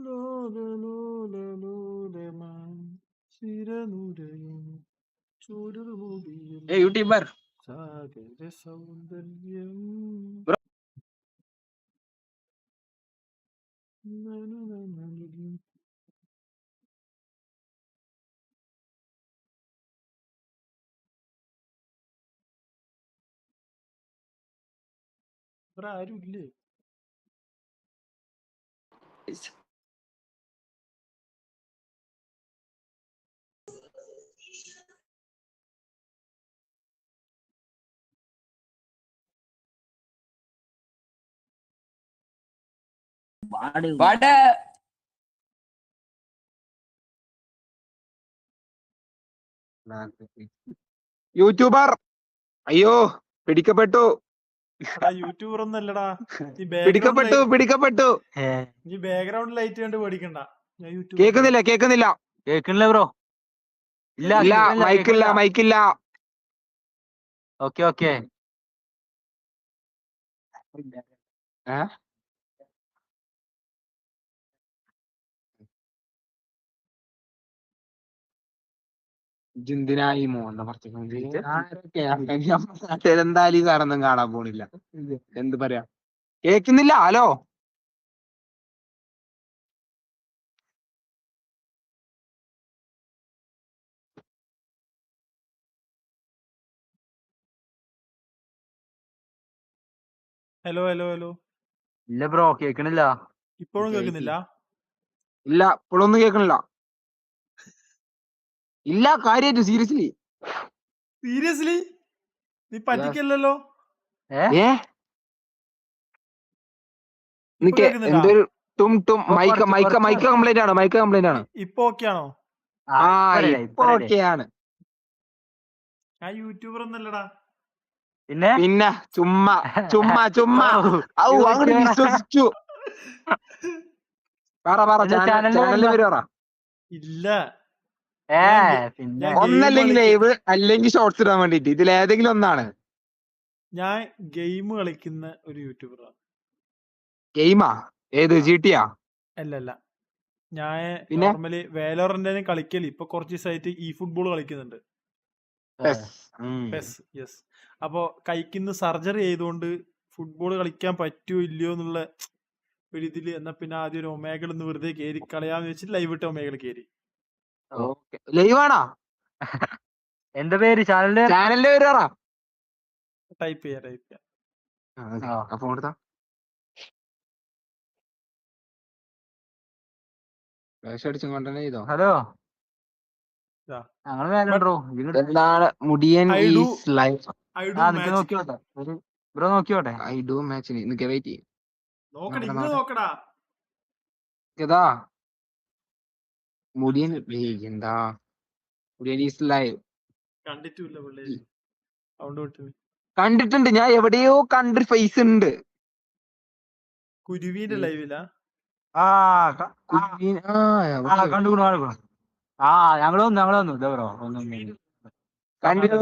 ലോല ലോല ലോലമാം ചിരനുരയും ചുരുമുടിയും YouTuber സാഗര സൗന്ദര്യം ഇവിടെ ആരും ഇല്ലേ? യൂട്യൂബർ അയ്യോ പിടിക്കപ്പെട്ടു യൂട്യൂബർ ഒന്നല്ലടാ. പിടിക്കപ്പെട്ടു നീ ബാക്ക്ഗ്രൗണ്ട് ലൈറ്റ് കണ്ട് പേടിക്കണ്ട. ഞാൻ കേക്കുന്നില്ല കേൾക്കണില്ല ബ്രോ. ഇല്ല മൈക്കില്ല ഓക്കെ ജിന്തിനായി എന്തായാലും ഈ സാറൊന്നും കാണാൻ പോണില്ല. എന്ത് പറയാ കേക്കുന്നില്ല. Hello hello hello hello. ഇല്ല ബ്രോ കേൾക്കണില്ല. ഇപ്പോഴും കേൾക്കുന്നില്ല? ഇല്ല ഇപ്പോഴൊന്നും കേൾക്കണില്ല. ഇല്ല കാര്യായിട്ട് സീരിയസ്ലി നീ പറ്റിക്കല്ലോ. എന്തൊരു മൈക്ക് കംപ്ലൈന്റ് ആണ്. ഇപ്പൊ ഓക്കെ ആണോ? ഇപ്പൊ ഓക്കെയാണ്. ഞാൻ യൂട്യൂബർ ഒന്നല്ലടാ. പിന്നെ ചുമ്മാ അങ്ങോട്ട് വിശ്വസിച്ചു. ചാനലിന്റെ പേര് പറ. ഇല്ല ഒന്നല്ലെങ്കിൽ ലൈവ് അല്ലെങ്കിൽ ഷോർട്സ് ഇടാൻ വേണ്ടിട്ട് ഇതിൽ ഏതെങ്കിലും ഒന്നാണ്. ഞാൻ ഗെയിം കളിക്കുന്ന ഒരു യൂട്യൂബറാണ്. ഗെയിമാ? ഏത് ജിടിയാ? അല്ലല്ല, ഞാൻ നോർമലി വേലോറന്റിനെ കളിക്കല്. ഇപ്പൊ കുറച്ച് ദിവസമായിട്ട് ഈ ഫുട്ബോൾ കളിക്കുന്നുണ്ട്. യെസ്. അപ്പൊ കൈക്കിന്ന് സർജറി ചെയ്തുകൊണ്ട് ഫുട്ബോൾ കളിക്കാൻ പറ്റുമോ ഇല്ലയോ എന്നുള്ള ഒരു ഇതില് എന്നാ പിന്നെ ആദ്യം ഒരു ഒമേഗൾ ഒന്ന് വെറുതെ കയറി കളയാന്ന് വെച്ചിട്ട് ലൈവ് ഇട്ട് ഒമേഗൾ കയറി. ലൈവാണോ? എന്റെ പേര് ചാനലിന്റെ പേര് പറ. ടൈപ്പ് ചെയ്യാം. ഹലോ എന്താണ് MuDiYaNisLIVE? ബ്രോ നോക്കിയോട്ടെ. ഐ ഡു മാച്ചിന് നിക്ക് വെയിറ്റ് ചെയ്യും. നോക്കടാ. ഏതാ MuDiYaNisLIVE? കണ്ടിട്ടില്ല പിള്ളേര്. കണ്ടിട്ടുണ്ട്. ഞാൻ എവിടെയോ കണ്ടൊരു ഫേസ് ഉണ്ട്. കുരുവിന്റെ ലൈവിലാ? ഞങ്ങള് വന്നു ബ്രോ.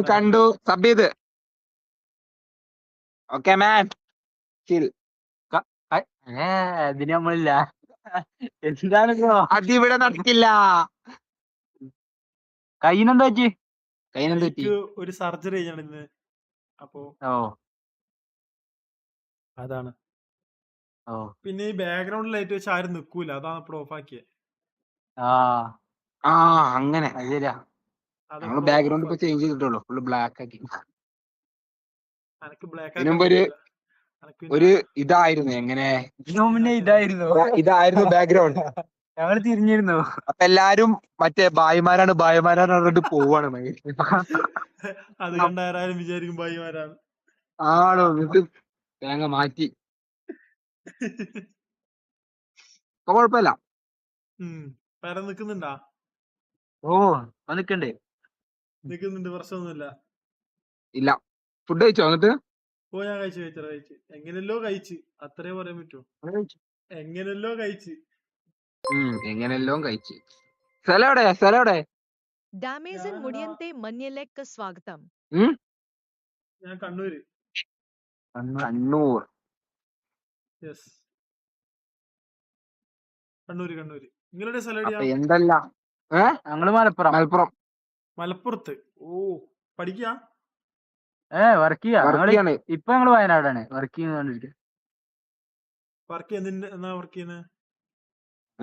കണ്ടു സബ് ചെയ്ത്. Okay man. ഇതിന് നമ്മളില്ല. എന്താണ് ബ്രോ? അതിവിടെ നടക്കില്ല. കയ്യിനെന്താ പറ്റി? ഒരു സർജറി ചെയ്യണെന്ന്. അപ്പോ അതാണ്. പിന്നെ ഈ ബാക്ക്ഗ്രൗണ്ട് ലൈറ്റ് വെച്ച് ആരും നിക്കൂല. അതാണ് ഇപ്പോൾ ഓഫ് ആക്കിയത്. അങ്ങനെ ഞങ്ങള് ബാക്ക്ഗ്രൗണ്ട് ഇപ്പൊ ചേഞ്ച് ചെയ്തിട്ടുള്ളൂ. ഫുള്ള് ബ്ലാക്ക് ആക്കി. ഒരു ഇതായിരുന്നു. എങ്ങനെ ഇതായിരുന്നു ബാക്ക്ഗ്രൗണ്ട്. ഞങ്ങള് തിരിഞ്ഞിരുന്നു. അപ്പൊ എല്ലാരും മറ്റേ ഭായിമാരാണ് പറഞ്ഞിട്ട് പോവാണ്. അത് കണ്ടാരും വിചാരിക്കും ഭായിമാരാണ്. ആണോ? ഇത് തേങ്ങ മാറ്റി. കുഴപ്പമില്ല. നിക്കുന്നുണ്ടാ? നിക്കുന്നുണ്ട്. പ്രശ്നമൊന്നുമില്ല. ഇല്ല. ഫുഡ് കഴിച്ചോ? എന്നിട്ട് ഞാൻ കഴിച്ചു. എങ്ങനെയല്ലോ കഴിച്ച്. അത്രേ പറയാൻ പറ്റൂ. എങ്ങനെയല്ലോ കഴിച്ച്. സ്ഥലം ഡാമേജൻ മുടിയന്റെ മഞ്ഞിലേക്ക് സ്വാഗതം. ഞാൻ കണ്ണൂർ. കണ്ണൂർ. യെസ്. കണ്ണൂര് കണ്ണൂര്. നിങ്ങളുടെ സ്ഥലം എവിടെയാ? അപ്പൊ എന്തല്ല ഞങ്ങള് മലപ്പുറം. മലപ്പുറം മലപ്പുറത്ത്. ഓ, പഠിക്കാ? വർക്ക് ചെയ്യാ. വർക്ക് ചെയ്യാണ്. ഇപ്പൊ ഞങ്ങള് വയനാടാണ് വർക്ക് ചെയ്യുന്നോണ്ടിരിക്കുക. വർക്ക് എന്നാ വർക്ക് ചെയ്യുന്നത്?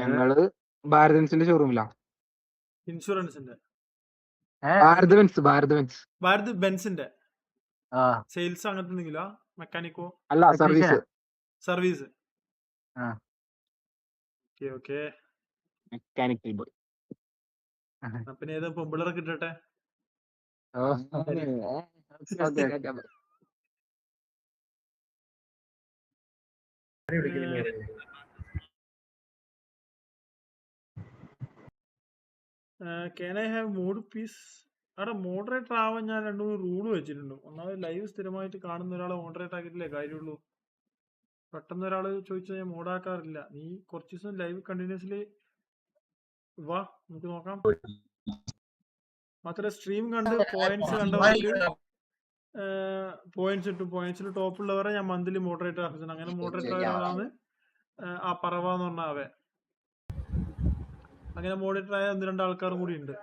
ഞങ്ങള് ഭാരതൻസിന്റെ ഷോറൂമിലാ. ഇൻഷുറൻസിന്റെ? ഭാരത് ബെൻസിന്റെ ആ സെയിൽസ് അങ്ങനത്തെ എന്തെങ്കിലാ? മെക്കാനിക്കോ? അല്ല, സർവീസ്. സർവീസ്. ആ. ഓക്കെ. Mechanical boy. പിന്നെ ഏതാ പെമ്പിളറെ കിട്ടട്ടെ. Can I have mode please? അവിടെ മോഡറേറ്റർ ആവാൻ ഞാൻ 2-3 റൂള് വെച്ചിട്ടുണ്ട്. ഒന്നാമത് ലൈവ് സ്ഥിരമായിട്ട് കാണുന്ന ഒരാളെ മോഡറേറ്റർ ആക്കിയിട്ടില്ലേ കാര്യമുള്ളൂ. പെട്ടെന്ന് ഒരാൾ ചോദിച്ചാൽ ഞാൻ മോഡാക്കാറില്ല. നീ കുറച്ച് ദിവസം ലൈവ് കണ്ടിന്യൂസ്ലി വാ, നമുക്ക് നോക്കാം. മാത്രമല്ല സ്ട്രീം കണ്ട് പോയിന്റ്സ് കണ്ടവർക്ക് പോയിന്റ്സ് കിട്ടും. പോയിന്റ്സിൽ ടോപ്പുള്ളവരെ ഞാൻ മന്ത്ലി മോഡറേറ്റർ ആക്കുന്നത്. അങ്ങനെ മോഡറേറ്റർ ആയ ഒരാളാണ് ആ പറവാന്ന് പറഞ്ഞ അവൻ. അങ്ങനെ മോഡറേറ്റർ ആയ 1-2 ആൾക്കാരും കൂടി ഉണ്ട്.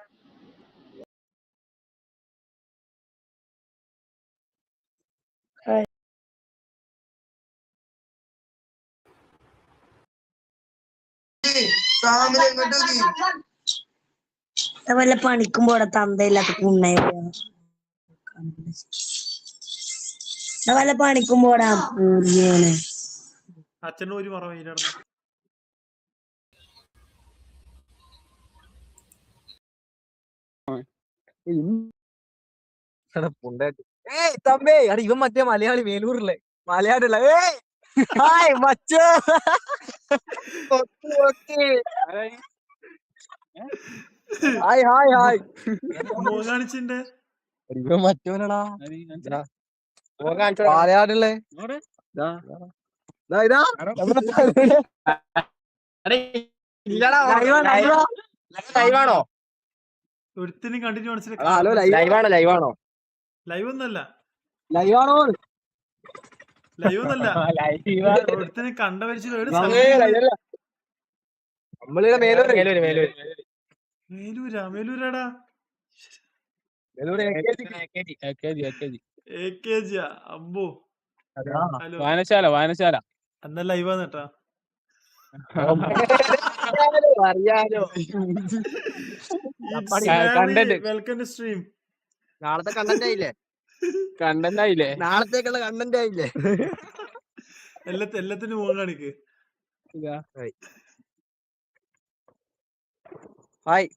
വല്ല പണിക്കും പോടെ തന്തയില്ലാത്ത കുണ്ണ വല്ല പണിക്കും പോടാ പൂർണ്ണയാണ്. അച്ഛനും ഒരു മറവയിലായിരുന്നു. തമ്പേ അടി ഇവൻ മറ്റേ മലയാളി വേലൂരിലെ മലയാളില്ല. ഹായ് മച്ചോ. Hi hi hi. മോകാണിച്ചിന്റെ ഇവൻ മറ്റോനടാ മലയാളില്ലേ. ലൈവാണോ? ഒരുത്തിനും കണ്ടിന്യൂ ഹലോ ലൈവാണോ? ലൈവാണോ? ലൈവ് ഒന്നല്ല. ലൈവാണോ? ലൈവ് ഒന്നല്ല. ഒരുത്തിനും കണ്ട പരിചയം. നമ്മളിവിടെ മേലൂരാടാ. അമ്പോ. വായനശാല അന്ന ലൈവാന്ന് കേട്ടാ. Welcome to stream. നാളത്തെ കണ്ടന്റ് ആയില്ലേ? നാളത്തേക്കുള്ള കണ്ടന്റ് ആയില്ലേ? എല്ലാത്തിനും മുഖം കാണിക്ക്. ഹായ്.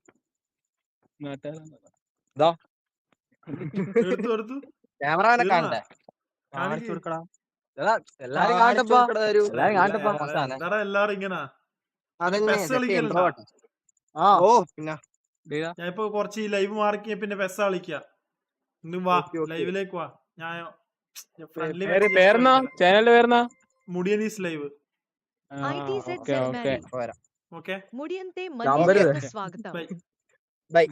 എടുത്തു ക്യാമറമാനെ കാണണ്ടേ? എല്ലാരും എന്താടാ എല്ലാരും ഇങ്ങനെ. ഞാൻ ഇപ്പൊ കുറച്ച് ലൈവ് മാറിക്കിയ പിന്നെ പെസ കളിക്ക. വാ ലൈവിലേക്ക് വാ. ഞാൻ ചാനലിന്റെ പേരെന്നാ? MuDiYaNisLIVE. ഓക്കെ. മുടിയന്തെ മന്യലേക്ക് സ്വാഗതം. ബൈ.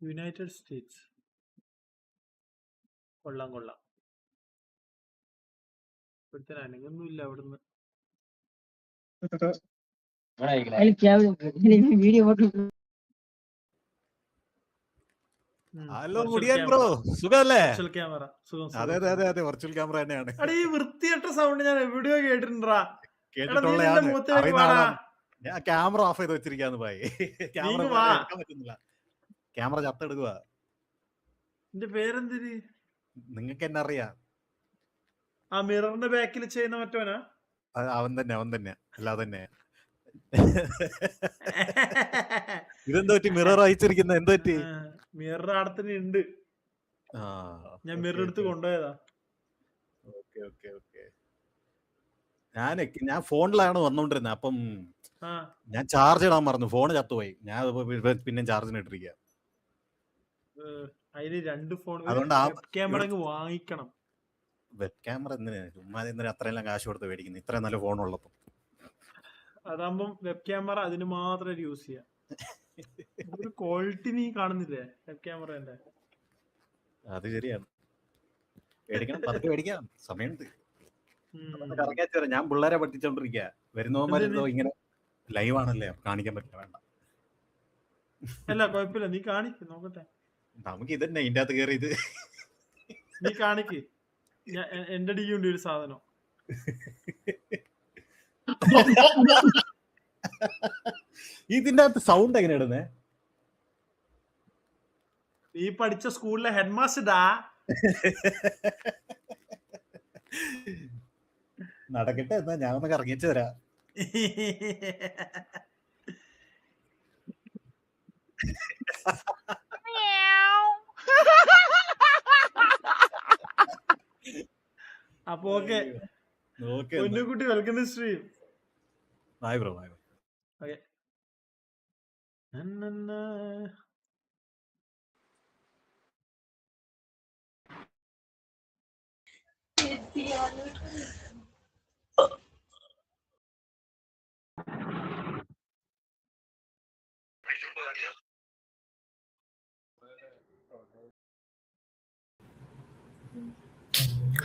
United States. കൊള്ളാം. ഇവിടുത്തെ അനങ്ങൊന്നുമില്ല അവിടുന്ന്. ഹലോ മുടിയൻ ബ്രോ, സുഖല്ലേ? ക്യാമറ അതെ വെർച്വൽ ക്യാമറ തന്നെയാണ്. ഈ വൃത്തിയട്ട സൗണ്ട് ഞാൻ എവിടെയോ കേട്ടിട്ടുണ്ടാ. ഞാൻ ക്യാമറ ഓഫ് ചെയ്ത് വെച്ചിരിക്കാന്ന് പോയി. ക്യാമറ എടുക്കാൻ പറ്റുന്നില്ല. ക്യാമറ ചത്തെടുക്കുക. എന്റെ പേരെന്തിന്? നിങ്ങക്ക് എന്നെ അറിയാം. ആ മിററിന്റെ ബാക്കിൽ ചെയ്യുന്ന മറ്റവനാ? അവൻ തന്നെ അല്ലാതെ തന്നെ. ഇതെന്താ പറ്റി മിറർ അയച്ചിരിക്കുന്ന? എന്താ പറ്റി? മിറർ അവിടെ തന്നെ ഉണ്ട്. ഞാൻ മിറർ എടുത്ത് കൊണ്ടുപോയതാ. ഞാൻ ഫോണിലാണ് വന്നോണ്ടിരുന്നത്. അപ്പം ഞാൻ ചാർജ് ഇടാൻ മറന്നു. ഫോണ് ചത്തുപോയി. ഞാൻ പിന്നെ ചാർജിന് ഇട്ടിരിക്കുക. അതിന് 2 ഫോൺ. അതുകൊണ്ട് ക്യാമറ വാങ്ങിക്കണം. വെബ് ക്യാമറ എന്തിനാ? ചുമ്മാ എന്തിനാ അത്രയെല്ലാം കാശ് കൊടുത്ത് മേടിക്കുന്നത്? ഇത്രയും നല്ല ഫോൺ ഉള്ളപ്പോ. അതാകുമ്പം വെബ് ക്യാമറ അതിന് മാത്രം യൂസ് ചെയ്യാം. ഒരു ക്വാളിറ്റി നീ കാണുന്നില്ലേ വെബ് ക്യാമറേന്റെ? അത് ശരിയാണ്. മേടിക്കണം, പതുക്കെ മേടിക്കാം, സമയമുണ്ട്. ഉം. കറങ്ങിയാ ഞാൻ പിള്ളേരെ പഠിച്ചോണ്ടിരിക്കുക. വരുന്നവന്മാരെന്തോ ഇങ്ങനെ ലൈവ് ആണല്ലേ, കാണിക്കാൻ പറ്റില്ല, വേണ്ട. അല്ല കുഴപ്പമില്ല, നീ കാണിക്ക് നോക്കട്ടെ. നമുക്ക് ഇതന്നെ ഇതിന്റെ അകത്ത് കയറി ഇത് നീ കാണിക്ക്. എന്റെ അടിക്കുണ്ട് ഒരു സാധനം. ഇതിന്റെ അകത്ത് സൗണ്ട് എങ്ങനെ ഇടുന്നേ? നീ പഠിച്ച സ്കൂളിലെ ഹെഡ് മാസ്റ്റർടാ. നടക്കട്ടെ, എന്നാ ഞാൻ ഒന്ന് കറങ്ങിച്ചു തരാം. അപ്പൊ ഓക്കെ, പൊന്നുകുട്ടി welcome to stream. Bye bro, bye. Okay.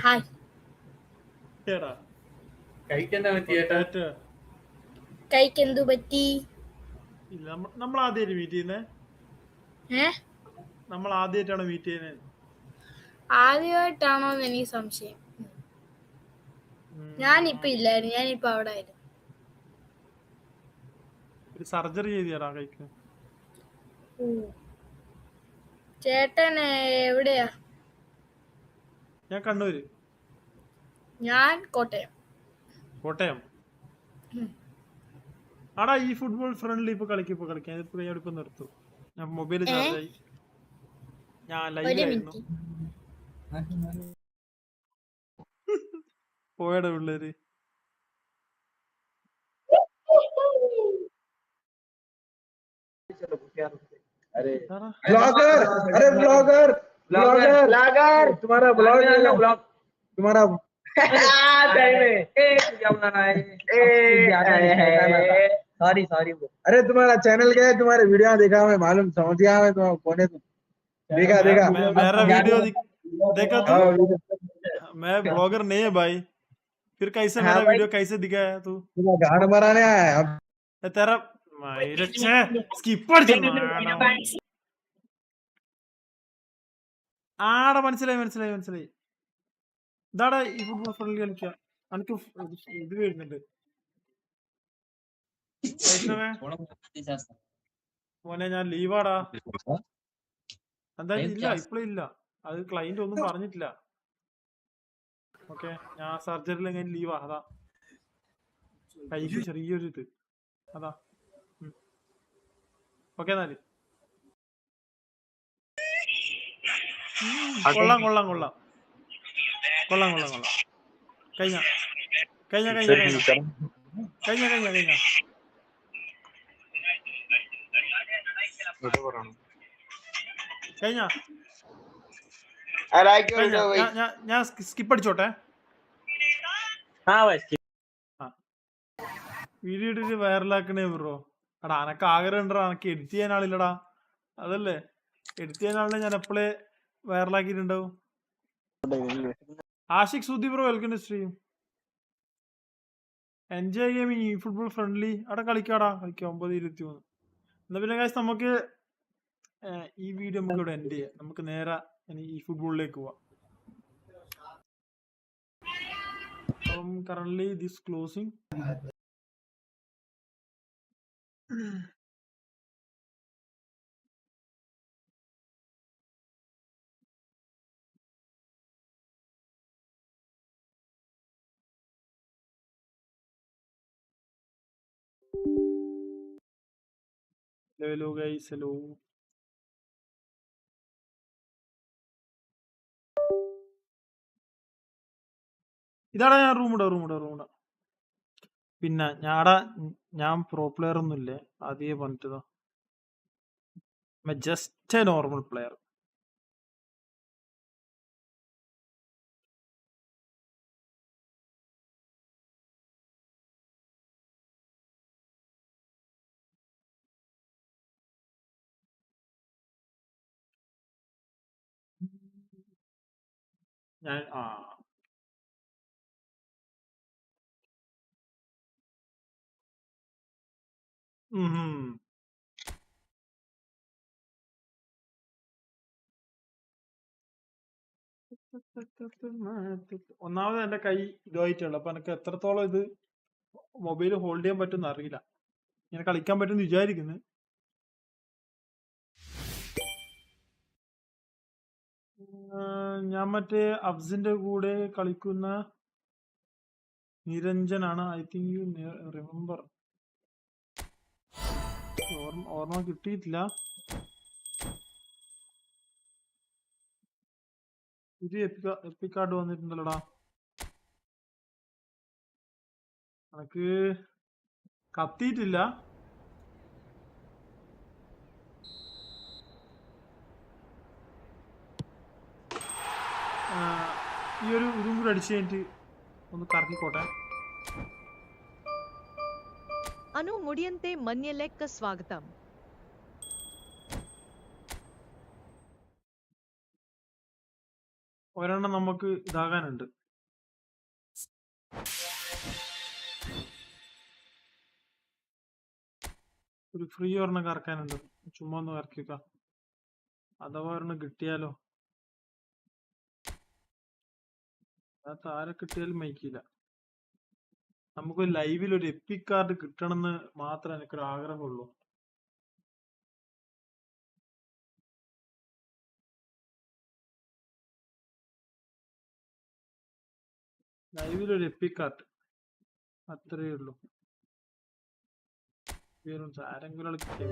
Hi. കൈക്ക് എന്തു പറ്റി? നമ്മൾ ആദ്യമായിട്ട് മീറ്റ് ചെയ്യുന്നേ? നമ്മൾ ആദ്യമായിട്ടാണോ മീറ്റ് ചെയ്യുന്നത്? ആദ്യമായിട്ടാണോന്ന് എനിക്ക് സംശയം. ഞാനിപ്പോ ഇല്ലായിരുന്നു, ഞാനിപ്പോ അവിടെ ആയിരുന്നു. ഒരു സർജറി ചെയ്തിയാടാ കൈക്ക്? ചേട്ടൻ എവിടെയാ? ഞാൻ കണ്ണൂര്. ഞാൻ കോട്ടയം. കോട്ടയം? ആടാ ഈ ഫുട്ബോൾ ഫ്രണ്ട്ലി ഇപ്പൊ കളിക്കാം, ഇപ്പൊ ഇപ്പൊ നിർത്തും. ഞാൻ മൊബൈല് ചാർജായി, ഞാൻ ലൈവിലായിരുന്നു. പോയടാ പിള്ളേര്. अरे तुम्हारा चैनल क्या है? तुम्हारे वीडियो देखा, मैं मालूम समझ गया, मैं तुम्हारा फोन है। देखा मेरा वीडियो देखा तू? मैं ब्लॉगर नहीं है भाई, फिर कैसे मेरा वीडियो कैसे दिखाया तू? गाड़ मराने आया तेरा ആടാ മനസ്സിലായി. ഇതാടാ ഈ ഫുട്ബോൾ ഫ്രണ്ട്ലി കളിക്കാം. എനിക്ക് ഇത് വരുന്നുണ്ട്. മോനെ ഞാൻ ലീവാടാ. എന്തായാലും ഇല്ല, ഇപ്പഴും ഇല്ല. അത് ക്ലൈന്റ് ഒന്നും പറഞ്ഞിട്ടില്ല. ഓക്കെ, ഞാൻ സർജറിയിൽ എങ്ങനെ ലീവാ, അതാ കൈക്ക് ചെറിയൊരു ഇത്, അതാ. ഓക്കെ എന്നാല് കൊള്ളാം. കഴിഞ്ഞ ഞാൻ സ്കിപ്പ് അടിച്ചോട്ടെ. വീഡിയോ ഇട്ടിട്ട് വൈറലാക്കണേ ബ്രോ. എടാ അനക്ക് ആഗ്രഹം ഉണ്ടോ? അനക്ക് എഡിറ്റ് ചെയ്യാൻ ആളില്ലടാ, അതല്ലേ. എഡിറ്റ് ചെയ്യാൻ ആളിനെ ഞാൻ എപ്പോഴേ വൈറലാക്കിയിട്ടുണ്ടാവും. Ashiq Sudhi bro welcome to stream. Enjoy gaming, football friendly. അവിടെ കളിക്കാം 9:23. എന്നാ പിന്നെ ഗൈസ് നമുക്ക് ഈ വീഡിയോ നമുക്ക് ഇവിടെ എൻഡ് ചെയ്യാം. നമുക്ക് നേരെ ഈ ഫുട്ബോളിലേക്ക് പോവാം. Currently this closing. Hello guys, hello. ഇതാടാ ഞാൻ റൂമിടാ. പിന്നെ ഞാൻ പ്രോ പ്ലെയർ ഒന്നുമില്ലേ, ആദ്യമേ പറഞ്ഞിട്ടതാ. Just a normal player. ഞാൻ ഒന്നാമത് എന്റെ കൈ ഇതായിട്ടുള്ളു. അപ്പൊ എനിക്ക് എത്രത്തോളം ഇത് മൊബൈൽ ഹോൾഡ് ചെയ്യാൻ പറ്റുമെന്ന് അറിയില്ല. ഇങ്ങനെ കളിക്കാൻ പറ്റുമെന്ന് വിചാരിക്കുന്നു. ഞാൻ മറ്റേ അഫ്സിന്റെ കൂടെ കളിക്കുന്ന നിരഞ്ജനാണ്. I think you remember. ഓർമ്മ കിട്ടിയിട്ടില്ല. ഇത് എപ്പിക്കാർഡ് വന്നിട്ടുണ്ടല്ലോടാ. എനിക്ക് കത്തിയിട്ടില്ല. ഈ ഒരു ഇതും കൂടി അടിച്ചു കഴിഞ്ഞിട്ട് ഒന്ന് കറക്കിക്കോട്ടെ. അനു മുടിയന്തെ മഞ്ഞിലേക്ക് സ്വാഗതം. ഒരെണ്ണം നമുക്ക് ഇതാകാനുണ്ട്. ഒരു ഫ്രീ ഒരെണ്ണം കറക്കാനുണ്ട്. ചുമ്മാ ഒന്ന് കറക്കിക്ക. അഥവാ ഒരെണ്ണം കിട്ടിയാലോ. അത് ആരെ കിട്ടിയാലും മൈക്കില്ല. നമുക്ക് ലൈവിൽ ഒരു എപ്പിക് കാർഡ് കിട്ടണമെന്ന് മാത്രമേ എനിക്കൊരു ആഗ്രഹമുള്ളൂ. ലൈവിലൊരു എപ്പിക് കാർഡ് അത്രയേ ഉള്ളൂ. ആരെങ്കിലും കിട്ടിയാൽ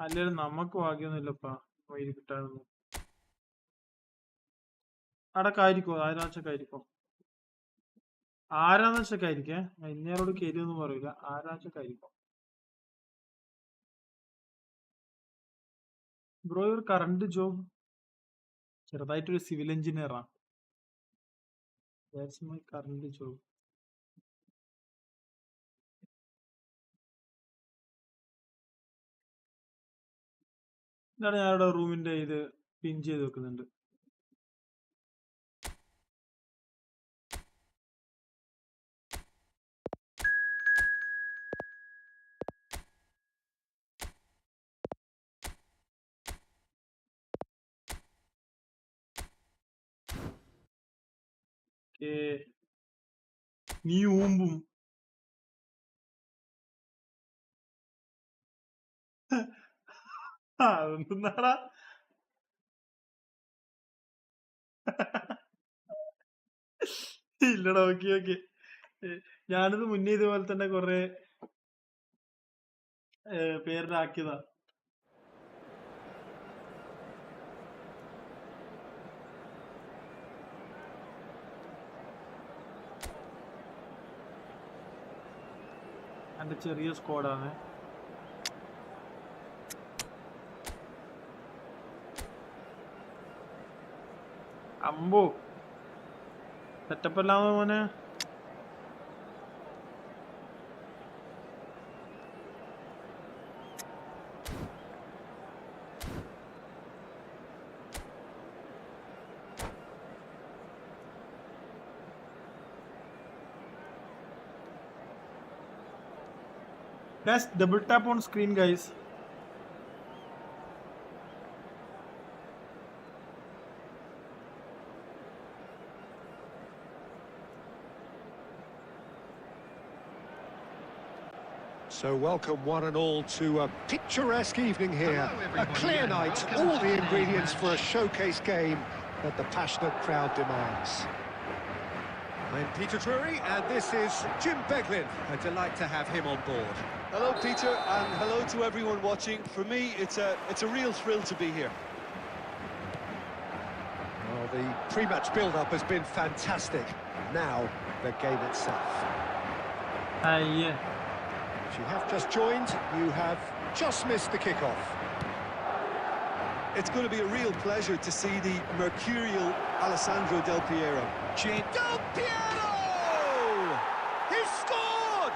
അല്ലേലും നമുക്ക് ഭാഗ്യമൊന്നുമില്ലപ്പാ വൈകി കിട്ടാനൊന്നും. അടക്കായിരിക്കോ ആരാച്ചക്കായിരിക്കോ. ആരാന്ന് വെച്ചൊക്കെ ഇന്നയാളോട് കയറിയൊന്നും പറയില്ല. ആരാച്ചക്കായിരിക്കും. ബ്രോ ഒരു കറണ്ട് ജോബ് ചെറുതായിട്ടൊരു സിവിൽ എഞ്ചിനീയർ ആണ്. That's my current job. ഇതാണ് ഞാനിവിടെ റൂമിന്റെ ഇത് പിൻ ചെയ്ത് വെക്കുന്നുണ്ട്. നീ ഊമ്പും അതൊന്നും നാടാ. ഇല്ലടാ. ഓക്കെ. ഞാനിത് മുന്നേ ഇതുപോലെ തന്നെ കൊറേ പേരിലാക്കിയതാ. എന്റെ ചെറിയ സ്ക്വാഡാണ്. അമ്പോ സെറ്റപ്പ് അല്ലാതെ മോനെ. Let's double tap on screen, guys. So welcome one and all to a picturesque evening here. A clear night, all the ingredients for a showcase game that the passionate crowd demands. I'm Peter Drury, and this is Jim Beglin. A delight to have him on board. Hello, Peter, and hello to everyone watching. For me, it's a real thrill to be here. Well, the pre-match build-up has been fantastic. Now, the game itself. Yeah. If you have just joined, you have just missed the kickoff. it's going to be a real pleasure to see the mercurial Alessandro Del Piero. Del Piero! He scored!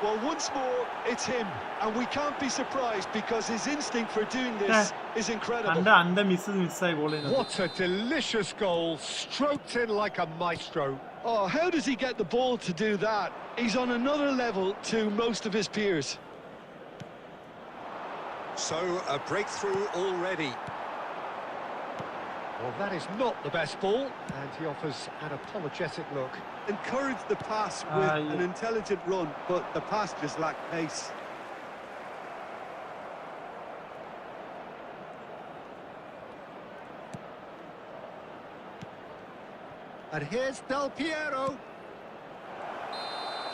Well, once more, it's him, and we can't be surprised because his instinct for doing this is incredible. What a delicious goal, stroked in like a maestro. Oh, how does he get the ball to do that? He's on another level to most of his peers. So, a breakthrough already. Well, that is not the best ball, and he offers an apologetic look. Encouraged the pass with an intelligent run, but the pass just lacked pace. And here's Del Piero.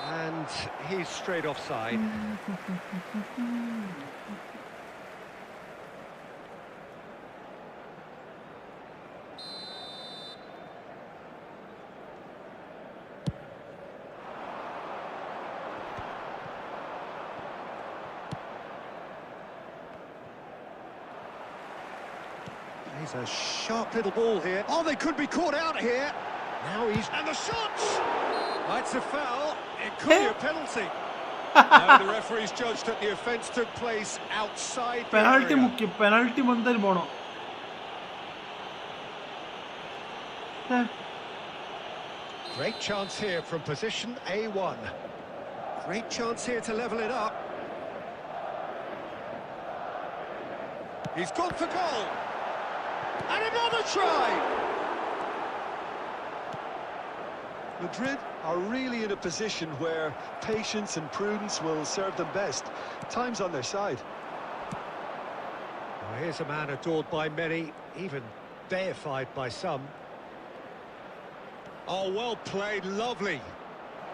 And he's straight offside. He's a sharp little ball here. Oh, they could be caught out here. Now he's... And the shots! That's a foul. It could be a penalty. No, the referee's judged that the offence took place outside the area. Penalty mandal bono. Great chance here from position A1. Great chance here to level it up. He's gone for goal. And another try! Madrid are really in a position where patience and prudence will serve them best. Time's on their side. Well, here's a man adored by many, even deified by some. Oh, well played, lovely.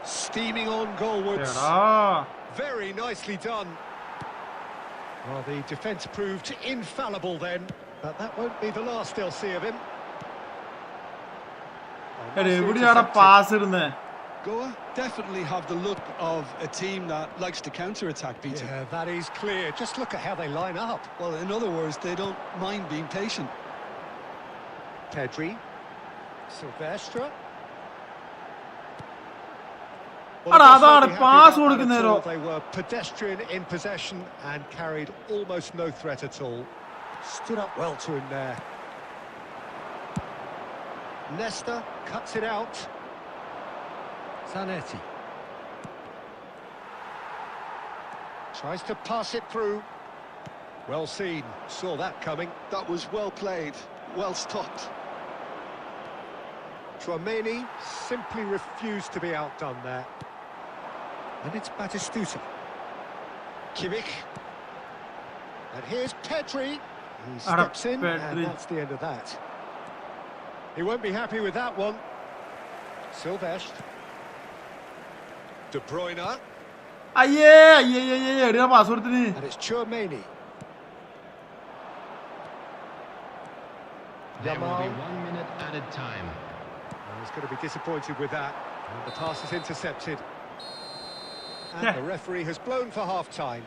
Steaming on goalwards. Very nicely done. Well, the defence proved infallible then, but that won't be the last they'll see of him. Goa definitely have the look of a team that likes to counter-attack, Peter. Yeah, that is clear. Just look at how they line up. Well, in other words, they don't mind being patient. Pedri, Silvestre. They were pedestrian in possession and carried almost no threat at all. Stood up well to him there. Nesta cuts it out. Zanetti tries to pass it through. Well seen, saw that coming. That was well played, well stopped. Tchouaméni simply refused to be outdone there. And it's Batistuta. Kimmich. And here's Pedri. He steps in, and that's the end of that. He won't be happy with that one. Silvestre. De Bruyne. And it's Tchouaméni. There will be 1 minute added time. Well, he's going to be disappointed with that. And the pass is intercepted. And the referee has blown for half-time.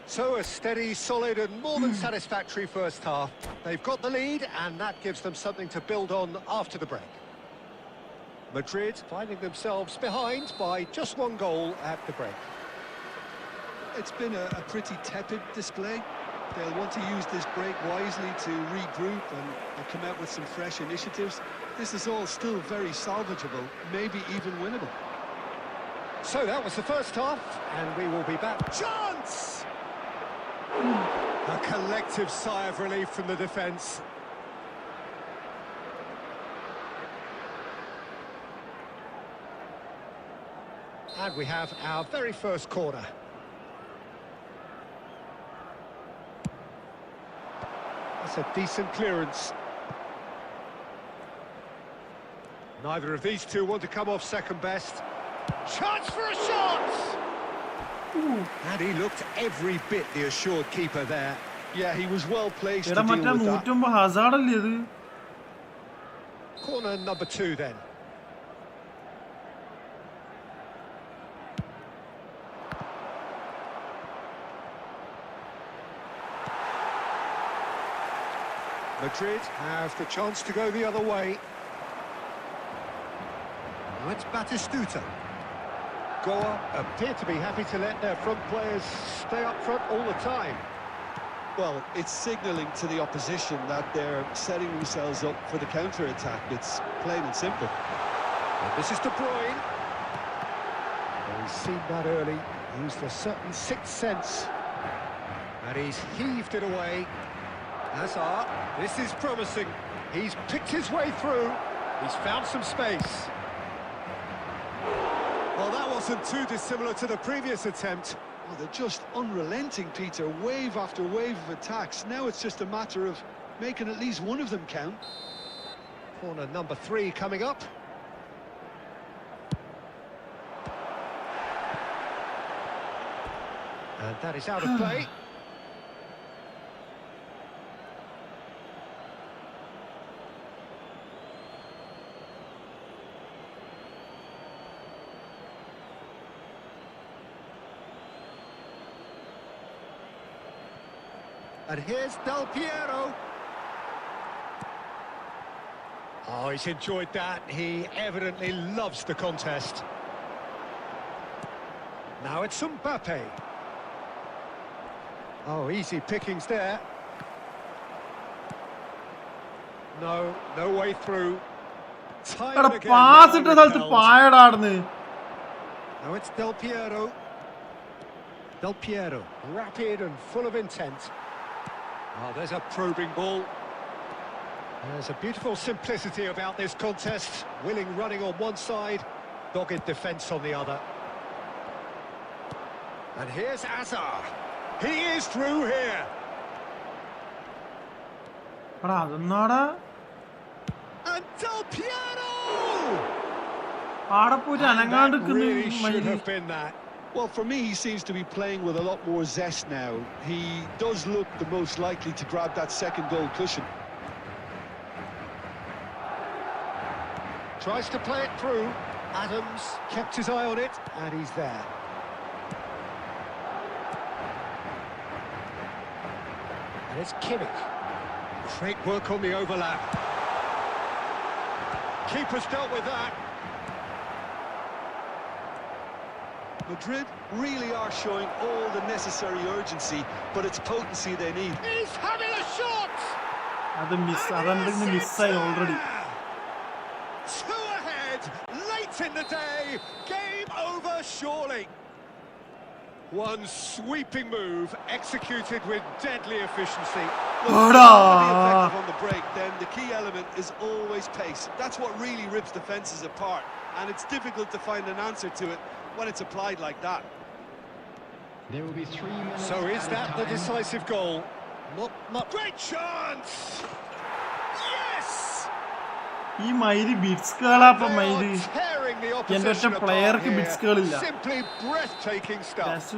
So a steady, solid and more than satisfactory first half. They've got the lead and that gives them something to build on after the break. Madrid finding themselves behind by just 1 goal at the break. It's been a pretty tepid display. They'll want to use this break wisely to regroup and come out with some fresh initiatives. This is all still very salvageable, maybe even winnable. So that was the first half, and we will be back. Chance! A collective sigh of relief from the defence. And we have our very first corner. That's a decent clearance. Neither of these two want to come off second best. Chance for a shot! And he looked every bit the assured keeper there. Yeah, he was well placed to deal with that. Corner number 2 then. Madrid have the chance to go the other way. Now it's Batistuta. Goa appear to be happy to let their front players stay up front all the time. Well, it's signalling to the opposition that they're setting themselves up for the counter-attack. It's plain and simple. And this is De Bruyne. Well, he's seen that early, used a certain sixth sense. And he's heaved it away. Hazard, this is promising. He's picked his way through. He's found some space. Well, that wasn't too dissimilar to the previous attempt. Oh, they're just unrelenting, Peter. Wave after wave of attacks. Now it's just a matter of making at least one of them count. Corner number 3 coming up. And that is out of play. And here's Del Piero. Oh, he's enjoyed that. He evidently loves the contest. Now it's Mbappe. Oh, easy pickings there. No way through. Time and again, pass it now repelled. Now it's Del Piero. Del Piero, rapid and full of intent. Oh, there's a probing ball. There's a beautiful simplicity about this contest. Willing running on one side, dogged defence on the other. And here's Hazard. He is through here. And Del Piero! That really should have been that. Well, for me, he seems to be playing with a lot more zest now. He does look the most likely to grab that second goal cushion. Tries to play it through. Adams kept his eye on it, and he's there. And it's Kimmich. Great work on the overlap. Keeper's dealt with that. Madrid really are showing all the necessary urgency, but it's potency they need. He's having a shot! miss already. 2 ahead, late in the day, game over surely. One sweeping move, executed with deadly efficiency. Look, effective on the break, then the key element is always pace. That's what really rips defences apart, and it's difficult to find an answer to it when it's applied like that. There will be 3 minutes. So is that the decisive goal? Not great chance! Yes! He beats tearing the opposition apart here. Simply breathtaking stuff.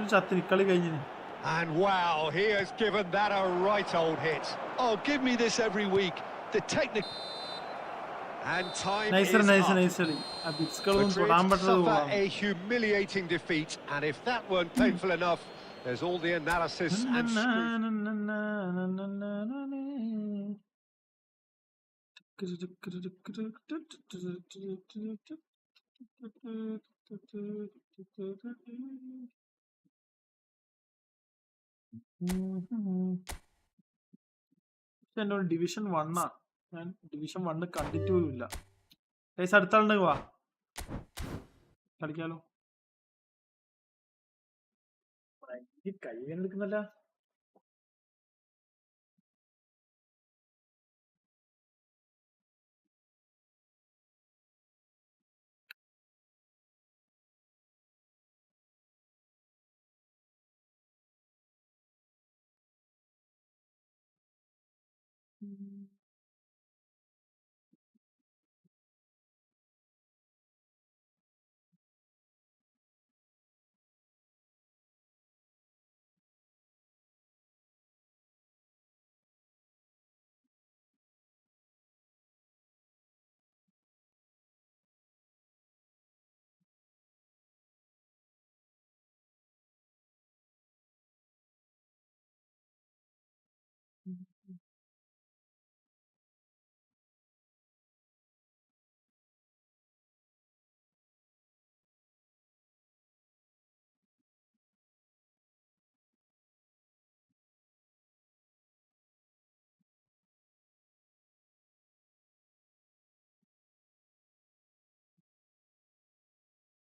And wow, he has given that a right old hit. Oh, give me this every week. The technique. And time Nicer. is up. Madrid suffer a humiliating defeat, and if that weren't painful enough, there's all the analysis and Division 1 and Division 1 കണ്ടിട്ടുമില്ല. Guys അടുത്ത ആളുണ്ടെങ്കിൽ വാ കളിക്കാലോ. കൈ എടുക്കുന്നല്ല.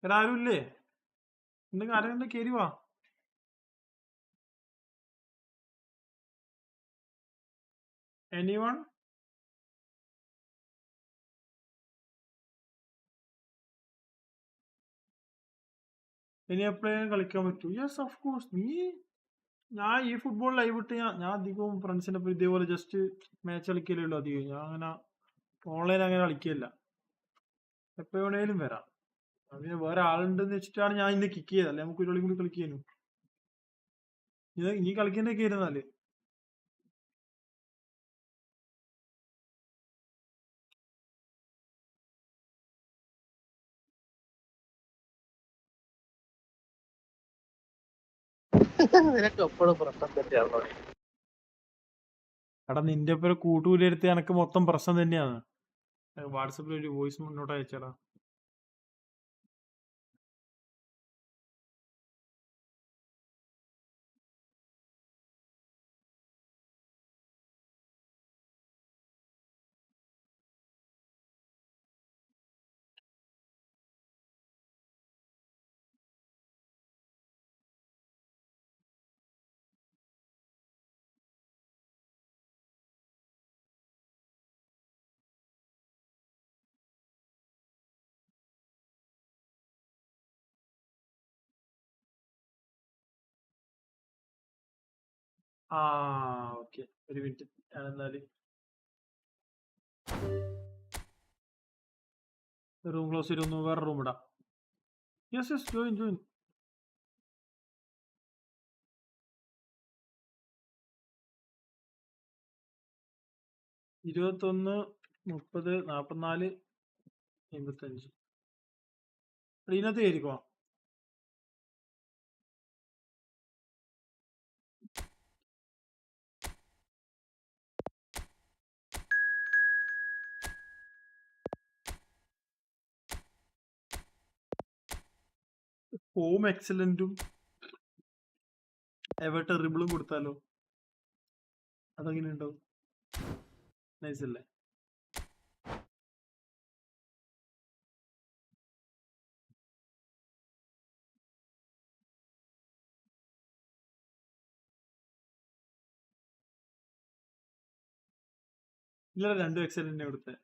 എടാ ആരുമില്ലേ? എന്തെങ്കിലും ആരെങ്കിലും കയറി വാ. Anyone? ഇനി എപ്പോഴേലും കളിക്കാൻ പറ്റൂ? Yes of course. ഞാൻ ഈ ഫുട്ബോൾ ലൈവ് ഇട്ട് ഞാൻ അധികവും ഫ്രണ്ട്സിന്റെ ഒപ്പം ഇതേപോലെ ജസ്റ്റ് മാച്ച് കളിക്കലേ ഉള്ളൂ അധികം. ഞാൻ അങ്ങനെ ഓൺലൈൻ അങ്ങനെ കളിക്കില്ല. എപ്പോ വേണേലും വരാം. അതിന് വേറെ ആളുണ്ടെന്ന് വെച്ചിട്ടാണ് ഞാൻ ഇന്ന് കിക്ക് ചെയ്തത്. അല്ലെ നമുക്ക് ഒരു കൂടി കളിക്കാനും. ഇനി കളിക്കുന്നൊക്കെ ഇരുന്നാല് എടാ നിന്റെ ഒപ്പം കൂട്ടുകൂലിയെടുത്ത് എനക്ക് മൊത്തം പ്രശ്നം തന്നെയാണ്. വാട്സപ്പിൽ ഒരു വോയിസ് മുന്നോട്ട് അയച്ചടാ. ആ ഓക്കെ, ഒരു മിനിറ്റ്. ഞാൻ എന്നാല് റൂം ക്ലോസ് ചെയ്തൊന്ന് വേറെ റൂം ഇടാം. Yes yes, join join. ഇരുപത്തൊന്ന് 30 44 85 ഇതിനകത്ത് കയറിക്കോ. ഹോം എക്സലന്റും എവർ ടെറിബിളും കൊടുത്താലോ? അതെങ്ങനെ ഉണ്ടാവും? നൈസ് അല്ലേ? ഇല്ല, 2 എക്സലന്റ് കൊടുത്തേ.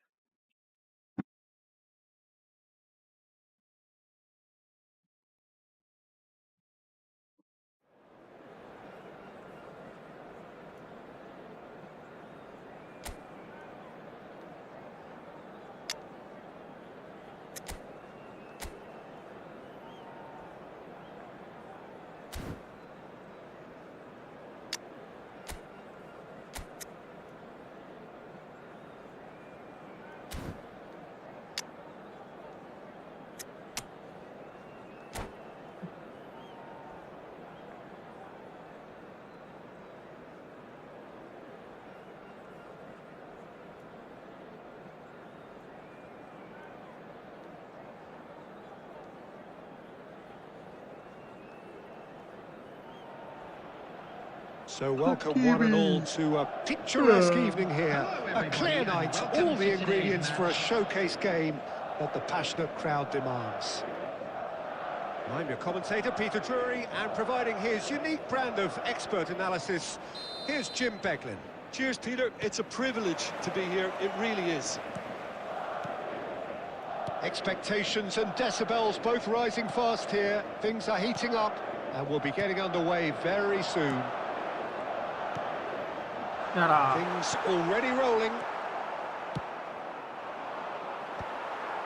So welcome one and all to a picturesque evening here. A clear night, all the ingredients for a showcase game that the passionate crowd demands. I'm your commentator, Peter Drury, and providing his unique brand of expert analysis, here's Jim Beglin. Cheers, Peter. It's a privilege to be here. It really is. Expectations and decibels both rising fast here. Things are heating up and we'll be getting underway very soon. Things already rolling.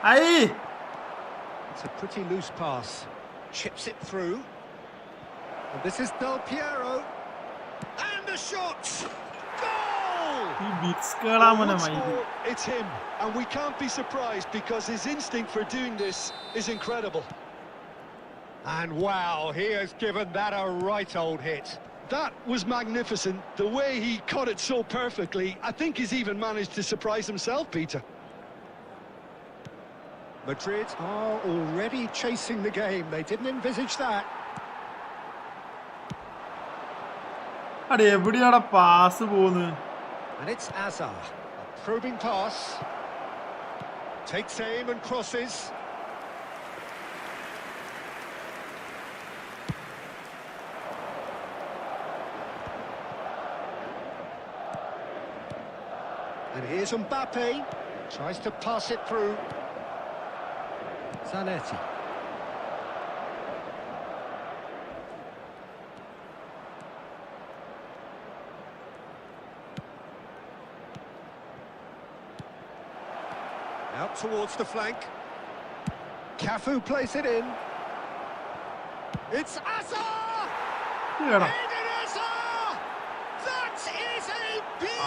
Aye. It's a pretty loose pass. Chips it through. And this is Del Piero. And the shot! Goal! It's him, and we can't be surprised because his instinct for doing this is incredible. And wow, he has given that a right old hit. That was magnificent. The way he caught it so perfectly, I think he's even managed to surprise himself, Peter. Madrid are already chasing the game. They didn't envisage that. And it's Azar. A probing pass. Takes aim and crosses. And here's Mbappe. Tries to pass it through. Zanetti. Out towards the flank. Cafu plays it in. It's Azar! Yeah. Eden Hazard! That is a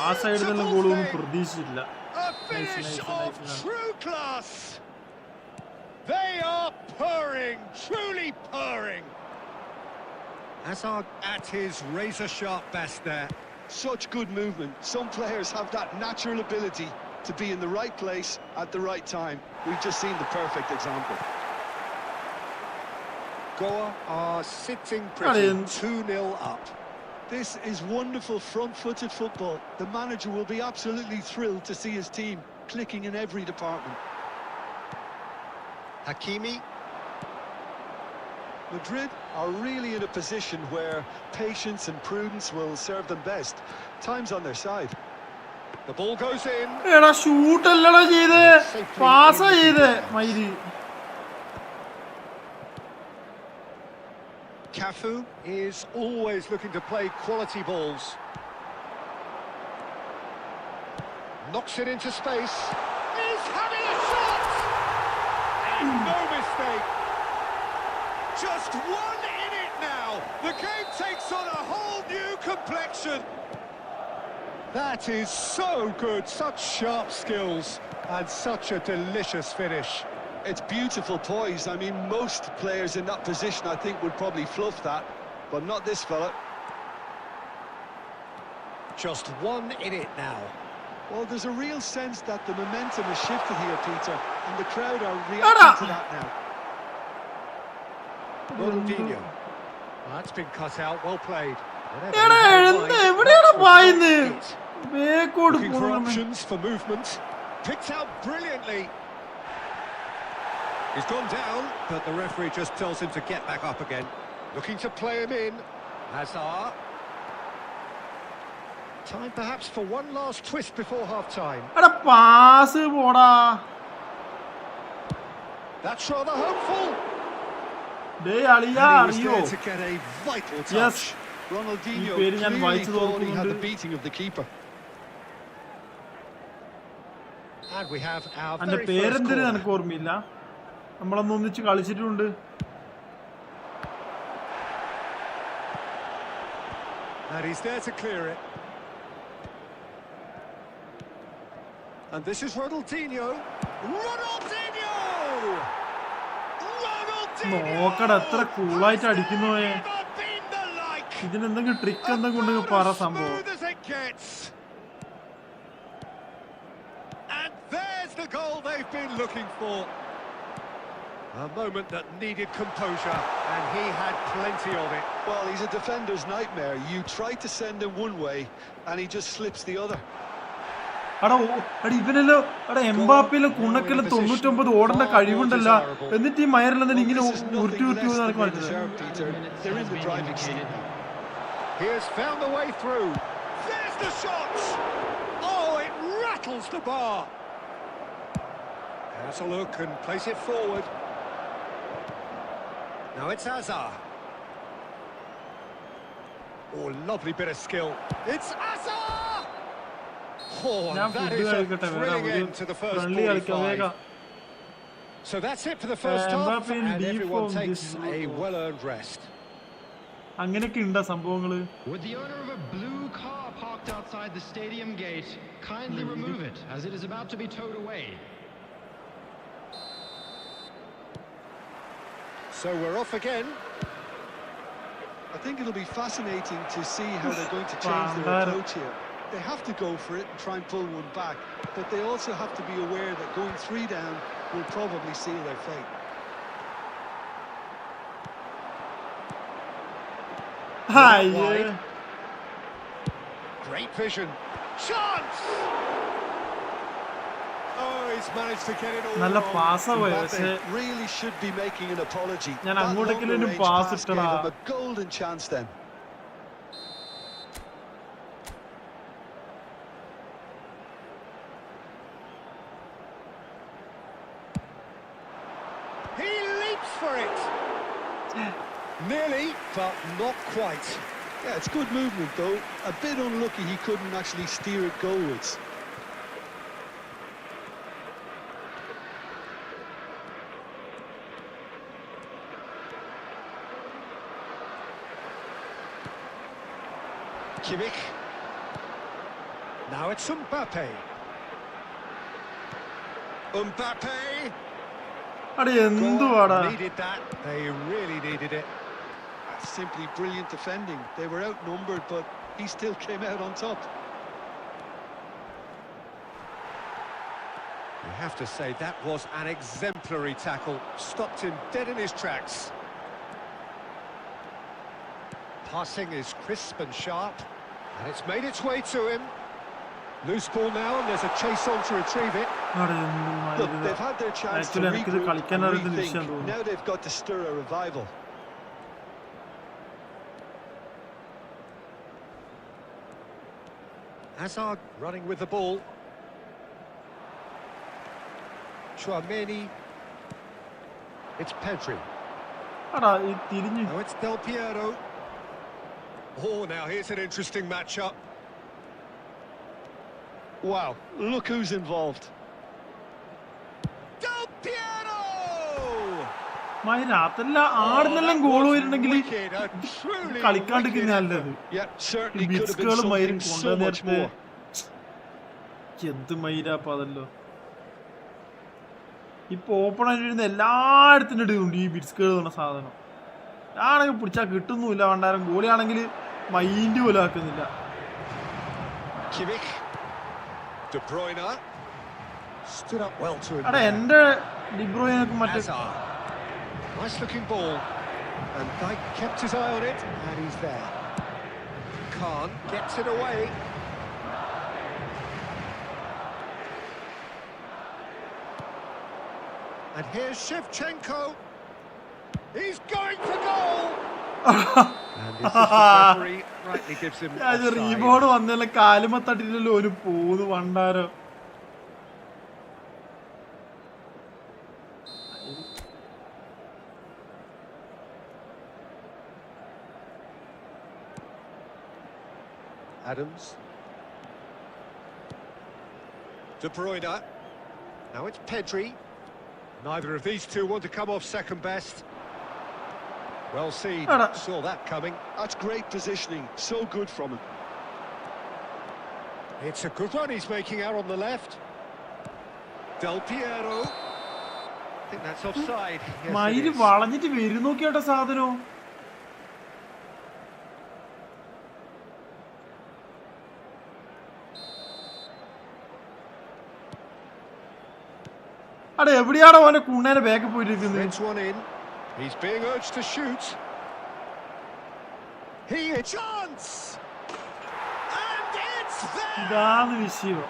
ആ സൈഡിൽ നിന്ന് beautiful ഗോളൊന്നും thing. പ്രതീക്ഷിച്ചില്ല. A finish of true class. They are purring, truly purring. Hazard at his razor-sharp best there. Such good movement. Some players have that natural ability to be in the right place at the right time. We've just seen the perfect example. Goa are sitting pretty, 2-0 up. This is wonderful front-footed football. The manager will be absolutely thrilled to see his team clicking in every department. Hakimi. Madrid are really in a position where patience and prudence will serve them best. Time's on their side. The ball goes in. എടാ shoot അല്ലടാ ചെയ്തേ, പാസാ ചെയ്തേ മൈരി. Cafu is always looking to play quality balls. Knocks it into space. He's having a shot! And no mistake. Just one in it now. The game takes on a whole new complexion. That is so good. Such sharp skills and such a delicious finish. It's beautiful poise. I mean, most players in that position, I think, would probably fluff that, but not this fella. Just one in it now. Well, there's a real sense that the momentum has shifted here, Peter, and the crowd are reacting to that now. Ronaldinho. That's been cut out. Well played. Looking for options for movement. Picked out brilliantly. He's gone down, but the referee just tells him to get back up again. Looking to play him in. Hazard. Time perhaps for one last twist before half-time. That's rather hopeful. They And he was there to get a vital touch. Yes. Ronaldinho ഈ പേര് ഞാൻ clearly വായിച്ചത് thought he had the ഓർക്കുന്നുണ്ട്. beating of the keeper. And we have our എന്റെ very first പേരെന്തിന് corner. എനിക്ക് ഓർമ്മയില്ല. നമ്മളൊന്ന് ഒന്നിച്ച് കളിച്ചിട്ടുണ്ട്. And he's there to clear it. And this is Ronaldinho. Ronaldinho! നോക്കടാ എത്ര കൂളായിട്ട് അടിക്കുന്നോയെ. ഇതിനെന്തെങ്കിലും ട്രിക്ക് എന്തെങ്കിലും ഉണ്ടെങ്കിൽ പറ സംഭവം. And there's the goal they've been looking for. A moment that needed composure, and he had plenty of it. Well, he's a defender's nightmare. You try to send him one way, and he just slips the other. ഇവനല്ലോ എംബാപ്പയിലെ കുണ്ണക്കിലും 99 ഓടേണ്ട കഴിവുണ്ടല്ല, എന്നിട്ട് ഈ മയറിലെന്താ ഇങ്ങനെ ഉരുട്ടി നടക്കുന്നത്. He has found the way through. There's the shot. Oh, it rattles the bar. Has a look and plays it forward. Now it's Hazard. Oh, lovely bit of skill. It's Hazard. Oh, and that is a thrilling end to the first 45. So that's it for the first half, and everyone takes a well-earned rest. അങ്ങനെയൊക്കെ ഉണ്ടാ സംഭവങ്ങള്. Would the owner of a blue car parked outside the stadium gate kindly remove it, as it is about to be towed away? So we're off again. I think it'll be fascinating to see how they're going to change their approach here. They have to go for it and try and pull one back, but they also have to be aware that going 3 down will probably seal their fate. Great vision. Chance! Oh, he's managed to get it all നല്ല പാസാ പോയത്. Mbappe really should be making an apology. ഞാൻ That അങ്ങോട്ടേക്കെങ്കിലും longer range pass pass gave ഇട്ടടാ. him a golden chance then. Nearly, but not quite. Yeah, it's good movement though. A bit unlucky he couldn't actually steer it goalwards. Kimmich. Now it's Mbappe. Mbappe. Needed that. They really needed it. That's simply brilliant defending. They were outnumbered, but he still came out on top. You have to say that was an exemplary tackle. Stopped him dead in his tracks. Passing is crisp and sharp, and it's made its way to him. Loose ball now, and there's a chase on to retrieve it. Look, they've had their chance to regroup and rethink. Now they've got to stir a revival. Hazard running with the ball. Chouameni. It's Pedri. Now it's Del Piero. Oh, now here's an interesting matchup. Wow, look who's involved. Del Piero! Yeah, certainly could have been something so much more. ഇപ്പൊ open ആയിട്ടിരുന്ന എല്ലായിടത്തിൻ്റെ ഇടയുണ്ട് ഈ ബിറ്റ്സ്കൾ എന്ന് പറഞ്ഞ സാധനം. ആണെങ്കിൽ പിടിച്ചാൽ കിട്ടുന്നുമില്ല. വേണ്ടാരും ഗോളിയാണെങ്കിൽ mind പോലും ആക്കുന്നില്ല. എടാ എന്റെ ഡിബ്രോയിനൊക്കെ മറ്റേ Nice looking ball. And Dyke kept his eye on it, and he's there. Khan gets it away. And here's Shevchenko. He's going for goal. And this is the referee rightly gives him offside. റീബോർഡ് വന്നല്ല കാലുമ തട്ടില്ലല്ലോ ഒരു പോന്ന് വണ്ടാരോ. Adams. De Bruyne. Now it's Pedri. Neither of these two want to come off second best. Well seen. Saw that coming. That's great positioning. So good from him. It's a good run he's making out on the left. Del Piero. I think that's offside. മയില് വളഞ്ഞിട്ട് വരും നോക്കിയാട്ടോ സാധനം. അടെ എവിടെയാണോ അവന്റെ കുണ്ണേനെ back പോയിരിക്കുന്നത്? He's being urged to shoot. He chance. And it's there. ഇതാണ് വിഷയം.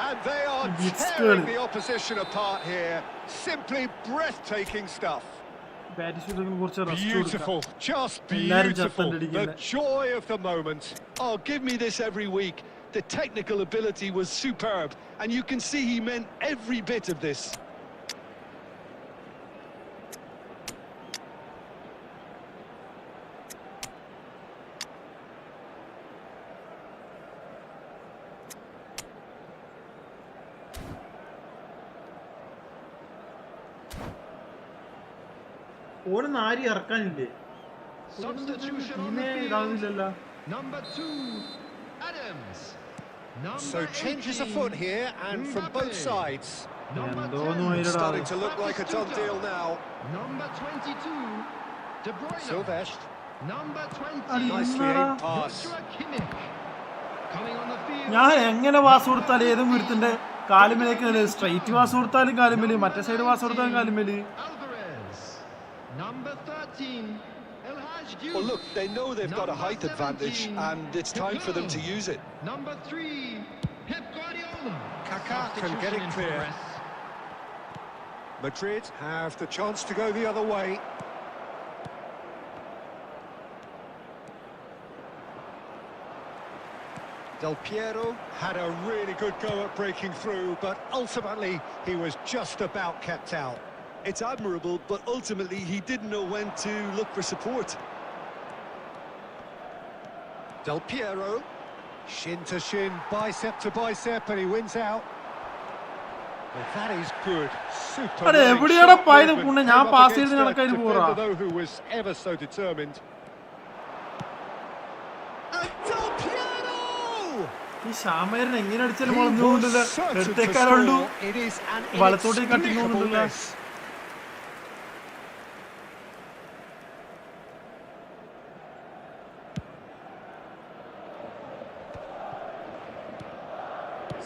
And they are tearing the opposition apart here. Simply breathtaking stuff. Beautiful, just beautiful. The joy of the moment. Oh, give me this every week. The technical ability was superb, and you can see he meant every bit of this. ഒരു നാരി ഇറക്കാനില്ലേ? ഇതാവുന്നില്ലല്ലോ. Number 2, Adams. So changes afoot here, and from both sides. It's starting to look like a done deal now. Number 22, De Bruyne. Silvestre. Number 20, Nicely aimed pass. Coming on the field. ഞാൻ എങ്ങനെ pass കൊടുത്താലും ഏതും വീരത്തിന്റെ കാലുമേലേക്ക് straight pass കൊടുത്താലും കാലുമേല്, മറ്റേ side pass കൊടുത്താലും കാലുമേല്. Number 13, Well, look, they know they've got a height advantage, and it's time for them to use it. Number 3, Pep Guardiola. Kaká can get it clear. Madrid have the chance to go the other way. Del Piero had a really good go at breaking through, but ultimately he was just about kept out. It's admirable, but ultimately he didn't know when to look for support. Del Piero, shin to shin, bicep to bicep, and he wins out. Well, that is good. Super. Ade, evideyada payida punna njan pass cheyidhu nalakayil pora. Who was ever so determined. And Del Piero! ഈ ഷാമേരൻ എങ്ങനെ അടിച്ചാലും വളഞ്ഞുകൊണ്ടില്ല. എടുത്തേക്കാളുണ്ടു വലത്തോട്ടേക്ക് കട്ടിങ്ങുകൊണ്ടില്ല.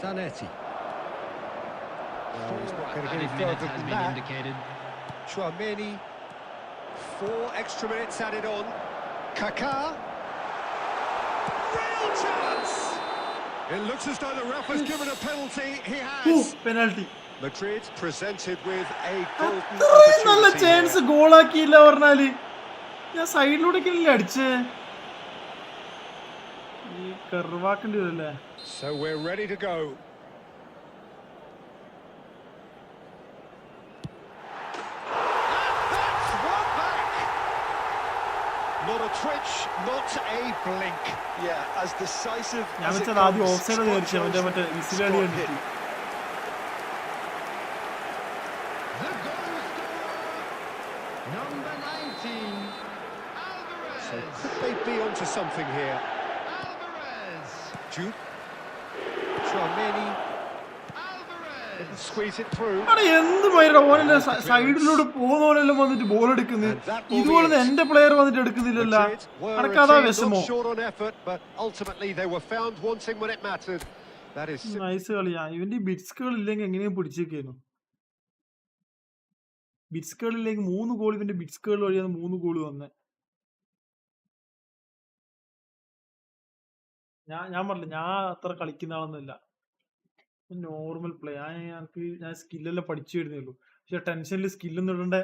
Zanetti. Well, he's not going to get any further than that. Tchouaméni. 4 extra minutes added on. Kaká. Real chance! It looks as though the ref has given a penalty. He has. Penalty. Madrid presented with a golden നല്ല opportunity. Chance ഗോളാക്കിയില്ല പറഞ്ഞാല്. ഞാൻ സൈഡിലൂടെയൊക്കെയല്ലേ അടിച്ചേ. ഈ കർവാക്കേണ്ടി വരില്ലേ? So we're ready to go. Not a twitch, not a blink. Yeah, as decisive ഞാൻ as it വെച്ചത് ആദ്യം comes. Offside വിചാരിച്ചു അവന്റെ മറ്റേ വിസിലടി കണ്ടിട്ട്. Number 19, Alvarez. So could they be onto something here? Alvarez. Jude. Tchouaméni. Didn't squeeze it through. അവിടെ എന്ത് മൈരടാ ഓനല്ലേ സൈഡിലൂടെ പോകുന്നവനെല്ലാം വന്നിട്ട് ബോൾ എടുക്കുന്നത്. ഇതുപോലെ എന്റെ പ്ലെയർ വന്നിട്ട് എടുക്കുന്നില്ലല്ലോ. Madrid were അനക്ക് a അതാ team വിഷമോ. not short on effort, but ultimately they were found wanting when it mattered. That is nice കളിയാ. ഇവന്റെ ഈ ബിറ്റ്സ്കൾ ഇല്ലെങ്കിൽ എങ്ങനെയും പിടിച്ചേക്കായിരുന്നു. ബിറ്റ്സ്കൾ ഇല്ലെങ്കിൽ 3 ഗോൾ ഇവന്റെ ബിറ്റ്സ്കൾ വഴിയാണ് 3 ഗോൾ വന്നത്. ഞാൻ പറഞ്ഞില്ല ഞാൻ അത്ര കളിക്കുന്ന ആളൊന്നുമില്ല. Normal play. ഞാൻ സ്കില്ലെല്ലാം പഠിച്ചു വരുന്നേ ഉള്ളൂ. പക്ഷെ ടെൻഷനിൽ സ്കില്ലൊന്നും ഇടണ്ടേ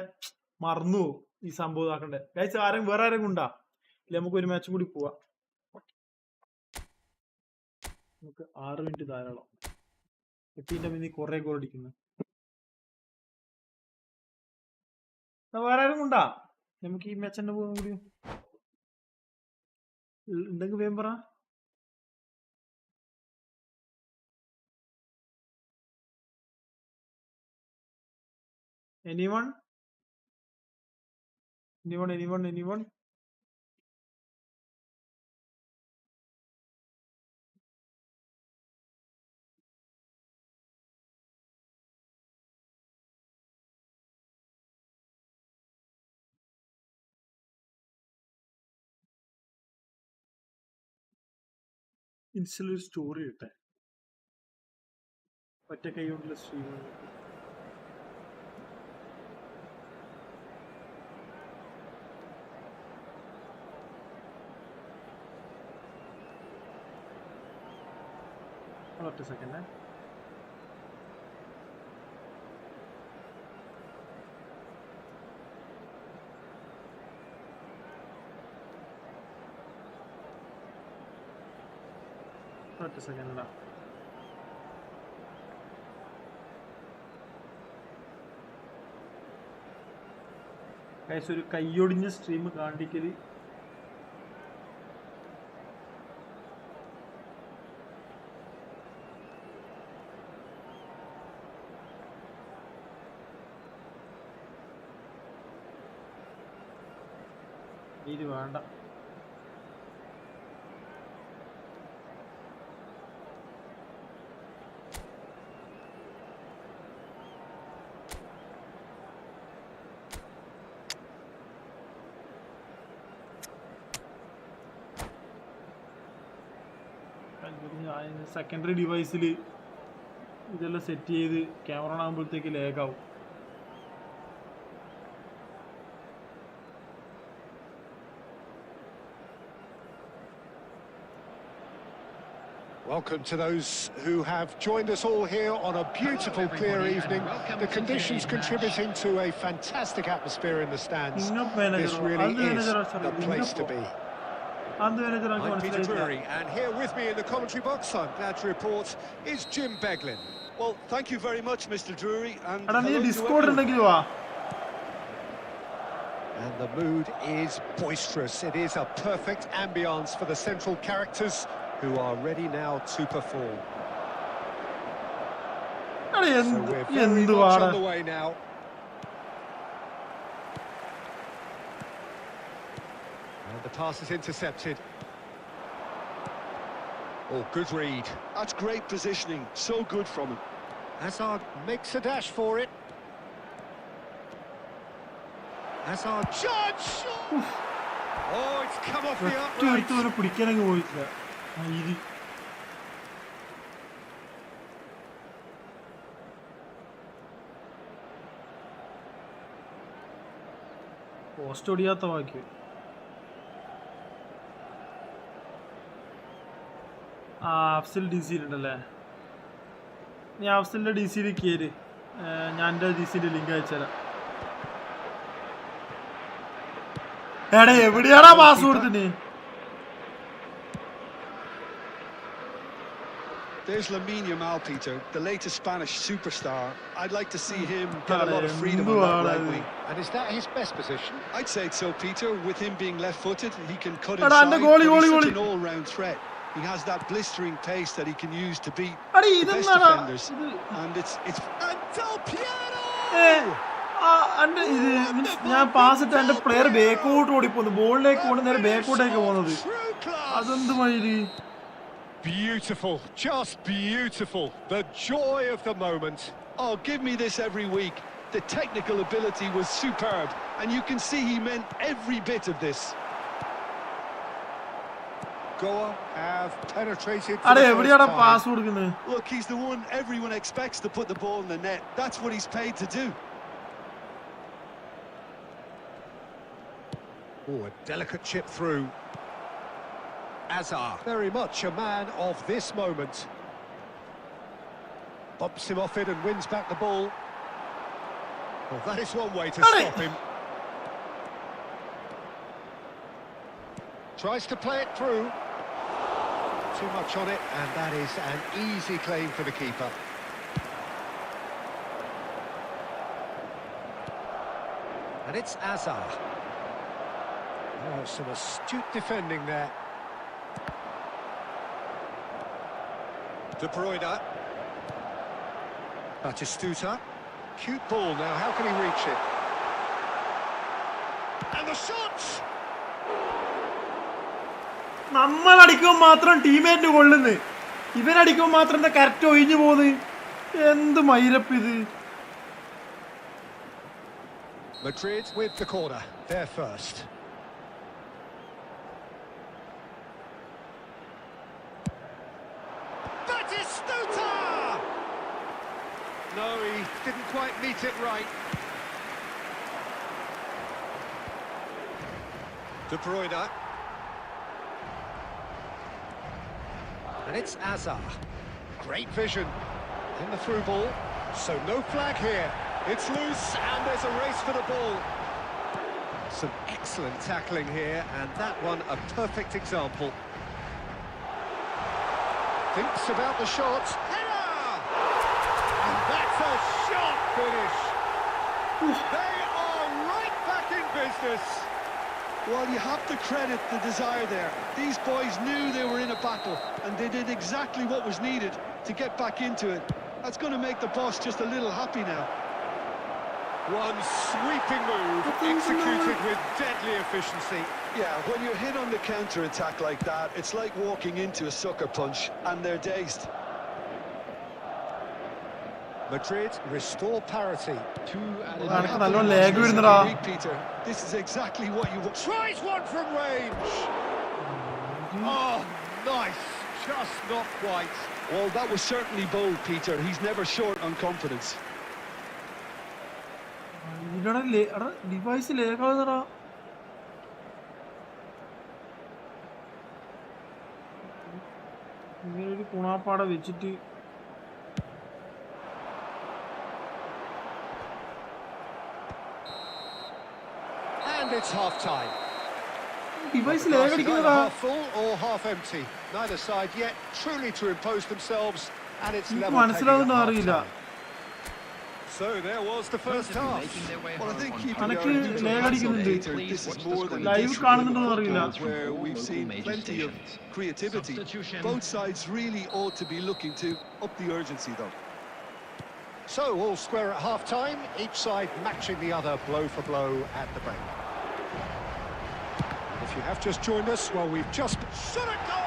മറന്നു പോകും ഈ സംഭവം ഇതാക്കണ്ടേ. കാഴ്ച വേറെ ആരെങ്കിലും ഉണ്ടാ? ഇല്ല നമുക്ക് ഒരു മാച്ചും കൂടി പോവാം. നമുക്ക് 6 മിനിറ്റ് ധാരാളം. 8 മിനിറ്റ് കുറെ ഗോൾ അടിക്കുന്നു. വേറെ ആരും ഉണ്ടാ? നമുക്ക് ഈ മാച്ച് തന്നെ പോകാൻ കൂടി ഉണ്ടെങ്കിൽ വേഗം പറ. Anyone? ഇൻസ്റ്റയിൽ ഒരു സ്റ്റോറി ഇട്ടെ. ഒറ്റ കൈ കൊണ്ടുള്ള സ്ട്രീം. ഒറ്റ സെക്കൻഡ്. ഒറ്റ സെക്കൻഡാ. ഒരു കൈയൊടിഞ്ഞ സ്ട്രീം കാണിക്കല്. ഇത് വേണ്ട. സെക്കൻഡറി ഡിവൈസിൽ ഇതെല്ലാം സെറ്റ് ചെയ്ത് ക്യാമറ ആകുമ്പോഴത്തേക്ക് ലേഗാവും. Welcome to those who have joined us all here on a beautiful clear evening. The conditions contributing to a fantastic atmosphere in the stands. This really is the place to be. I'm Peter Drury, and here with me in the commentary box, I'm glad to report, is Jim Beglin. Well, thank you very much, Mr. Drury. And Discord And the mood is boisterous. It is a perfect ambience for the central characters who are ready now to perform. So we're very much on the way now. And the pass is intercepted. Oh, good read. That's great positioning. So good from him. Hazard makes a dash for it. Hazard judge! Oh, it's come off the upright. Post ഒടിയാത്ത വാക്യം. അഫ്സൽ D സിയിലുണ്ടല്ലേ? നീ അഫ്സലിന്റെ D സിയിൽ കയറി, ഞാൻ എൻ്റെ ഡി സിന്റെ ലിങ്ക് അയച്ചുതരാം. എടാ എവിടെയാടാ pass കൊടുത്തിന്? There's Lamine Yamal, Peter, the latest Spanish superstar. I'd like to see him get a lot of freedom on that right wing. And is that his best position? I'd say so, Peter. With him being left-footed, he can cut inside, but he's such an all-round threat. He has that blistering pace that he can use to beat the best defenders. And it's And Del Piero! ഞാൻ pass ഇട്ട് എന്റെ player ബാക്കോട്ട് ഓടിപ്പോന്നു, ബോളിലേക്ക് കൊണ്ട് നേരെ ബാക്കോട്ടേക്ക് പോകുന്നത്. അതെന്ത് മയില്! Beautiful, just beautiful. The joy of the moment. Oh, give me this every week. The technical ability was superb, and you can see he meant every bit of this. Goa have penetrated. Pass കൊടുക്കുന്നത്? Look, he's the one everyone expects to put the ball in the net. That's what he's paid to do. Oh, a delicate chip through. Azar, very much a man of this moment. Bumps him off it and wins back the ball. Well, that is one way to stop him. Tries to play it through. Too much on it, and that is an easy claim for the keeper. And it's Azar. Oh, some astute defending there. De Bruyne. Batistuta. Cute ball now, how can he reach it? And the shots! നമ്മൾ അടിക്കുമ്പോൾ മാത്രം ടീമേറ്റിന് കൊള്ളുന്നു, ഇവനടിക്കുമ്പോൾ മാത്രം എന്താ correct ഒഴിഞ്ഞു പോകുന്നത്? എന്ത് മൈരപ്പിത്! Madrid with the corner, they're first. Batistuta! No, he didn't quite meet it right. De Bruyne. And it's Azar. Great vision. In the through ball. So no flag here. It's loose and there's a race for the ball. Some excellent tackling here, and that one a perfect example. Thinks about the shot. Header! And that's a sharp finish. They are right back in business. Well, you have to credit the desire there. These boys knew they were in a battle, and they did exactly what was needed to get back into it. That's going to make the boss just a little happy now. One sweeping move, executed with deadly efficiency. Yeah, when you're hit on the counter-attack like that, it's like walking into a sucker punch, and they're dazed. Madrid restore parity. Peter, this is exactly what you want. Tries one from range. Oh, nice. Just not quite. Well, that was certainly bold, Peter. He's never short on confidence. Device ലേഖാതാ. ഇങ്ങനൊരു കുണാപ്പാട വെച്ചിട്ട് And it's half time. Device ലേഖടിക്കുന്നതാ. Half full or half empty. Neither side yet truly to impose themselves, and it's level. മനസ്സിലാവുന്ന അറിയില്ല. So there was the first half. Well, I think keeping അനക്ക് our lag അടിക്കുന്നുണ്ട്. this is more than live കാണുന്നുണ്ടെന്ന് അറിയില്ല. where we've seen plenty of creativity. Both sides really ought to be looking to up the urgency, though. So all square at half-time, each side matching the other blow for blow at the break. If you have just joined us, well, we've just shot a goal!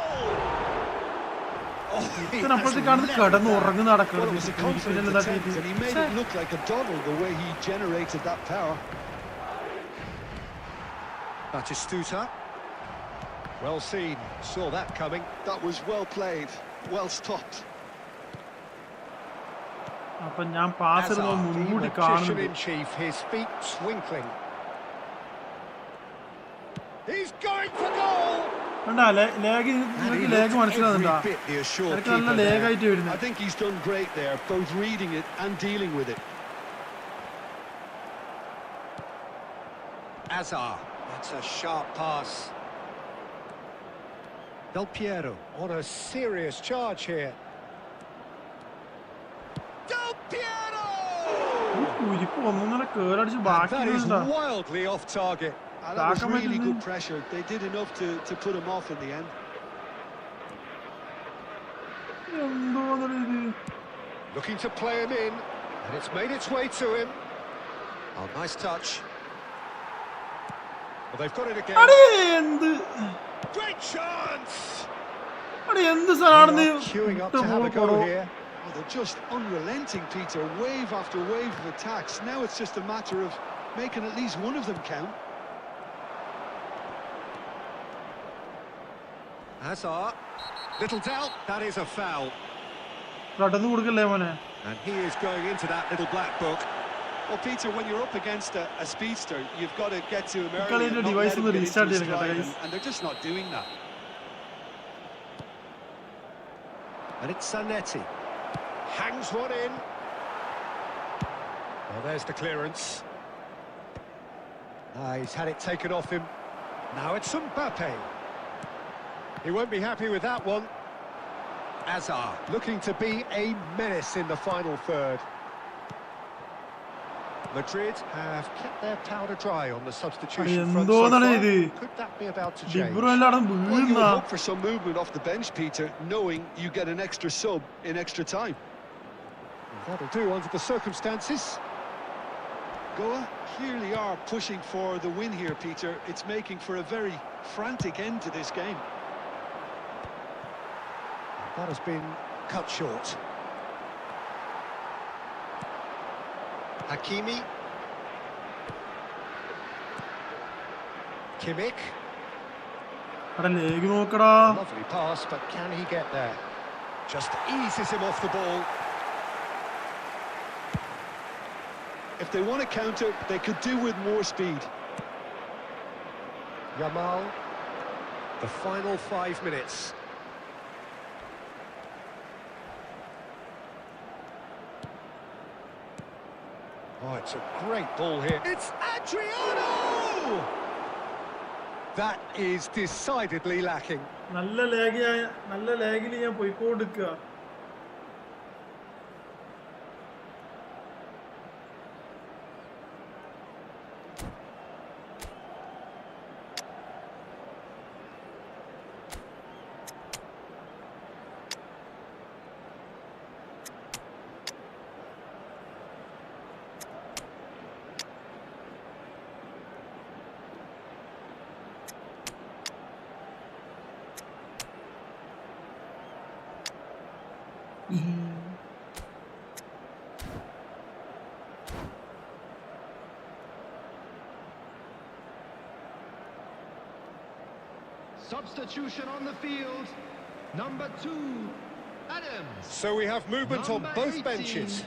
അപ്പോഴത്തേക്കാണ് കിടന്ന് ഉറങ്ങി Well, it was a നടക്കുന്നത്. confident attempt, and he made it look like a Donald the way he generated that power. Batistuta. Well seen, saw that coming. That was well played, well stopped. അപ്പൊ ഞാൻ pass Hazard, the മുൻകൂട്ടി magician കാണുന്നുണ്ട്. in chief, his feet twinkling. He's going for goal! കണ്ടാ ലേഗ് മനസ്സിലാകുന്നുണ്ടാ? Every bit the assured എനിക്ക് നല്ല keeper ലേഗ് there. ആയിട്ട് I വരുന്നത്. think he's done great there, both reading it and dealing with it. Hazard, that's a sharp pass. Del Piero on a serious charge here. Del Piero! കുരിപ്പ് ഒന്നൊന്നര കേറടിച്ച് And that is ബാക്കി wildly off target. That was really good pressure. They did enough to put him off in the end. Looking to play him in, and it's made its way to him. Oh, nice touch. Well, they've got it again. Great chance! Queuing up to have a go here. Oh, they're just unrelenting, Peter. Wave after wave of attacks. Now it's just a matter of making at least one of them count. Hazard. Little doubt, that is a foul. And he is going into that little black book. Well, Peter, when you're up against a speedster, you've got to get to him early and not device let him get into his stride, guys. and they're just not doing that. And it's Zanetti. Hangs one in. Well, there's the clearance. He's had it taken off him. Now it's Mbappe. He won't be happy with that one. Hazard looking to be a menace in the final third. Madrid have kept their powder dry on the substitution front so far. Could that be about to change? Well, you hope for some movement off the bench, Peter, knowing you get an extra sub in extra time. That'll do under the circumstances. Goa clearly are pushing for the win here, Peter. It's making for a very frantic end to this game. That has been cut short. Hakimi. Kimmich. Lovely pass, but can he get there? Just eases him off the ball. If they want to counter, they could do with more speed. Yamal. The final 5 minutes. Oh, it's a great ball here. It's Adriano! That is decidedly lacking. നല്ല ലാഗിൽ ഞാൻ പോയിക്കൊടുക്കുക. Substitution on the field. Number 2, Adams. So we have movement Number on both 18, benches.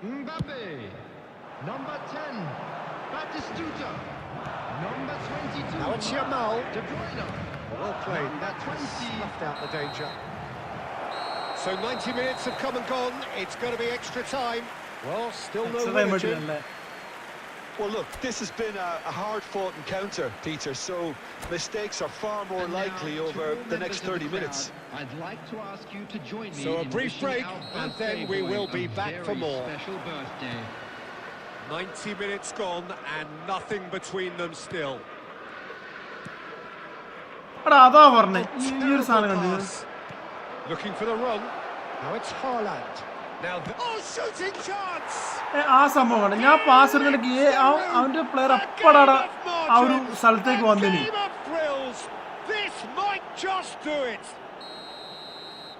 Mbappe. Number 10, Batistuta. Number 22. Now it's Yamal. De Bruyne. Well played. Number That 20. snuffed out the danger. So 90 minutes have come and gone. It's going to be extra time. Well, still no origin. Well, look, this has been a hard-fought encounter, Peter, so mistakes are far more likely over the next 30 minutes. I'd like to ask you to join me. So a brief break, and then we will be back for more. Special birthday. 90 minutes gone and nothing between them still. അതാ പറഞ്ഞേ ഈ ഒരു സാധനം കണ്ടു. Looking for the run. Now it's Haaland. Now shooting chance. ആ സംഭവമാണ് ഞാൻ pass എടുത്തിട്ട് അവന്റെ പ്ലെയർ അപ്പടാണ് ആ ഒരു സ്ഥലത്തേക്ക് വന്നിനി. This might just do it.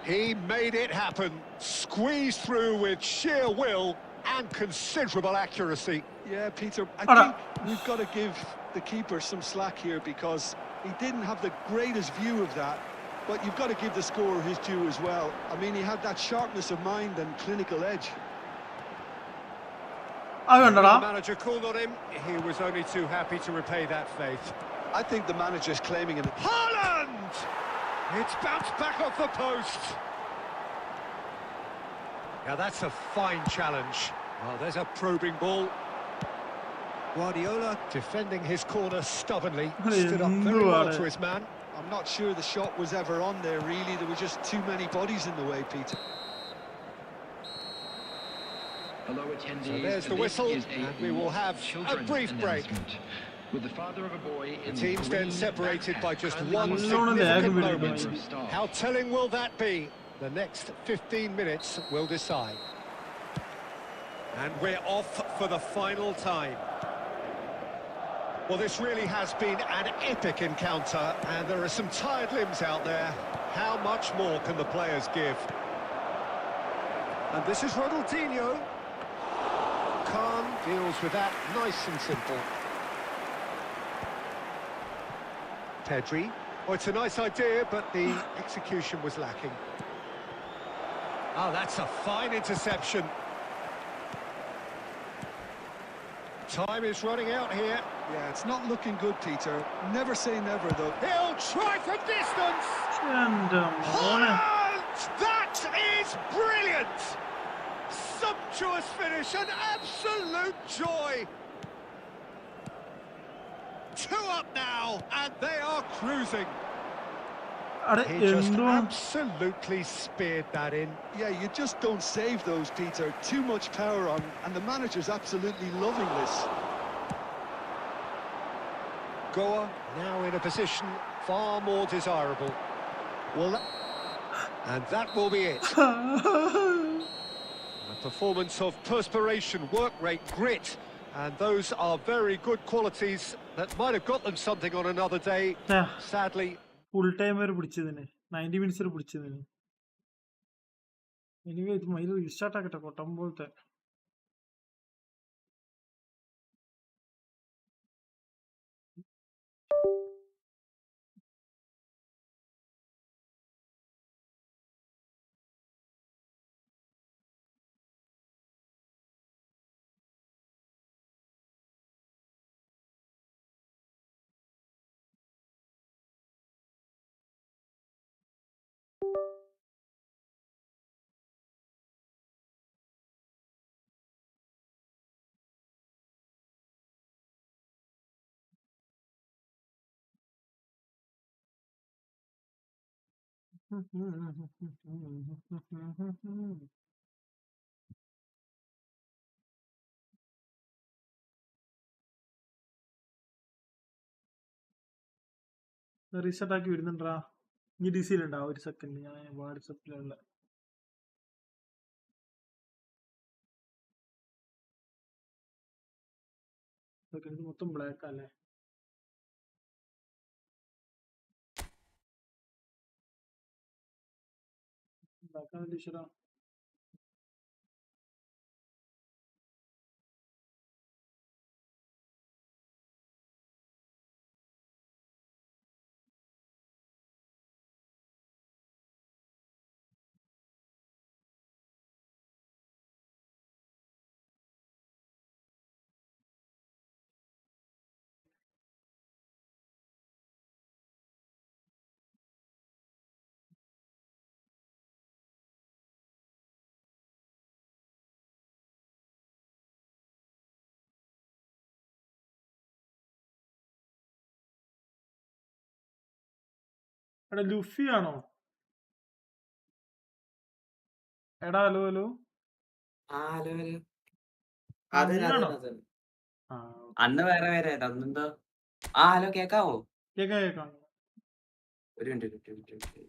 He made it happen. Squeezed through with sheer will and considerable accuracy. Yeah, Peter, I think we've got to give the keeper some slack here because he didn't have the greatest view of that, but you've got to give the scorer his due as well. I mean, he had that sharpness of mind and clinical edge. The manager called on him. He was only too happy to repay that faith. I think the manager's claiming it. Haaland! It's bounced back off the post. Now that's a fine challenge. Well, there's a probing ball. Guardiola defending his corner stubbornly. Stood up very well to his man. I'm not sure the shot was ever on there, really. There were just too many bodies in the way, Peter. Hello, attendees. So there's the whistle, and we will have a brief break. With the father of a boy in the teams then separated by just one significant moment. How telling will that be? The next 15 minutes will decide. And we're off for the final time. Well, this really has been an epic encounter, and there are some tired limbs out there. How much more can the players give? And this is Ronaldinho. Khan deals with that nice and simple. Pedri. Oh, it's a nice idea, but the execution was lacking. Oh, that's a fine interception. Time is running out here. Yeah, it's not looking good, Peter. Never say never, though. He'll try from distance. That is brilliant. Sumptuous finish, an absolute joy. 2 up now, and they are cruising. He just absolutely speared that in. Yeah, you just don't save those, Peter. Too much power on, and the manager's absolutely loving this. Goa now in a position far more desirable. Well, and that will be it. A performance of perspiration, work rate, grit, and those are very good qualities that might have got them something on another day. Sadly, full time വരെ പിടിച്ചതിന് 90 minutes വരെ പിടിച്ചതിന്. Anyway ഇത് mile restart ആക്കട്ടെ കൊട്ടം പോലത്തെ. Reset ആക്കി വിടുന്നുണ്ടാ. ഇനി D സിയിലുണ്ടാ. ഒരു second ഞാൻ വാട്സപ്പിലുള്ള ഇത് മൊത്തം ബ്ലാക്ക് അല്ലേ. Black teacher. എടാ ലുഫി ആണോ? എടാ ഹലോ ഹലോ. അത് നീയാണോ? അന്ന് വേറെ വേറെ അന്നെന്തോ ഹലോ കേക്കാവോ? കേക്കാം. ഒരു മിനിറ്റ്.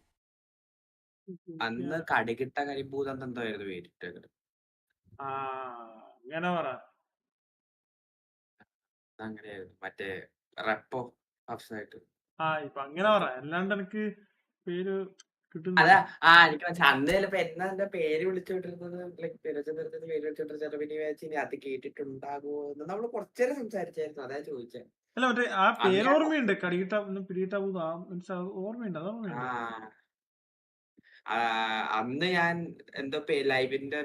അന്ന് കടുകിട്ട കരിമ്പൂതം എന്തായിരുന്നു പേരിട്ടത്? അങ്ങനെ പറ. അങ്ങനെയായിരുന്നു മറ്റേ റെപ്പോ ആയിട്ട്. ഇപ്പൊ അങ്ങനെ പറ, അല്ലാണ്ട് എനിക്ക് പേര് അതാ എനിക്ക് അന്ന് ചിലപ്പോ എന്നെ പേര് വിളിച്ചോണ്ടിരുന്നത് പേര് വിളിച്ചോണ്ടിരുന്നത് പിന്നെ അത് കേട്ടിട്ടുണ്ടാകുമോ എന്ന് നമ്മള് കുറച്ചേരം സംസാരിച്ചായിരുന്നു. അതാ ചോദിച്ചത്. അല്ല മറ്റേ ആ പേര് ഓർമ്മയുണ്ട്, കടികിട്ട പിടികിട്ട ഓർമ്മയുണ്ട്. അത് ഓർമ്മയുണ്ട്. അന്ന് ഞാൻ എന്തോ ലൈവിന്റെ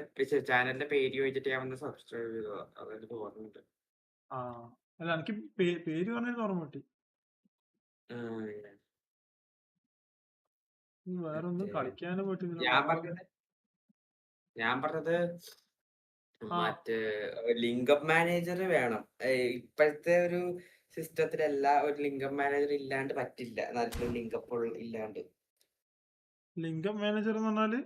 ചാനലിന്റെ പേര് ചോദിച്ചിട്ട് ഞാൻ വന്ന് സബ്സ്ക്രൈബ് ചെയ്തതാ. അതെനിക്ക് ഓർമ്മയുണ്ട്. അല്ല എനിക്ക് പേര് പറഞ്ഞത് ഓർമ്മ കിട്ടി. വേറൊന്നും കളിക്കാനും പറ്റുന്നില്ല. ഞാൻ പറഞ്ഞത് മറ്റേ ലിങ്കപ്പ് മാനേജർ വേണം. ഇപ്പോഴത്തെ ഒരു സിസ്റ്റത്തിലല്ല ഒരു ലിങ്കപ്പ് മാനേജർ ഇല്ലാണ്ട് പറ്റില്ല. നല്ലൊരു ലിങ്കപ്പ് ഇല്ലാണ്ട്. ലിങ്കപ്പ് മാനേജർ എന്ന് പറഞ്ഞാല്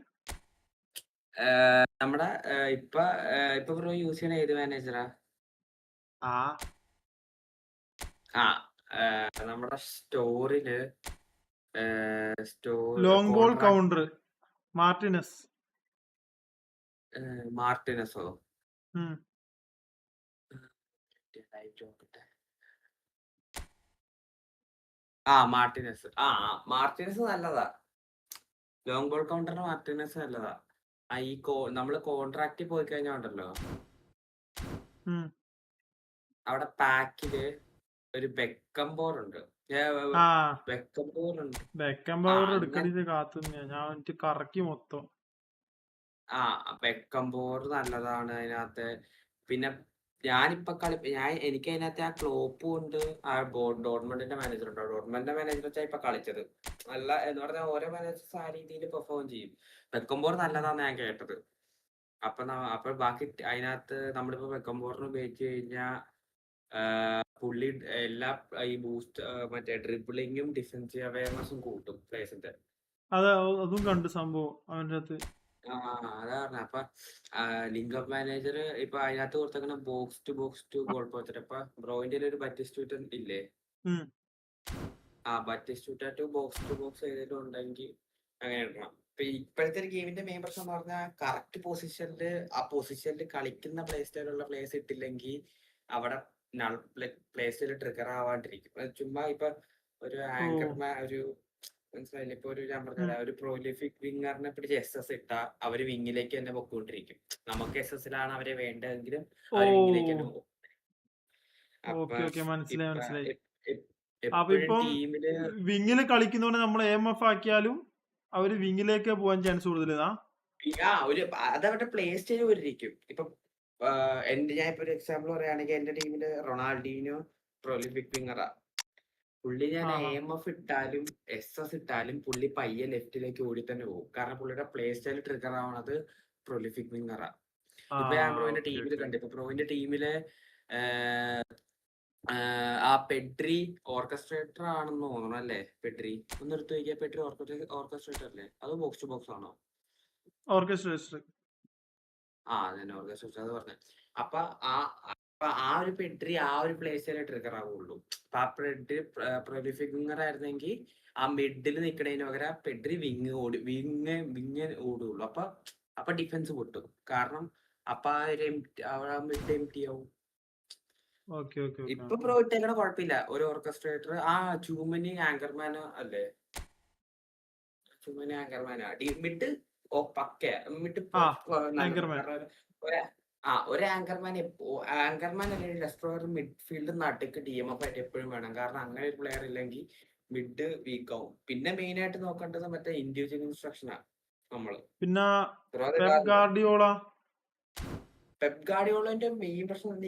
നമ്മുടെ ഇപ്പൊ ബ്രോ യൂസ് ചെയ്യണ ഏത് മാനേജറാ? നമ്മുടെ സ്റ്റോറില് ലോങ് ബോൾ കൗണ്ടർ മാർട്ടിനസോ? മാർട്ടിനസ് നല്ലതാ. ലോങ് ബോൾ കൗണ്ടറിന് മാർട്ടിനസ് നല്ലതാ. നമ്മള് കോൺട്രാക്റ്റിൽ പോയി കഴിഞ്ഞാൽ ഉണ്ടല്ലോ, അവിടെ പാക്കില് ഒരു ബെക്കംബോർ ഉണ്ട്. കറക്കി മൊത്തം. ബെക്കംബോർ നല്ലതാണ് അതിനകത്ത്. പിന്നെ എനിക്ക് അതിനകത്ത് ആ ക്ലോപ്പും ഉണ്ട്. ഡോർട്ട്മണ്ടിന്റെ മാനേജർ ഉണ്ടോ? ഡോർട്ട്മണ്ടിന്റെ മാനേജർ വെച്ചാൽ ഇപ്പൊ കളിച്ചത് നല്ല എന്ന് പറഞ്ഞാൽ ഓരോ മാനേജേഴ്സ് ആ രീതിയിൽ പെർഫോം ചെയ്യും. ബെക്കംബോർ നല്ലതാന്ന് ഞാൻ കേട്ടത്. അപ്പൊ ബാക്കി അതിനകത്ത് നമ്മളിപ്പോ ബെക്കംബോറിന് ഉപയോഗിച്ച് കഴിഞ്ഞാൽ പുള്ളി എല്ലാ ഈ ബൂസ്റ്റ് മറ്റേ ഡ്രിബിളിങ്ങും ഡിഫൻസീവ് അവയർനെസ്സും കൂട്ടും പ്ലേസിന്റെ. അതും കണ്ടു സംഭവം അവന്റെ അകത്ത്. അതാ പറഞ്ഞ. അപ്പൊ ലിങ്കപ്പ് മാനേജർ ഇപ്പൊ അതിനകത്ത് കൊടുത്തേക്കുന്ന ബോക്സ് ടു ഗോൾ പോസ്റ്റ്. അപ്പൊ ബ്രോയിന്റെ ഒരു ബറ്റിസ്റ്റൂട്ട് ഇല്ലേ? ബറ്റിസ്റ്റൂട്ട് ടു ബോക്സ് ഏതെങ്കിലും ഉണ്ടെങ്കിൽ അങ്ങനെ എടുക്കണം. ഇപ്പൊ ഇപ്പോഴത്തെ ഒരു ഗെയിമിന്റെ മെയിൻ പ്രശ്നം എന്ന് പറഞ്ഞാൽ കറക്റ്റ് പൊസിഷനിൽ ആ പൊസിഷനിൽ കളിക്കുന്ന പ്ലേ സ്റ്റൈലുള്ള പ്ലേസ് ഇട്ടില്ലെങ്കിൽ അവിടെ പ്ലേസിൽ ട്രിഗർ ആവാണ്ടിരിക്കും. ചുമ്മാ ഇപ്പൊ ഒരു ആങ്കർമാൻ ഒരു മനസ്സിലായില്ല. ഇപ്പൊ ഒരു ഞാൻ പറഞ്ഞ ഒരു പ്രൊലിഫിക് വിങ്ങറിനെ പിടിച്ച് SS ഇട്ടാ അവര് വിങ്ങിലേക്ക് തന്നെ പൊക്കോണ്ടിരിക്കും. നമുക്ക് SS-ലാണ് അവരെ വേണ്ടതെങ്കിലും അവര് വിങ്ങിലേക്ക് തന്നെ പോകും. ടീമില് വിങ്ങില് കളിക്കുന്നോണ്ട് നമ്മൾ AMF ആക്കിയാലും അവര് വിങ്ങിലേക്ക് പോകാൻ ചാൻസ് കൂടുതലാ. അതവരുടെ പ്ലേ സ്റ്റൈൽ പോലിരിക്കും. ഇപ്പൊ ഞാൻ ഇപ്പൊ ഒരു എക്സാമ്പിൾ പറയുകയാണെങ്കിൽ എന്റെ ടീമില് റൊണാൾഡീനോ പ്രൊലിഫിക് വിങ്ങറാ. പുള്ളി ഞാൻ AMF ഇട്ടാലും SS ഇട്ടാലും പുള്ളി പയ്യെ ലെഫ്റ്റിലേക്ക് ഓടി തന്നെ പോകും. കാരണം പുള്ളിയുടെ പ്ലേ സ്റ്റൈൽ ട്രിഗർ ആവണത് പ്രൊലിഫിക് വിങ്ങറാ. ഇപ്പൊ ഞാൻ ബ്രോയിന്റെ ടീമിൽ കണ്ടു. ഇപ്പൊ ബ്രോയിന്റെ ടീമില് ആ പെഡ്രി ഓർക്കസ്ട്രേറ്റർ ആണെന്ന് തോന്നണം അല്ലേ? പെഡ്രി ഒന്ന് എടുത്തു നോക്കിയാൽ പെഡ്രി ഓർക്കസ്ട്രേറ്റർ അല്ലേ? അതോ ബോക്സ് ടു ബോക്സ് ആണോ? ഓർക്കസ്ട്രേറ്റർ. അതന്നെ ഓർക്കസ്ട്രേറ്റർ. അത് പറഞ്ഞത്. അപ്പൊ ആ ഒരു പെഡ്രി ആ ഒരു പ്ലേസിലെ ട്രിഗർ ആവുള്ളൂ. അപ്പൊ ആ പെഡ്രി പ്രൊലിഫിക് വിങ്ങർ ആയിരുന്നെങ്കിൽ ആ മിഡിൽ നിൽക്കണതിന് പകരം പെഡ്രി വിങ് ഓടുള്ളൂ. അപ്പൊ ഡിഫൻസ് പൊട്ടും. കാരണം അപ്പൊ ആ ഒരു മിഡ് എംപ്റ്റി ആവും. ഇപ്പൊ പ്രോ ഇട്ടേക്കണ കുഴപ്പമില്ല. ഒരു ഓർക്കസ്ട്രേറ്റർ ചൂമനി ആങ്കർമാനോ അല്ലേ? ചൂമനി ആങ്കർമാനാ മിഡ് പക്ക മിഡ്. ഒരു ആങ്കർമാൻ അല്ലെങ്കിൽ ഡെസ്ട്രോയർ മിഡ്ഫീൽഡ് നടുക്ക് DMF ആയിട്ട് എപ്പോഴും വേണം. കാരണം അങ്ങനെ ഒരു പ്ലെയർ ഇല്ലെങ്കിൽ മിഡ് വീക്ക് ആവും. പിന്നെ മെയിൻ ആയിട്ട് നോക്കേണ്ടത് മറ്റേ ഇൻഡിവിജ്വൽ ഇൻസ്ട്രക്ഷനാ നമ്മള്. പിന്നെ പെപ് ഗാർഡിയോളന്റെ മെയിൻ പ്രശ്നം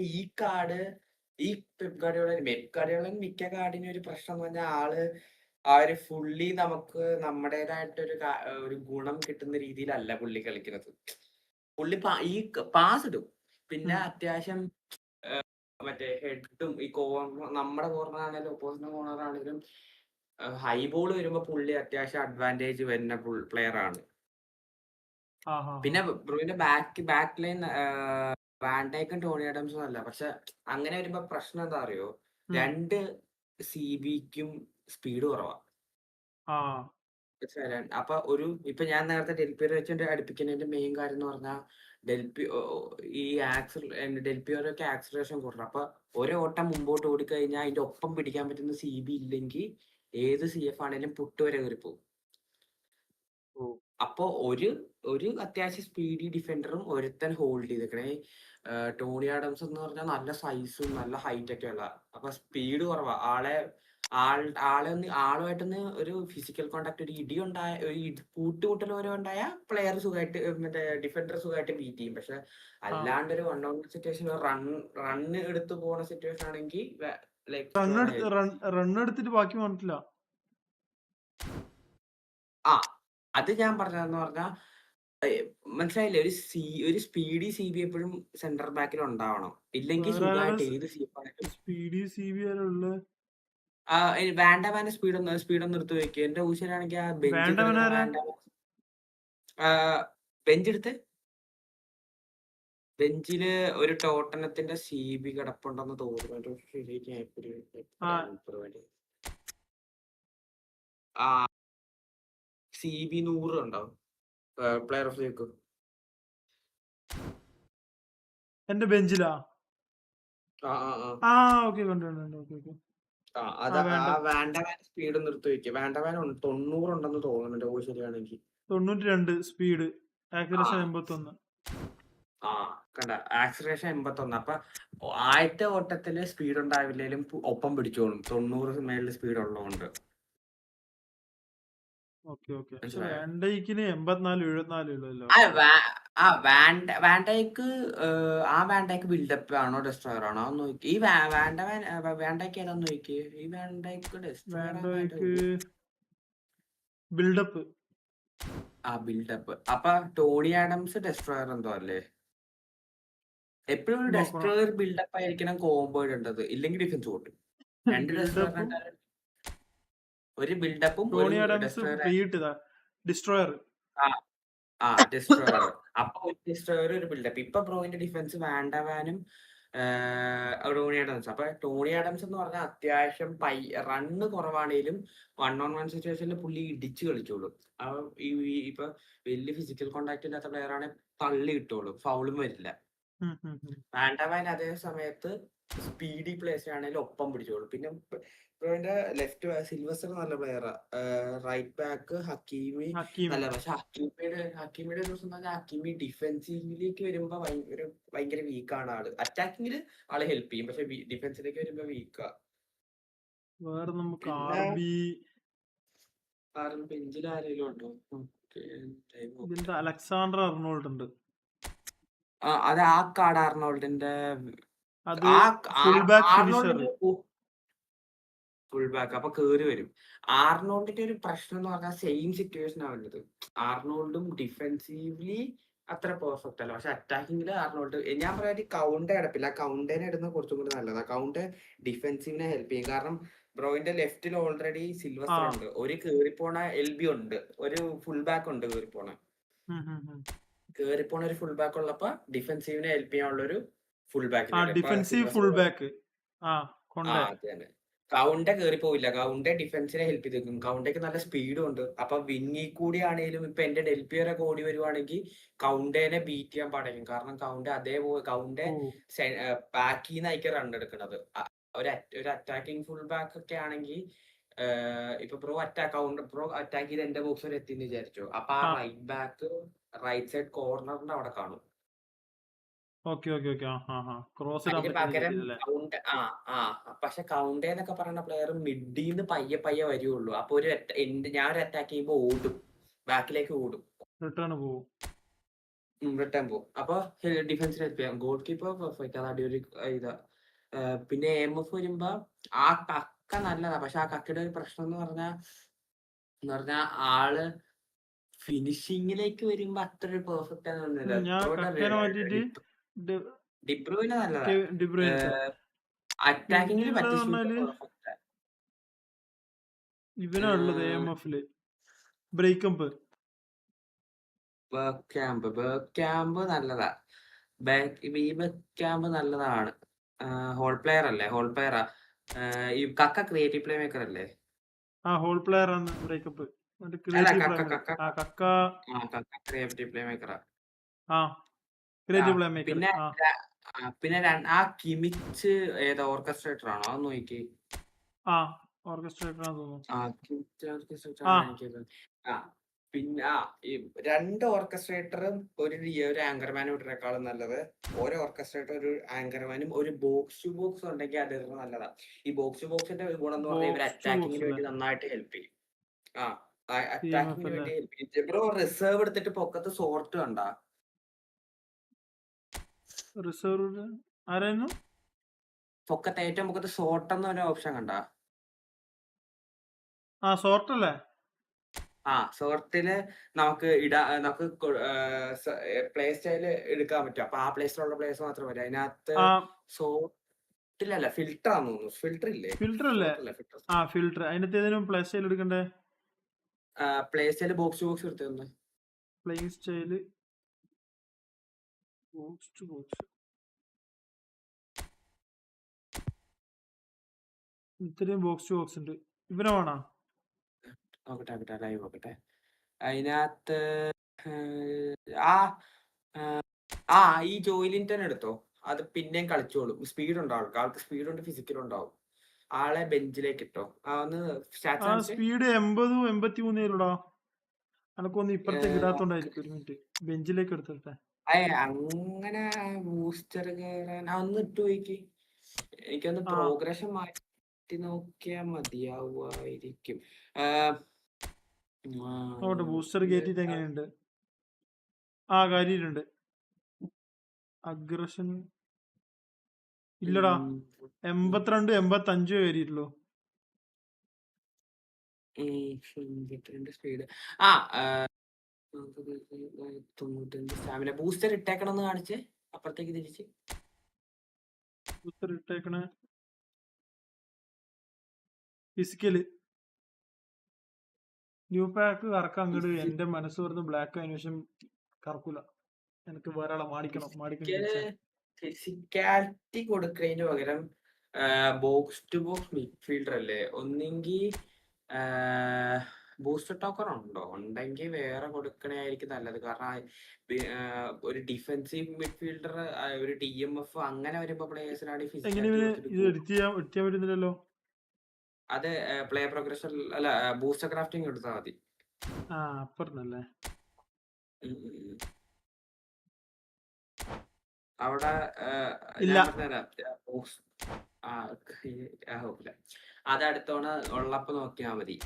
ഈ പെപ് ഗാർഡിയോളൻ മിക്ക കാർഡിനും ഒരു പ്രശ്നം എന്ന് പറഞ്ഞാൽ ഒരു ഫുള്ളി നമുക്ക് നമ്മുടേതായിട്ടൊരു ഗുണം കിട്ടുന്ന രീതിയിലല്ല പുള്ളി കളിക്കുന്നത്. പുള്ളി ഈ പാസ് ഇടും. പിന്നെ അത്യാവശ്യം മറ്റേ ഹെഡും ഈ നമ്മുടെ കോർണർ ആണെങ്കിലും ഓപ്പോസിറ്റ് കോർണർ ആണെങ്കിലും ഹൈ ബോൾ വരുമ്പോ പുള്ളി അത്യാവശ്യം അഡ്വാൻറ്റേജ് വരുന്ന പ്ലെയർ ആണ്. പിന്നെ ബ്രൂവിന്റെ ബാക്ക് ലൈൻ വാൻഡൈക്കും ടോണി ആഡംസും അല്ല. പക്ഷെ അങ്ങനെ വരുമ്പോ പ്രശ്നം എന്താ അറിയോ, 2 CBക്കും സ്പീഡ് കുറവാ. അപ്പൊ ഇപ്പൊ ഞാൻ നേരത്തെ ഡെൽപിയർ വെച്ചിട്ട് അടുപ്പിക്കുന്നതിന്റെ മെയിൻ കാര്യം എന്ന് പറഞ്ഞാൽ ഡെൽപിയറൊക്കെ ആക്സിലറേഷൻ കുറഞ്ഞു. അപ്പൊ ഒരു ഓട്ടം മുമ്പോട്ട് ഓടിക്കഴിഞ്ഞാൽ അതിന്റെ ഒപ്പം പിടിക്കാൻ പറ്റുന്ന CB ഇല്ലെങ്കിൽ ഏത് CF ആണെങ്കിലും പുട്ട് വരെ കയറിപ്പോകും. അപ്പൊ ഒരു അത്യാവശ്യം സ്പീഡി ഡിഫൻഡറും ഒരുത്തൻ ഹോൾഡ് ചെയ്തേക്കണേ. ടോണി ആഡംസ് എന്ന് പറഞ്ഞാൽ നല്ല സൈസും നല്ല ഹൈറ്റ് ഒക്കെ ഉള്ള, അപ്പൊ സ്പീഡ് കുറവാ. ആളുമായിട്ടൊന്ന് ഒരു ഫിസിക്കൽ കോണ്ടാക്ട്, ഒരു ഇടി ഉണ്ടായ, ഒരു കൂട്ടുകൂട്ടൽ വരെ ഉണ്ടായ പ്ലെയർ സുഖമായിട്ട് മറ്റേ ഡിഫൻഡർ സുഖമായിട്ട് ബീറ്റ് ചെയ്യും. പക്ഷെ അല്ലാണ്ട് ഒരു 1-on-1 സിറ്റുവേഷൻ, റണ്ണ് എടുത്ത് പോകുന്ന സിറ്റുവേഷൻ ആണെങ്കിൽ റൺ എടുത്തിട്ട് ബാക്കി വന്നിട്ടില്ല. അത് ഞാൻ പറഞ്ഞതെന്ന് പറഞ്ഞാൽ മനസ്സിലായില്ലേ, ഒരു സ്പീഡി CB എപ്പോഴും സെന്റർ ബാക്കിൽ ഉണ്ടാവണം. ഇല്ലെങ്കിൽ സുഖമായിട്ട് ഏത് സ്പീഡി CB വാൻഡമാന്റെ സ്പീഡ് നിർത്തി വെക്കുക. എന്റെ ഊശനാണെങ്കിൽ ആ ബെഞ്ച് ബെഞ്ചില് ഒരു ടോട്ടനത്തിന്റെ CB കിടപ്പുണ്ടെന്ന് തോന്നുന്നു. CB 100 ഉണ്ടാവും പ്ലെയർ ഓഫ് ദി വീക്ക് എന്റെ ബെഞ്ചിലാ. വാൻഡമാൻ സ്പീഡ് നിർത്തി വെക്കുക. വാൻഡമാൻ 90 ഉണ്ടെന്ന് തോന്നുന്നു എന്റെ ഊര് ശരിയാണെങ്കിൽ. 92 സ്പീഡ്, ആക്സിലറേഷൻ 81. കണ്ട, ആക്സിലറേഷൻ 81. അപ്പൊ ആദ്യത്തെ ഓട്ടത്തില് സ്പീഡ് ഉണ്ടാവില്ലേലും ഒപ്പം പിടിച്ചോളും 90 മേളിൽ സ്പീഡ് ഉള്ളതുകൊണ്ട്. വാൻഡൈക്കിന് 84, 74 ഉള്ളല്ലോ. വാൻഡൈക്ക് ബിൽഡപ്പ് ആണോ ഡെസ്ട്രോയർ ആണോ നോക്കി. ഈ വാൻഡൈക്ക് ഏതാന്ന് നോക്കി. ഈ വാൻഡൈക്ക് ഡെസ്ട്രോയർ ബിൽഡപ്പ്. ബിൽഡപ്പ്. അപ്പൊ ടോണി ആഡംസ് ഡെസ്ട്രോയർ എന്തോ അല്ലേ? എപ്പോഴും ഡെസ്ട്രോയർ ബിൽഡപ്പ് ആയിരിക്കണം കോംബോ ഇടേണ്ടത്, ഇല്ലെങ്കിൽ ഡിഫൻസ് പോട്ടും. 2 ഡെസ്ട്രോയർ, ഒരു ബിൽഡപ്പും ഡിസ്ട്രോയർ. ഡിസ്ട്രോയർ. അപ്പൊ ഒരു ഡിസ്ട്രോയർ, ഒരു ബിൽഡപ്പ്. ഇപ്പൊ ബ്രോയിന്റെ ഡിഫൻസ് വാൻഡവാനും ടോണി ആഡംസ്. അപ്പൊ ടോണി ആഡംസ് എന്ന് പറഞ്ഞാൽ അത്യാവശ്യം റണ്ണ് കുറവാണേലും 1-on-1 സിറ്റുവേഷനിൽ പുള്ളി ഇടിച്ച് കളിച്ചോളും. ഇപ്പൊ വലിയ ഫിസിക്കൽ കോണ്ടാക്ട് ഇല്ലാത്ത പ്ലെയർ ആണെങ്കിൽ തള്ളി കിട്ടുള്ളൂ, ഫൗളും വരില്ല. വാൻഡവാൻ അതേ സമയത്ത് സ്പീഡി പ്ലേസ് ആണെങ്കിലും ഒപ്പം പിടിച്ചോളും. പിന്നെ ബ്രോയിന്റെ ലെഫ്റ്റ് സിൽവസ്റ്റർ നല്ല പ്ലെയറാ. റൈറ്റ് ബാക്ക് ഹക്കീമി നല്ല. പക്ഷെ ഹക്കീമിയുടെ ദിവസം പറഞ്ഞാൽ ഹക്കീമി ഡിഫെൻസീവിലേക്ക് വരുമ്പോ ഭയങ്കര വീക്കാണ് ആള്. അറ്റാക്കിങ്ങില് ആള് ഹെൽപ്പ് ചെയ്യും, പക്ഷെ ഡിഫൻസിലേക്ക് വരുമ്പോ വീക്കാ. ബെഞ്ചിൽ ആരെങ്കിലും ഉണ്ടോ? അലക്സാണ്ടർ അർണോൾഡ് ഉണ്ട്. അത് ആർണോൾഡിന്റെ ഫുൾ ബാക്ക്. അപ്പൊ കേറി വരും. ആർണോൾഡിന്റെ ഒരു പ്രശ്നം എന്ന് പറഞ്ഞാൽ സെയിം സിറ്റുവേഷൻ ആവുന്നത്. ആർണോൾഡും ഡിഫെൻസീവ്ലി അത്ര പെർഫെക്റ്റ് അല്ല, പക്ഷെ അറ്റാക്കിങ്ങില് ആർണോൾഡ് ഞാൻ പറയാം കൗണ്ട് കിടപ്പില്ല. കൗണ്ടേനെ ഇടുന്നത് കുറച്ചും കൂടി നല്ലതാണ്. കൗണ്ട് ഡിഫെൻസീവിനെ ഹെൽപ്പ് ചെയ്യും. കാരണം ബ്രോയിന്റെ ലെഫ്റ്റിൽ ഓൾറെഡി സിൽവസ്റ്റർ ഉണ്ട്, ഒരു കേറിപ്പോണ LB ഉണ്ട്, ഒരു ഫുൾ ബാക്ക് ഉണ്ട് കേറിപ്പോണ ഒരു ഫുൾ ബാക്ക് ഉള്ളപ്പോ ഡിഫെൻസീവിനെ ഹെൽപ്പ് ചെയ്യാനുള്ള ഒരു ഫുൾ ബാക്ക്. കൗണ്ട കയറി പോവില്ല, കൗണ്ട ഡിഫൻസിനെ ഹെൽപ്പ് ചെയ്തേക്കും. കൗണ്ടയ്ക്ക് നല്ല സ്പീഡും ഉണ്ട്. അപ്പൊ വിങ്ങി കൂടി ആണെങ്കിലും ഇപ്പൊ എന്റെ ഡെൽപിയറൊക്കെ ഓടി വരുവാണെങ്കിൽ കൗണ്ടേനെ ബീറ്റ് ചെയ്യാൻ പാടില്ല. കാരണം കൗണ്ട അതേപോലെ കൗണ്ട ബാക്കിൽ നിന്ന് ആയിരിക്കും റൺ എടുക്കുന്നത്. ഒരു അറ്റാക്കിംഗ് ഫുൾ ബാക്ക് ഒക്കെ ആണെങ്കിൽ ഇപ്പൊ ബ്രോ അറ്റാക്ക് ചെയ്ത് എന്റെ ബോക്സ് വരെ എത്തിന്ന് വിചാരിച്ചു. അപ്പൊ ആ റൈറ്റ് ബാക്ക് റൈറ്റ് സൈഡ് കോർണറിന്റെ അവിടെ കാണും. പക്ഷെ കൗണ്ടേ എന്നൊക്കെ പറയുന്ന പ്ലെയർ മിഡിന്ന് പയ്യെ വരുള്ളൂ. അപ്പൊ ഞാൻ ഒരു അറ്റാക്ക് ചെയ്യുമ്പോ ഓടും, ബാക്കിലേക്ക് ഓടും, റിട്ടേൺ പോകും. അപ്പൊ ഡിഫൻസിൽ ഹെൽപ്പ് ചെയ്യാം. ഗോൾ കീപ്പർ പെർഫെക്റ്റ്, അത് അടിപൊളി ഇതാ. പിന്നെ AMF വരുമ്പോ ആ കക്ക നല്ലതാ. പക്ഷെ ആ കക്കയുടെ ഒരു പ്രശ്നം എന്ന് പറഞ്ഞാ ആള് ഫിനിഷിങ്ങിലേക്ക് വരുമ്പോ അത്ര ഒരു പെർഫെക്റ്റ് ആണെന്നില്ല. ഡിബ്രൂയിന് നല്ലതാ. അറ്റാക്കിങ്ങില് ഇവനുള്ളത് AMFല് ബ്രേക്കമ്പ് നല്ലതാ. ക്യാമ്പ് നല്ലതാണ്. ഹോൾ പ്ലെയർ അല്ലേ? ഹോൾ പ്ലെയറാ. ഈ കക്ക ക്രിയേറ്റീവ് പ്ലേ മേക്കർ അല്ലേ? ഹോൾ പ്ലെയർ ആണ് ബ്രേക്കപ്പ്. അല്ല, creative Kaka play Kaka Kaka Kaka creative play മേക്കറാ. Creative playmaker. പിന്നെ പിന്നെ ആ കിമിച്ച് ഏതാ ഓർക്കസ്ട്രേറ്റർ ആണോ? അത് നോക്കി. ഓർക്കസ്ട്രേറ്റർ തോന്നുന്നു. പിന്നെ ഈ 2 ഓർക്കസ്ട്രേറ്ററും ഒരു ആങ്കർമാനും ഇട്ടേക്കാളും നല്ലത് ഓരോ ഓർക്കസ്ട്രേറ്റർ ഒരു ആങ്കർമാനും ഒരു ബോക്സ് ടു ബോക്സ് ഉണ്ടെങ്കിൽ അത് നല്ലതാ. ഈ ബോക്സ് ടു ബോക്സിന്റെ ഗുണം എന്ന് പറഞ്ഞാൽ ഇവർ അറ്റാക്കിങ്ങിന് വേണ്ടി നന്നായിട്ട് ഹെൽപ്പ് ചെയ്യും. അറ്റാക്കിങ്ങിന് വേണ്ടി ഹെൽപ്പ് ചെയ്യും. ബ്രോ റിസർവ് എടുത്തിട്ട് പൊക്കത്ത് സോർട്ട് കണ്ടാ? റിസർവ് ആരായിരുന്നു? ഏറ്റവും പൊക്കത്ത് സോർട്ട് എന്ന ഒരു ഓപ്ഷൻ കണ്ടാ? സോർട്ട് അല്ലേ? സോർട്ടില് നമുക്ക് പ്ലേ സ്റ്റൈല് എടുക്കാൻ പറ്റും. അപ്പൊ ആ പ്ലേസിലുള്ള പ്ലേസ് മാത്രം വരും. അതിനകത്ത് സോർട്ടിലല്ല, ഫിൽട്ടർ ആണെന്ന് തോന്നുന്നു. ഫിൽട്ടർ ഇല്ലേ? ഫിൽട്ടർ അല്ലേ? ഫിൽട്ടർ. അതിനകത്ത് ഏതെങ്കിലും പ്ലേ സ്റ്റൈൽ എടുക്കണ്ടേ? Play style box to box എടുത്തു. Playing style box to box. ഇത്രയും ബോക്സ് ടു ബോക്സ് ഉണ്ട്. ഇവനെ വേണോ? നോക്കട്ടെ, ലൈവ് നോക്കട്ടെ. അതിനകത്ത് ഈ ജോയിലിൻറ്റൺ എടുത്തോ. അത് പിന്നെയും കളിച്ചോളും. സ്പീഡ് ഉണ്ടാവും. ആൾക്ക് സ്പീഡുണ്ട്, ഫിസിക്കലും ഉണ്ടാവും. ആളെ ബെഞ്ചിലേക്ക് ഇട്ടോ. സ്പീഡ് 80 83 അനക്കൊന്ന് ഇപ്പുറത്തേക്ക് ഇടാത്തോണ്ടായിരിക്കും. ഒരു മിനിറ്റ് ബെഞ്ചിലേക്ക് എടുത്തിട്ടെ. അങ്ങനെ ബൂസ്റ്റർ കയറാൻ ഒന്ന് ഇട്ടു പോയിക്ക്. എനിക്കൊന്ന് പ്രോഗ്രഷൻ മാറ്റി നോക്കിയാ മതിയാവുമായിരിക്കും. ബൂസ്റ്റർ കയറ്റിട്ട് എങ്ങനെയുണ്ട്? കാര്യമുണ്ട്. അഗ്രഷൻ ഇല്ലടാ. 82 85 കയറിയിട്ടുള്ളൂ. Speed 95 stamina. ബൂസ്റ്റർ ഇട്ടേക്കണമെന്ന് കാണിച്ച് അപ്പുറത്തേക്ക് തിരിച്ച് ബൂസ്റ്റർ ഇട്ടേക്കണ ഫിസിക്കല് ന്യൂ പാക്ക് കറക്കാൻ അങ്ങോട്ട് എന്റെ മനസ്സ് പറഞ്ഞ് ബ്ലാക്ക് അതിനുശേഷം കറക്കൂല. എനിക്ക് വേറെ ആളെ മാടിക്കണം. ഫിസിക്കാലിറ്റി കൊടുക്കുന്നതിന് പകരം ബോക്സ് ടു ബോക്സ് മിഡ്ഫീൽഡർ അല്ലേ? ഒന്നെങ്കിൽ ബൂസ്റ്റർ ടോക്കൺ ഉണ്ടോ? ഉണ്ടെങ്കിൽ വേറെ കൊടുക്കണായിരിക്കും നല്ലത്. കാരണം ഒരു ഡിഫെൻസീവ് മിഡ്ഫീൽഡർ, ഒരു DMF അങ്ങനെ വരുമ്പോ പ്ലേയേഴ്സിനാണ് പറ്റുന്നില്ലല്ലോ. അത് പ്ലേ പ്രോഗ്രഷൻ അല്ല, ബൂസ്റ്റർ ക്രാഫ്റ്റിംഗ് എടുത്താൽ മതി. അപ്പുറത്തല്ലേ അവിടെ അതടുത്തോണ ഉള്ളപ്പോ നോക്കിയാ മതി.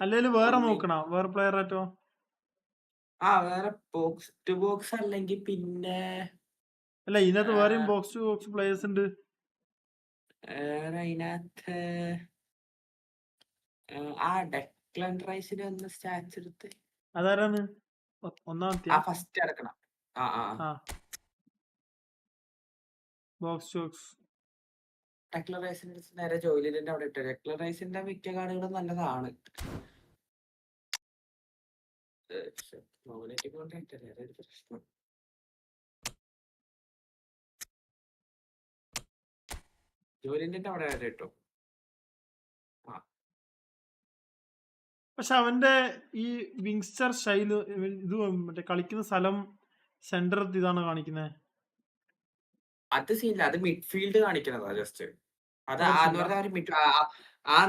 അല്ലെങ്കിൽ വേറെ നോക്കണോ? വേറെ പ്ലെയർ ആയിട്ടോ? വേറെ ബോക്സ് ടു ബോക്സ് അല്ലെങ്കിൽ പിന്നെ അല്ല, ഇതിനകത്ത് വേറെയും ബോക്സ് ടു ബോക്സ് പ്ലേയേഴ്സ് ഉണ്ട്. അതിനകത്ത് ഡെക്ലൻ റൈസിന് ഒന്ന് സ്റ്റാച്ച് എടുത്ത്. അതാരാണ്? ഒന്നാമത്തെ ഫസ്റ്റ് എടുക്കണം. ബോക്സ് ടു ബോക്സ് ഡെക്ലൻ റൈസിന് നേരെ ജോയിലിന്റെ അവിടെ ഇട്ടു. ഡെക്ലൻ റൈസിന്റെ മിക്ക കാർഡുകളും നല്ലതാണ്. പ്രശ്നം ജോലിന്റെ അവിടെ ഇട്ടു. പക്ഷെ അവന്റെ ഈ വിങ്സ്റ്റർ സ്റ്റൈല് ഇത് മറ്റേ കളിക്കുന്ന സ്ഥലം സെന്റർ ഇതാണ് കാണിക്കുന്നത്. അത് സീനില്ല, അത് മിഡ്ഫീൽഡ് കാണിക്കുന്നതാ ജസ്റ്റ്. അത്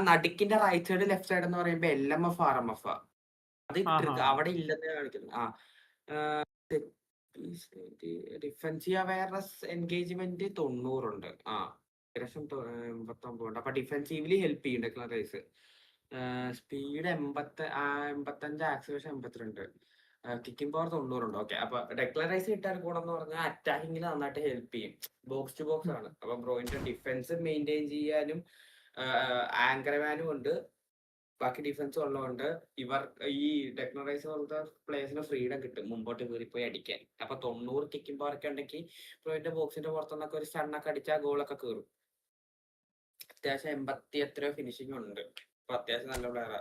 നടുക്കിന്റെ റൈറ്റ് സൈഡ് ലെഫ്റ്റ് സൈഡ് എന്ന് പറയുമ്പോ LMF RMF അത് അവിടെ ഇല്ലെന്ന് കാണിക്കുന്നു. ഡിഫൻസീവ് അവയർനെസ് എൻഗേജ്മെന്റ് 90 ഉണ്ട്. ഏകദേശം 89 ഉണ്ട്. അപ്പൊ ഡിഫൻസീവ്ലി ഹെൽപ്പ് ചെയ്യും Declan Rice. Speed 85, acceleration 82, kicking power 90 ഉണ്ട്. ഓക്കെ, അപ്പൊ ഡെക്ലൻ റൈസ് കിട്ടാൻ കൂടെ എന്ന് പറഞ്ഞാൽ അറ്റാക്കിങ്ങിൽ നന്നായിട്ട് ഹെൽപ്പ് ചെയ്യും. ബോക്സ് ടു ബോക്സ് ആണ്. അപ്പൊ ബ്രോയിന്റെ ഡിഫൻസ് മെയിൻറ്റെയിൻ ചെയ്യാനും ആങ്കർമാനും ഉണ്ട്, ബാക്കി ഡിഫൻസ് ഉള്ളതുകൊണ്ട് ഇവർ ഈ ഡെക്ലൻ റൈസ് പോലത്തെ പ്ലേയേഴ്സിന് ഫ്രീഡം കിട്ടും മുമ്പോട്ട് കയറിപ്പോയി അടിക്കാൻ. അപ്പൊ 90 കിക്കിംഗ് പവർ ഒക്കെ ഉണ്ടെങ്കിൽ ബ്രോയിന്റെ ബോക്സിന്റെ പുറത്തുനിന്നൊക്കെ ഒരു സ്റ്റണ്ണൊക്കെ അടിച്ചാൽ ഗോളൊക്കെ കയറും. അത്യാവശ്യം 80 എത്രയോ ഫിനിഷിംഗ് ഉണ്ട്. അപ്പൊ അത്യാവശ്യം നല്ല പ്ലെയറാ.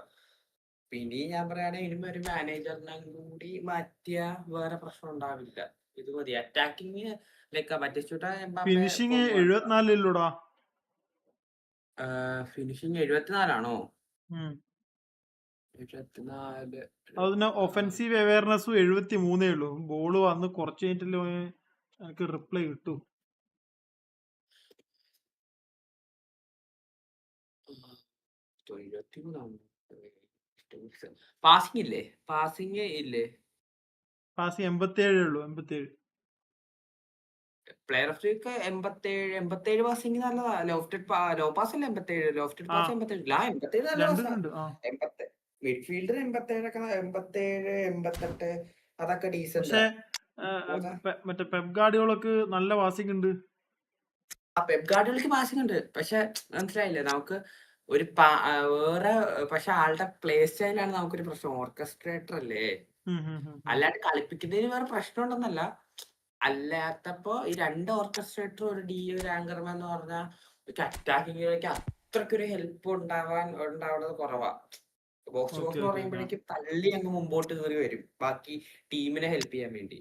പിന്നെ ഞാൻ പറയുകയാണെങ്കിൽ ഇനിമ ഒരു മാനേജറിനെ കൂടി മാറ്റിയ വേറെ പ്രശ്നം ഉണ്ടാവില്ല. ഇത് മതി. Attacking like Batistuta, Mbappe, finishing Pogba. 74 finishing 74 ഉം. 74. അതിന് ഒഫൻസീവ് അവയർനെസ്സും 73 ഉള്ളൂ. ബോള് വന്ന് കുറച്ച് കഴിഞ്ഞിട്ടല്ലേ എനിക്ക് റിപ്ലൈ കിട്ടും. പാസിംഗ് ഇല്ലേ? പാസിംഗ് ഇല്ലേ? പാസ് 87 ഉള്ളൂ. 87. Player of the week 87 passing നല്ലതാ. ലോ പാസ് അല്ല 87, ലോഫ്റ്റഡ് പാസ് 87. 87 നല്ല പാസ്സാ. രണ്ടുണ്ട്. 87 മിഡ്ഫീൽഡർ 87 ഒക്കെ 87, 88 അതൊക്കെ ഡീസന്റ്. പക്ഷെ മറ്റേ പെപ് ഗാർഡിയോളക്ക് നല്ല പാസിംഗ് ഉണ്ട്. പെപ് ഗാർഡിയോളക്ക് പാസിംഗ് ഉണ്ട്. പക്ഷെ മനസ്സിലായില്ലേ, നമുക്ക് ഒരു വേറെ പക്ഷെ ആളുടെ പ്ലേ സ്റ്റൈലാണ് നമുക്കൊരു പ്രശ്നം. ഓർക്കസ്ട്രേറ്റർ അല്ലേ, അല്ലാണ്ട് കളിപ്പിക്കുന്നതിന് വേറെ പ്രശ്നം ഉണ്ടെന്നല്ല. അല്ലാത്തപ്പോ ഈ 2 ഓർക്കസ്ട്രേറ്റർ ഒരു ആങ്കർമാൻ എന്ന് പറഞ്ഞാൽ ഒരു അറ്റാക്കിങ്ങിലേക്ക് അത്രക്കൊരു ഹെൽപ്പ് ഉണ്ടാവുന്നത് കുറവാ. ബോക്സ് ബോക്സ് എന്ന് പറയുമ്പോഴേക്കും തള്ളി അങ്ങ് മുമ്പോട്ട് കയറി വരും ബാക്കി ടീമിനെ ഹെൽപ്പ് ചെയ്യാൻ വേണ്ടി.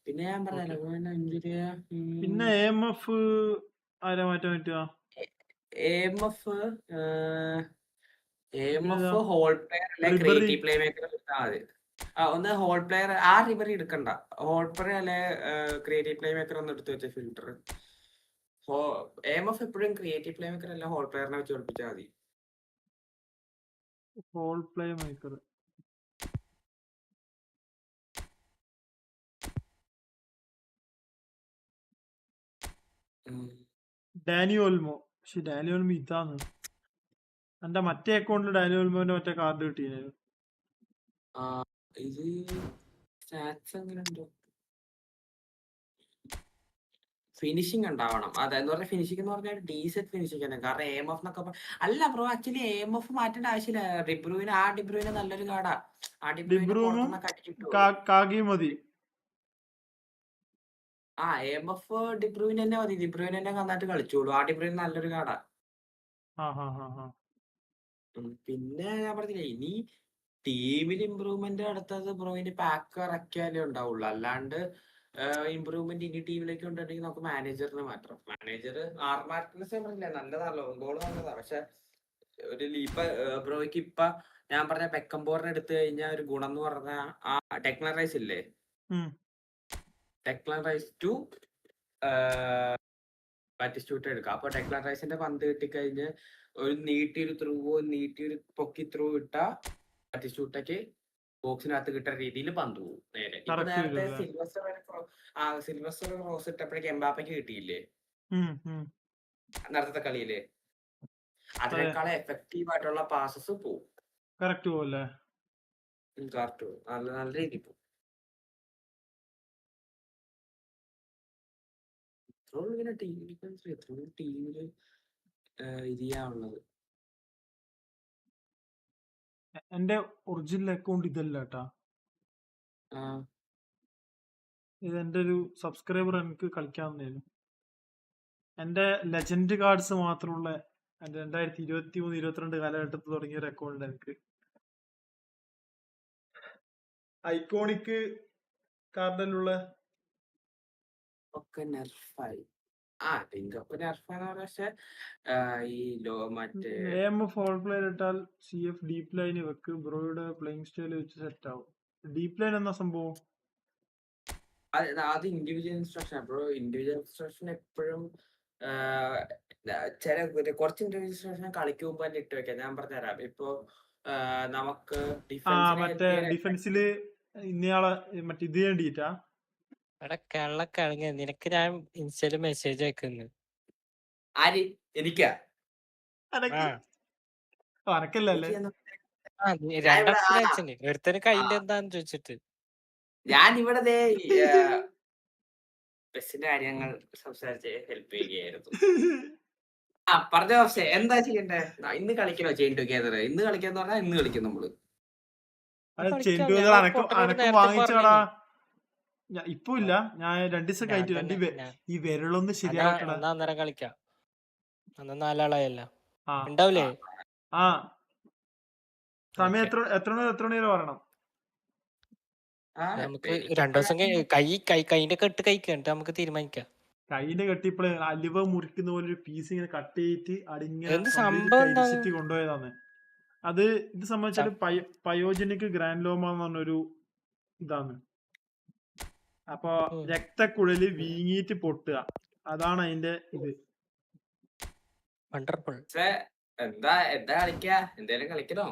പിന്നെ ഞാൻ പറഞ്ഞല്ലോ പിന്നെ AMF ആരാ മാറ്റാൻ പറ്റുക? AMF ഹോൾ പ്ലെയർ അല്ലെ ക്രിയേറ്റീവ് പ്ലേ മേക്കർ എടുത്താൽ മതി. ഒന്ന് ഹോൾ പ്ലെയർ, ആ റിബറി എടുക്കണ്ട. ഹോൾ പ്ലെയർ അല്ലെ ക്രിയേറ്റീവ് പ്ലേ മേക്കർ ഒന്ന് എടുത്തു വെച്ച ഫിൽട്ടർ. AMF എപ്പോഴും ക്രിയേറ്റീവ് പ്ലേ മേക്കർ അല്ല ഹോൾ പ്ലെയറിനെ വെച്ച് ഒളിപ്പിച്ചാൽ മതി. Hole playmaker Dani Olmo. പക്ഷെ ഡാനി ഓൽമോ ഇതാണ് എന്റെ മറ്റേ അക്കൗണ്ടിൽ ഡാനി ഓൽമോന്റെ മറ്റേ കാർഡ് കിട്ടിയത്. ഇത് സ്റ്റാറ്റ്സ് എങ്ങനെ ഉണ്ടോ? ഫിനിഷിംഗ് ഉണ്ടാവണം. അതെന്ന് പറഞ്ഞാൽ ഫിനിഷിംഗ് എന്ന് പറഞ്ഞാൽ ഡീസെന്റ് ഫിനിഷിംഗ് ആണ്. കാരണം AMF എന്നൊക്കെ അല്ല ബ്രോ, ആക്ച്വലി AMF മാറ്റേണ്ട ആവശ്യമില്ല. ഡിബ്രൂവിന് നല്ലൊരു കാർഡാ. ആ ഡിബ്രൂനും അടിച്ചിട്ടു. കാഗിയും മതി. AMF ഡിബ്രൂവിന് തന്നെ മതി. ഡിബ്രൂവിന് തന്നെ നന്നായിട്ട് കളിച്ചോളൂ. ആ ഡിബ്രൂവിന് നല്ലൊരു കാർഡാ. പിന്നെ ഞാൻ പറഞ്ഞില്ലേ, ഇനി ടീമിൽ ഇമ്പ്രൂവ്മെന്റ് അടുത്തത് ബ്രോയിന് പാക്ക് ഇറക്കിയാലേ ഉണ്ടാവുള്ളൂ. അല്ലാണ്ട് ഇമ്പ്രൂവ്മെന്റ് ഇനി ടീമിലേക്ക് ഉണ്ടെങ്കിൽ നമുക്ക് മാനേജറിനെ മാറ്റണം. മാനേജർ മാർട്ടിനസ് പറഞ്ഞില്ല, നല്ലതാണല്ലോ, ഗോള് നല്ലതാ. പക്ഷെ ഒരു ഇപ്പൊ ബ്രോയ്ക്ക് ഇപ്പൊ ഞാൻ പറഞ്ഞ ബെക്കംബോറിനെ എടുത്തു കഴിഞ്ഞാൽ ഒരു ഗുണം എന്ന് പറഞ്ഞാൽ ആ ടെക്ലൻ റൈസ് ഇല്ലേ, ടെക്ലൻ റൈസ് ടു ബാറ്റിസ്റ്റൂട്ട എടുക്കാം. അപ്പൊ ടെക്ലൻ റൈസിന്റെ പന്ത് കിട്ടിക്കഴിഞ്ഞ് ഒരു നീട്ടിയൊരു പൊക്കി ത്രൂ ഇട്ടാ ബാറ്റിസ്റ്റൂട്ടയ്ക്ക് ബോക്സിനകത്ത് കിട്ടുന്ന രീതിയിൽ പന്ത് പോകും നേരെ. ഇപ്പൊ നേരത്തെ സിൽവസ്റ്റർ ക്രോസ് ഇട്ടപ്പോഴേക്ക് എംബാപ്പയ്ക്ക് കിട്ടിയില്ലേ നേരത്തെ കളിയില്? അതിനേക്കാളും എഫക്റ്റീവ് ആയിട്ടുള്ള പാസസ് പോകും. കറക്റ്റ് പോവല്ലേ? കറക്റ്റ് പോകും, നല്ല രീതിയിൽ പോകും. ഇങ്ങനെ ടീമില് ഇത് ചെയ്യാനുള്ളത്. എന്റെ ഒറിജിനൽ അക്കൗണ്ട് ഇതല്ല കേട്ടാ. ഇത് എന്റെ ഒരു സബ്സ്ക്രൈബർ എനിക്ക് കളിക്കാവുന്നതായിരുന്നു. എന്റെ ലെജൻഡ് കാർഡ്സ് മാത്രമുള്ള 2023-22 കാലഘട്ടത്തിൽ തുടങ്ങിയ ഒരു അക്കൗണ്ട് എനിക്ക്. ഐക്കോണിക് കാർഡിലുള്ള ഒക്കെ നെർഫായി. പക്ഷെ ഈ മറ്റേ AMF ഹോൾ പ്ലെയർ ഇട്ടാൽ CF ഡീപ് ലൈന് വെക്ക്. ബ്രോയുടെ പ്ലേയിങ് സ്റ്റൈൽ വെച്ച് സെറ്റ് ആവും. ഡീപ് ലൈൻ എന്നാ സംഭവം? അത് individual instruction. Bro individual instruction എപ്പോഴും കുറച്ച് ഇൻഡിവിജ്വൽ ഇൻസ്ട്രക്ഷൻ കളിക്ക് മുമ്പ് തന്നെ ഇട്ട് വെക്കാം. ഞാൻ പറഞ്ഞുതരാം. ഇപ്പൊ നമുക്ക് ഡിഫൻസില് ഇന്നയാളെ മറ്റേ ഇത് വേണ്ടിട്ടാ. കള്ളക്കഴങ്ങ നിനക്ക് ഞാൻ ഇൻസ്റ്റയില് മെസ്സേജ് അയക്കുന്നു. ആര്? എനിക്കാ? അനക്കല്ലേ? ഒരുത്തന് കയ്യില് എന്താന്ന് ചോദിച്ചിട്ട് ഞാൻ ഇവിടെ ബസ്സിന്റെ കാര്യങ്ങൾ സംസാരിച്ച് ഹെൽപ്പ് ചെയ്യുകയായിരുന്നു. പറഞ്ഞ പക്ഷേ എന്താ ചെയ്യണ്ടേ? ഇന്ന് കളിക്കണോ ചെയിൻ ടുഗെദർ? ഇന്ന് കളിക്കാന്ന് പറഞ്ഞാൽ ഇന്ന് കളിക്കും നമ്മള്. വാങ്ങിച്ചാടാ. ഇപ്പൊ ഇല്ല, ഞാൻ 2 ദിവസം കഴിഞ്ഞിട്ട് ഈ വിരളൊന്ന് ശരിയാവട്ടെ. അന്നേരം കളിക്കാം. അന്ന് 4 ആളായല്ല ഉണ്ടാവില്ലേ? സമയം എത്ര മണി വരെ പറയണം? നമുക്ക് 2 ദിവസം കൈന്റെ കെട്ട് കഴിക്കണ്ട നമുക്ക് തീരുമാനിക്കാം. കൈന്റെ കെട്ടിപ്പോളെ അലുവ മുറിക്കുന്ന പോലെ ഒരു പീസ് ഇങ്ങനെ കട്ട് ചെയ്തിട്ട് അതിങ്ങനെ എന്ത് സംഭവം എന്താണ്? കരിച്ചിട്ട് കൊണ്ടുപോയതാണ്. അത് ഇത് സംബന്ധിച്ചാല് പയോജനിക് ഗ്രാൻഡ്ലോമ എന്ന് പറഞ്ഞൊരു ഇതാണ്. അപ്പൊ രക്തക്കുഴല് വീങ്ങിയിട്ട് പൊട്ടുക, അതാണ് അതിന്റെ ഇത്. എന്താ കളിക്കാ, എന്തേലും കളിക്കണോ?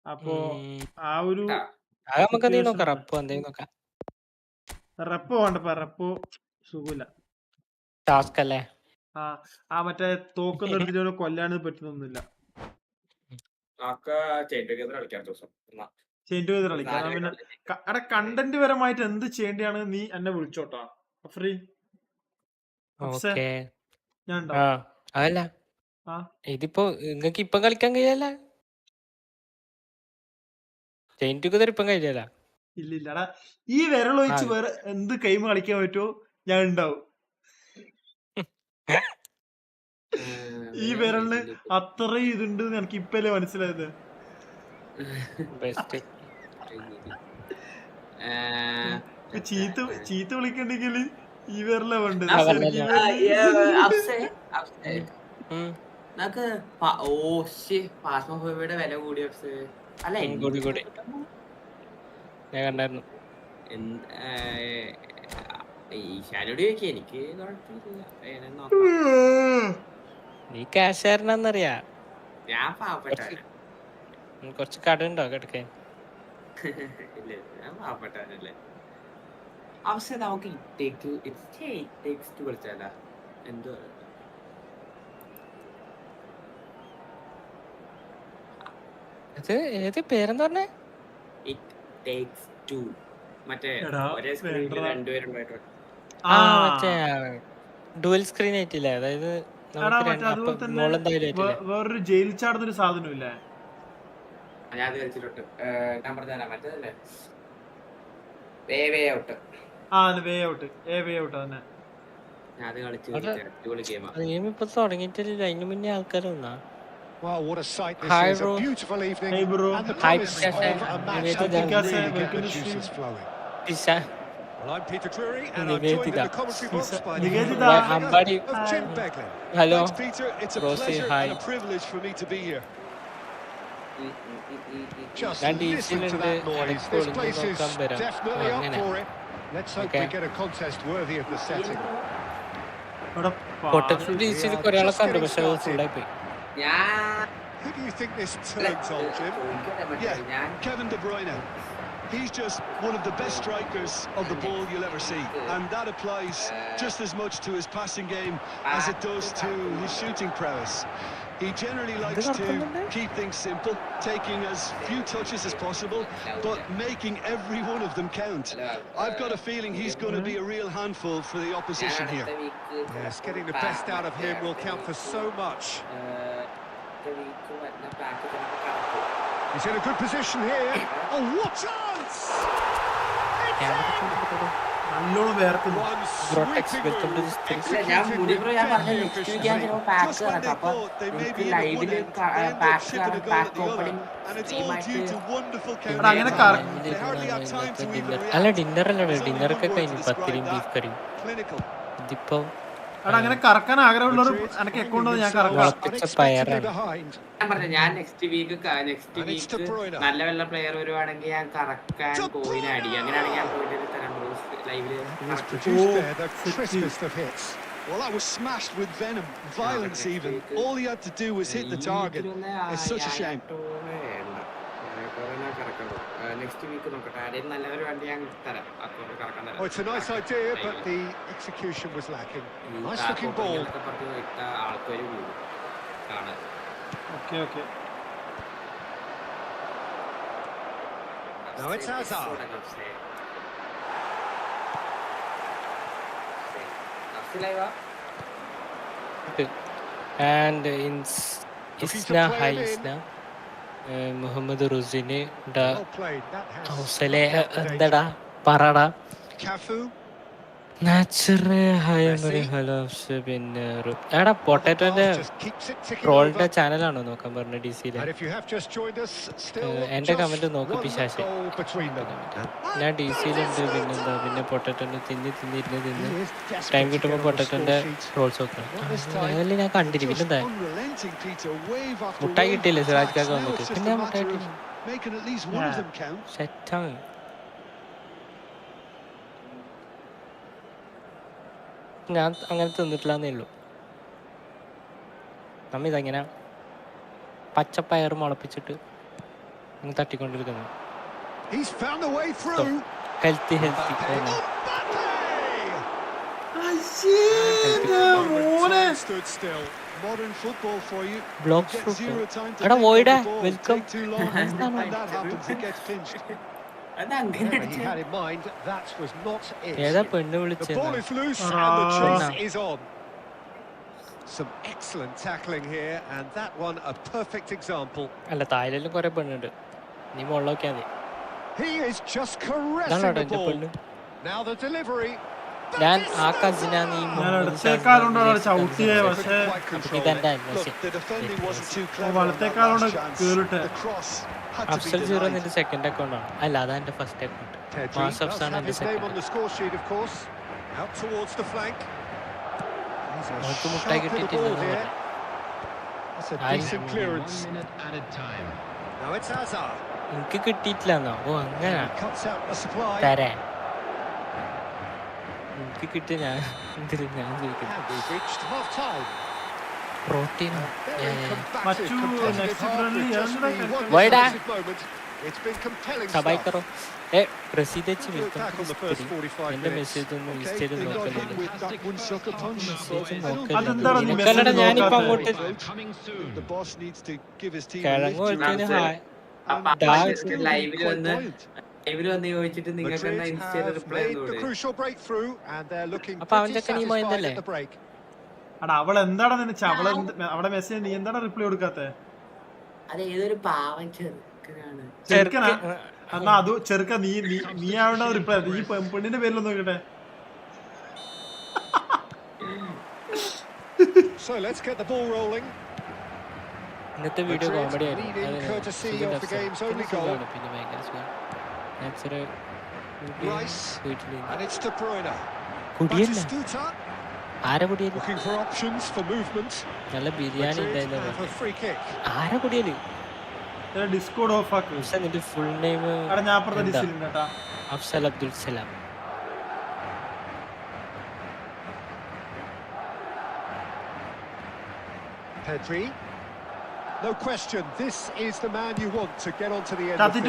അപ്പൊ ആ ഒരു റെപ്പോ വേണ്ടപ്പ, റെപ്പോ സുഖമില്ല. ടാസ്ക് അല്ലേ? ആ മറ്റേ തോക്കൊന്നും എടുത്തിട്ട് കൊല്ലാനും പറ്റുന്നൊന്നുമില്ല. പിന്നെ കണ്ടന്റ് പരമായിട്ട് എന്ത് ചെയ്യേണ്ടിയാണ് നീ എന്നെ വിളിച്ചോട്ടാ ഫ്രീ. ഞാൻ അതല്ല ഇതിപ്പോ നിങ്ങക്ക് ഇപ്പം കളിക്കാൻ കഴിയല്ല, ചെയിൻ ടുഗദർ ഇപ്പം കഴിയല്ല. ഇല്ലടാ, ഈ വിരളൊഴിച്ച് വേറെ എന്ത് ഗെയിം കളിക്കാൻ പറ്റുമോ ഞാൻ ഉണ്ടാവും. ഈ വിരലിന് അത്രയും ഇതുണ്ട് എനിക്ക് ഇപ്പല്ലേ മനസ്സിലായത്. ചീത്ത വിളിക്കണ്ടെങ്കിൽ ഈ വിരല വേണ്ട. വില കൂടി അല്ല ഞാൻ കണ്ടായിരുന്നു. ഈശാനോട് ചോദിക്ക, എനിക്ക് നീ കാശുകാരനാന്നറിയാ. ഞാൻ പാവപ്പെട്ട കുറച്ച് കട ഉണ്ടോ കിടക്കാൻ? ഇല്ല, ഞാൻ പാവപ്പെട്ടവനല്ലേ. അവസ്ഥ നമുക്ക് കളിച്ചാല എന്തോ ഏത് പേരെന്താ പറഞ്ഞേ? മറ്റേ ഒരേ സ്ക്രീനിൽ രണ്ടുപേരുണ്ടായിട്ട് മറ്റേ ഡുവൽ സ്ക്രീൻ ആയിട്ടില്ലേ? അതായത് വേറൊരു ജയിൽ ചാടുന്നൊരു സാധനം ഇല്ലേ? ഞാൻ കളിച്ചിട്ടുണ്ട്. ഞാൻ പറഞ്ഞ മറ്റേതല്ലേ, വേ ഔട്ട് തന്നെ. ഞാൻ അത് കളിച്ചു ഇപ്പൊ തുടങ്ങിയിട്ടില്ല, അതിന് മുന്നേ ആൾക്കാർ വന്നാ. Wow, what a sight this is. A beautiful evening. Hey bro. And the promise of a match that will really get the juices flowing. Well, I'm Peter Drury and I'm joined in the commentary box by the of Jim Beglin. Hello. Thanks, Peter. It's a pleasure and a privilege for me to be here. Just listen to that noise. This place is definitely up for it. Let's hope we get a contest worthy of the setting. Who do you think this turns on, Jim? Yeah, Kevin De Bruyne. He's just one of the best strikers of the ball you'll ever see, and that applies just as much to his passing game as it does to his shooting prowess. He generally likes to keep things simple, taking as few touches as possible, but making every one of them count. I've got a feeling he's going to be a real handful for the opposition here. Yes, getting the best out of him will count for so much. He's in a good position here. Oh, what chance! നല്ലോണം വേർക്കുന്നു. അല്ല ഡിന്നറല്ലേ, ഡിന്നറൊക്കെ കഴിഞ്ഞു. പത്തിരിയും beef കറിയും. ഇതിപ്പോ അങ്ങനെ കറക്കാൻ ആഗ്രഹമുള്ളവർ എനിക്ക് account ഞാൻ ഞാൻ നെക്സ്റ്റ് വീക്ക് നല്ല വല്ല പ്ലെയർ വരുവാണെങ്കിൽ ഞാൻ കറക്കാൻ കോയിനെ അടി. അങ്ങനെയാണെങ്കിൽ ഞാൻ പോയിട്ട് തരാം ലൈവില്. Well, that was smashed with venom, violence even. All he had to do was hit the target. It's such a shame. Next week നോക്കട്ടെ, ആരെയും നല്ലവർ വേണ്ടി ഞാൻ തരാം അക്കൗണ്ട് കറക്കാൻ തരാം. Oh, it's a nice idea, but the execution was lacking. Nice looking ball. ആൾക്കാർ കൂടും കാണാൻ. Okay. Now it's Hazard. And Isna Haisna Muhammad റുസിന് എന്താടാ പറടാ. പിന്നെ എടാ പൊട്ടാറ്റോന്റെ ട്രോളിന്റെ ചാനലാണോ നോക്കാൻ പറഞ്ഞ DC-യിലെ? എന്റെ കമന്റ് നോക്ക് പിശാശെ. ഞാൻ DC-യിലുണ്ട്, പിന്നെന്താ, പിന്നെ പൊട്ടാറ്റോന്റെ തിന്ന് ടൈം കിട്ടുമ്പോ പൊട്ടാറ്റോന്റെ ട്രോൾസ് നോക്കണം. അതല്ലേ ഞാൻ കണ്ടില്ല. പിന്നെന്താ മുട്ടായി കിട്ടിയില്ലേ സിറാജ് കാക്ക വന്നിട്ട്? പിന്നെ മുട്ടായി സെറ്റാണ്. ഞാൻ അങ്ങനെ തിന്നിട്ടില്ലാന്നേ ഉള്ളൂ. നമ്മ ഇതങ്ങനെ പച്ചപ്പയർ മുളപ്പിച്ചിട്ട് തട്ടിക്കൊണ്ടിരിക്കുന്നു. ഹെൽത്തി ബ്ലോക്ക് എടാ വോയിഡാ വെൽക്കം. ഏതാ പെണ്ണ് വിളിച്ചത്? Some excellent tackling here, and that one a perfect example. അല്ല തായ്ലൻഡിലും കുറെ പെണ്ണുണ്ട്, നീ മുകളിലൊക്കെയാ മതി. He is just caressing the ball. Now the delivery. ഞാൻ ആ കസിനാ നീ ഇടത്തേക്കാളുണ്ടോ ചവിട്ടിയേ, പക്ഷേ ഇതെന്റെ അഫ്സൽ 0 നിന്റെ സെക്കൻഡ് അക്കൗണ്ട് ആണ്. അല്ല അതാ എന്റെ ഫസ്റ്റ് അക്കൗണ്ട്. മാസഫ്സ് ആണ് എന്റെ സെക്കൻഡ്. നമുക്ക് മുട്ടായി കിട്ടിയിട്ടില്ല. എനിക്ക് കിട്ടിയിട്ടില്ലെന്നോ? ഓ അങ്ങനെ തരാൻ എനിക്ക് കിട്ടിയ ഞാൻ പ്രോട്ടീനോ സബായ് കറോ. പ്രസീദ് എന്റെ മെസ്സേജ് ഒന്നും ഇൻസ്റ്റയിൽ നോക്കല്ലടാ. ഞാനിപ്പോ അങ്ങോട്ട് കിഴങ്ങ് വെച്ചതിന് അപ്പൊ അവന്റെ ഒക്കെ നീ പോയതല്ലേ? അടാ അവൾ എന്താടാ നിനച്ച അവിടെ മെസ്സേജ് നീ എന്താണ് റിപ്ലൈ കൊടുക്കാത്തെ? ചെറുക്കനാ? എന്നാ അത് ചെറുക്ക നീ ആവണ്ട റിപ്ലൈ. ഈ പെണ്ണിന്റെ പേരിലൊന്നും നോക്കട്ടെ. ഇന്നത്തെ വീഡിയോ കോമഡി ആയിരുന്നു. പിന്നെ ഭയങ്കര കുടിയല്ല. ആരെ കുടിയല്? നല്ല ബിരിയാണി ഉണ്ടായിരുന്നു. ആരെ കുടിയല്? ഡിസ്കോഡ് ഓഫ് ആക്ക്. നിന്റെ full name Afsal Abdul Salam. Pedri. No question, this is the man you want to get onto the end of things.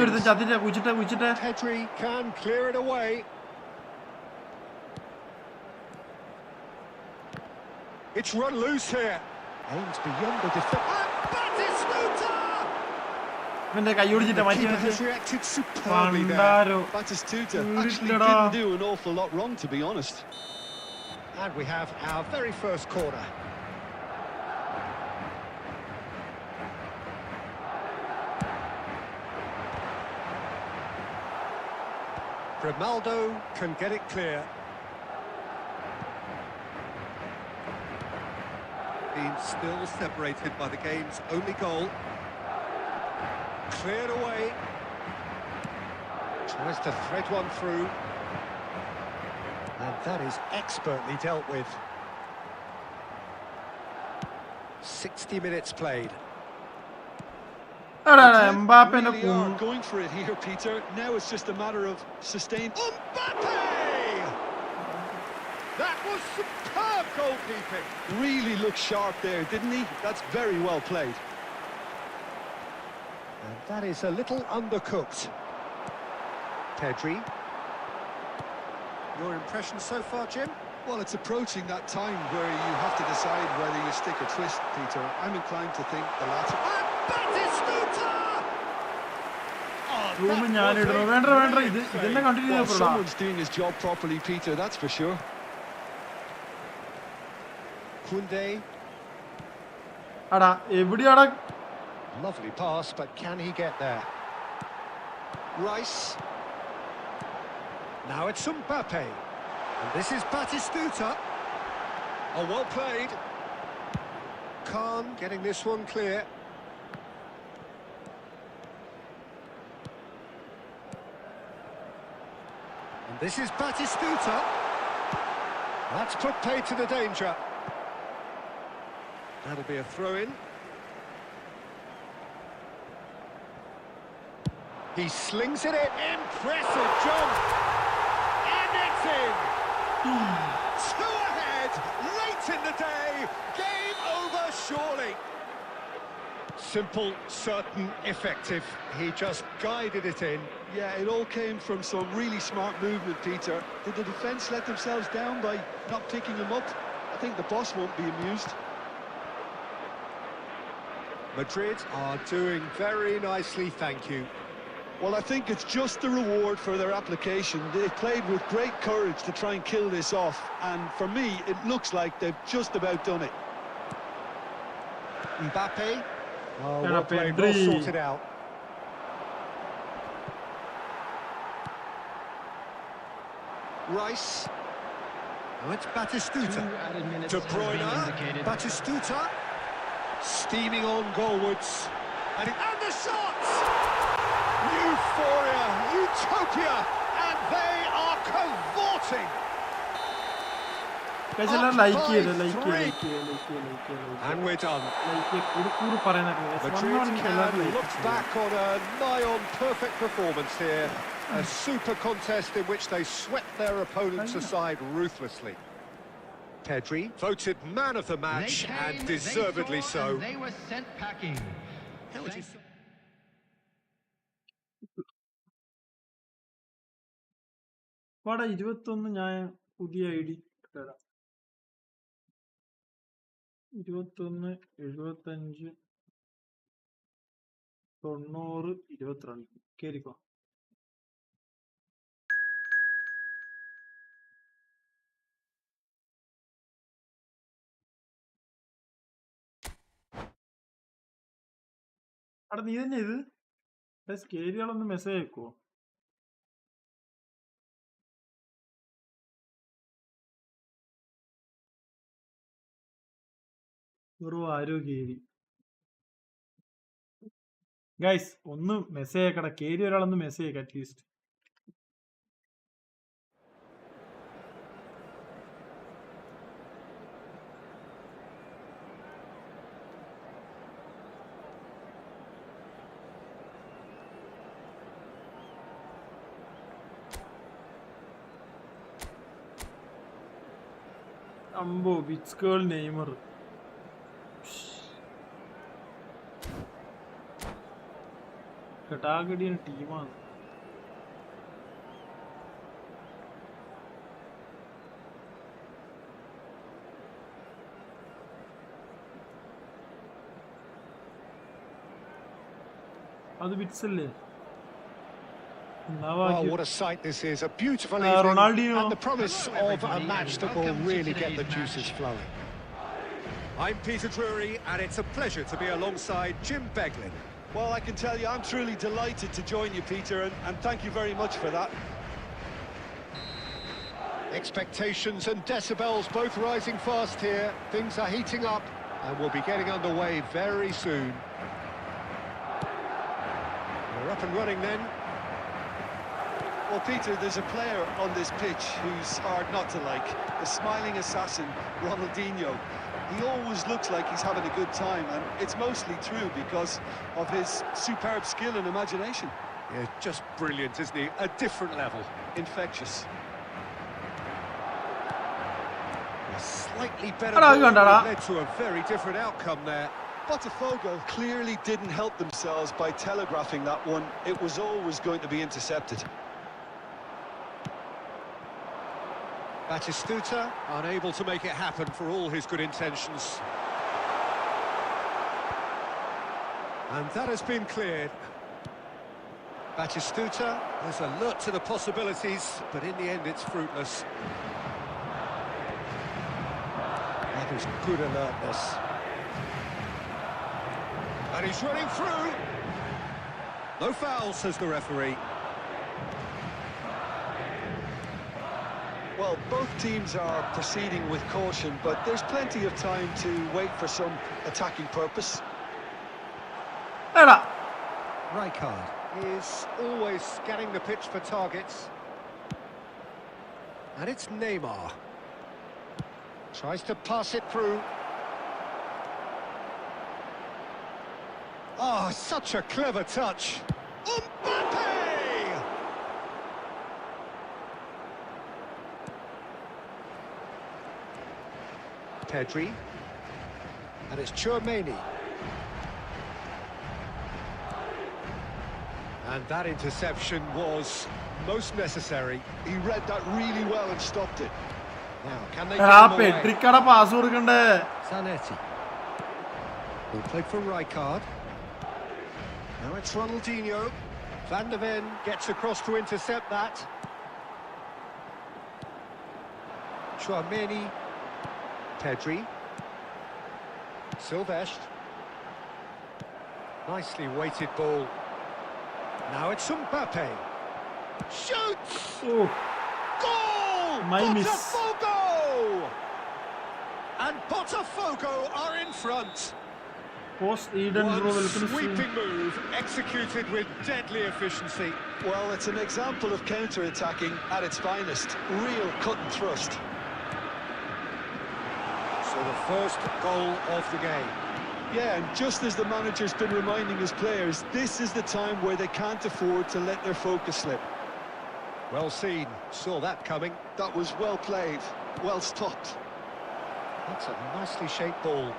Pedri can clear it away. It's run loose here. Aims beyond the defense. Batistuta has reacted superbly there. Batistuta actually didn't do an awful lot wrong, to be honest. And we have our very first corner. Grimaldo can get it clear. Being still separated by the game's only goal. Cleared away. Tries to thread one through. And that is expertly dealt with. 60 minutes played. They are going for it here, Peter. Now it's just a matter of sustained. Mbappe! That was superb goalkeeping. Really looked sharp there, didn't he? That's very well played. And that is a little undercooked. Pedri. Your impression so far, Jim? Well, it's approaching that time where you have to decide whether you stick or twist, Peter. I'm inclined to think the latter. Well, someone's doing his job properly, Peter, that's for sure. Kunde. Lovely pass, but can he get there? Rice. Now it's Mbappe. And this is Batistuta. Oh, well played. Khan getting this one clear. And this is Batistuta. That's put paid to the danger. That'll be a throw-in. He slings it in. Impressive jump. And it's in. 2 ahead, late in the day. Game over, surely. Simple, certain, effective. He just guided it in. Yeah, it all came from some really smart movement, Peter. Did the defence let themselves down by not picking him up? I think the boss won't be amused. Madrid are doing very nicely, thank you. Well, I think it's just the reward for their application. They've played with great courage to try and kill this off, and for me, it looks like they've just about done it. Mbappe. Oh, well played, well sorted out. Rice. Oh, it's Batistuta. De Bruyne. Batistuta. Steaming on goalwards. And the shots! Euphoria, utopia, and they are cavorting. Guys, like it. And we're done. Madrid Madrid can look back on a nigh-on perfect performance here. A super contest in which they swept their opponents aside ruthlessly. Pedri voted man of the match, and deservedly so. They were sent packing. How would you say? വാടാ 21 ഞാൻ പുതിയ ID തരാം 21 75 90 22 കേറിക്കോ അവിടെ നീ തന്നെ ഇത് കേരിയാളൊന്ന് message അയക്കുവോ വെറും ആരോഗ്യേരി ഗൈസ് ഒന്ന് മെസ്സേജ് അയക്കട കേരി ഒരാളൊന്ന് മെസ്സേജ് അയക്കാം അറ്റ്ലീസ്റ്റ് അമ്പോ ബിച്ച് ഗേൾ നെയ്മർ കടാഗടിയ ടീമാണ് അത് ബിറ്റ്സ് അല്ലേ Oh, what a sight this is. A beautiful evening and the promise of a match that will really get the juices flowing. I'm Peter Drury and it's a pleasure to be alongside Jim Beglin. Well, I can tell you, I'm truly delighted to join you, Peter, and thank you very much for that. Expectations and decibels both rising fast here. Things are heating up and we'll be getting underway very soon. We're up and running then. Well, Peter, there's a player on this pitch who's hard not to like. The smiling assassin, Ronaldinho. He always looks like he's having a good time, and it's mostly true because of his superb skill and imagination. Yeah, just brilliant, isn't he? A different level. Infectious. A slightly better ball led to a very different outcome there. Botafogo clearly didn't help themselves by telegraphing that one. It was always going to be intercepted. Batistuta unable to make it happen for all his good intentions. And that has been cleared. Batistuta is alert to the possibilities, but in the end it's fruitless. That is good alertness. And he's running through. No foul, says the referee. Well, both teams are proceeding with caution, but there's plenty of time to wait for some attacking purpose. Rijkaard is always scanning the pitch for targets. And it's Neymar. Tries to pass it through. Oh, such a clever touch. Mbappe! Pedri. And it's Tchouaméni. And that interception was most necessary. He read that really well and stopped it. Now, can they get him away? Zanetti. Who played for Rijkaard. Now it's Ronaldinho. Van de Ven gets across to intercept that. Tchouaméni. Pedri. Silvestre. Nicely weighted ball. Now it's Mbappe. Shoots! Oh. Goal! My miss. Botafogo! And Botafogo are in front. Post Eden One sweeping move executed with deadly efficiency. Well, it's an example of counter-attacking at its finest. Real cut and thrust. So the first goal of the game. Yeah, and just as the manager's been reminding his players, this is the time where they can't afford to let their focus slip. Well seen, saw that coming. That was well played, well stopped. That's a nicely shaped ball.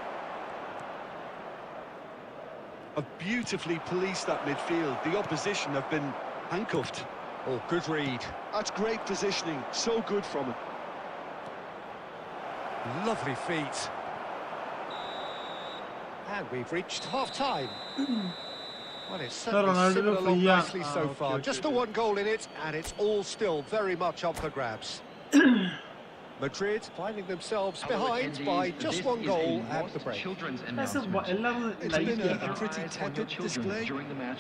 Have beautifully policed that midfield. The opposition have been handcuffed. Oh, good read. That's great positioning, so good from him. Lovely feet. And we've reached half-time. Well, it's certainly simmered along nicely so far. Just the one goal in it, and it's all still very much up for grabs. Madrid finding themselves behind by just one goal at the break. It's been a pretty tepid display.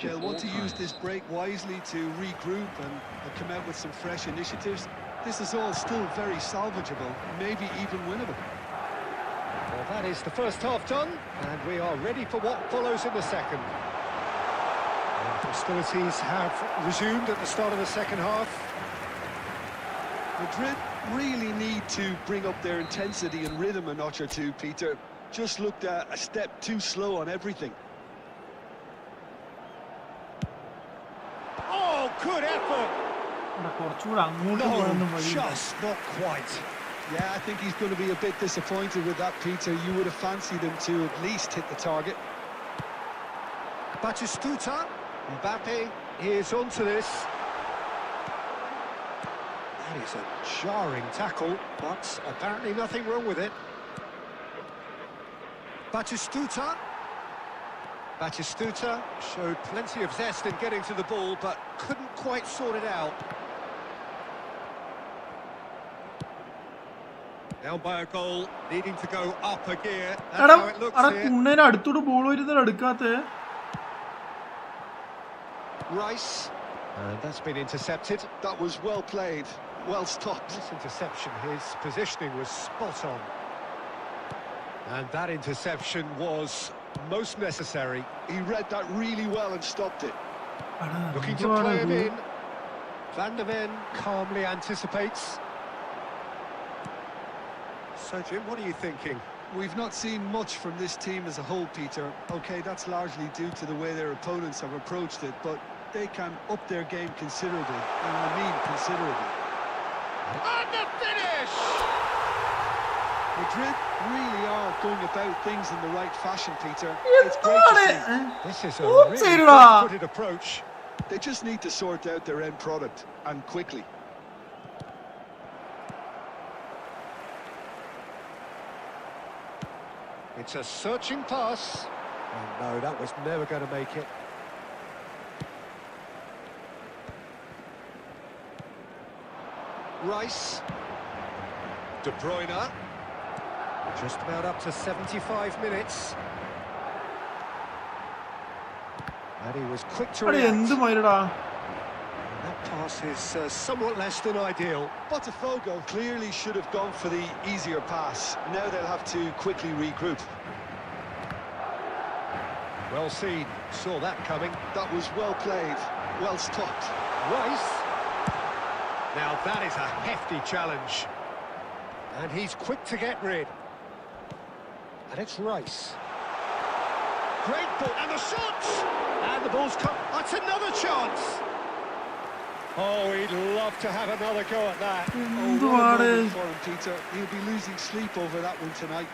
They'll want to use this break wisely to regroup and come out with some fresh initiatives. This is all still very salvageable, maybe even winnable. Well, that is the first half done, and we are ready for what follows in the second. And hostilities have resumed at the start of the second half. Madrid really need to bring up their intensity and rhythm a notch or two, Peter. Just looked a step too slow on everything. Oh, good effort! No, just not quite. Yeah, I think he's going to be a bit disappointed with that, Peter. You would have fancied him to at least hit the target. Batistuta, Mbappe is onto this. That is a jarring tackle, but apparently nothing wrong with it. Batistuta showed plenty of zest in getting to the ball, but couldn't quite sort it out. Down by a goal, needing to go up a gear. That's how it looks here. Rice, and that's been intercepted. That was well played, well stopped. This interception, his positioning was spot on. And that interception was most necessary. He read that really well and stopped it. Looking to play him in. Van de Ven calmly anticipates. So, Jim, what are you thinking? We've not seen much from this team as a whole, Peter. OK, that's largely due to the way their opponents have approached it, but they can up their game considerably, and I mean considerably. And the finish! Madrid really are going about things in the right fashion, Peter. It's great to see. This is a really front-footed approach. They just need to sort out their end product, and quickly. It's a searching pass. Oh no, that was never going to make it. Rice. De Bruyne. Just about up to 75 minutes. And he was quick to react. And that Pass is somewhat less than ideal. Botafogo clearly should have gone for the easier pass. Now they'll have to quickly regroup. Well seen, saw that coming. That was well played, well stopped. Rice. Now that is a hefty challenge. And he's quick to get rid. And it's Rice. Great ball, and the shot! And the ball's come. That's another chance. Oh, he'd love to have another go at that. Oh, what a moment for him, Peter. He'll be losing sleep over that one tonight.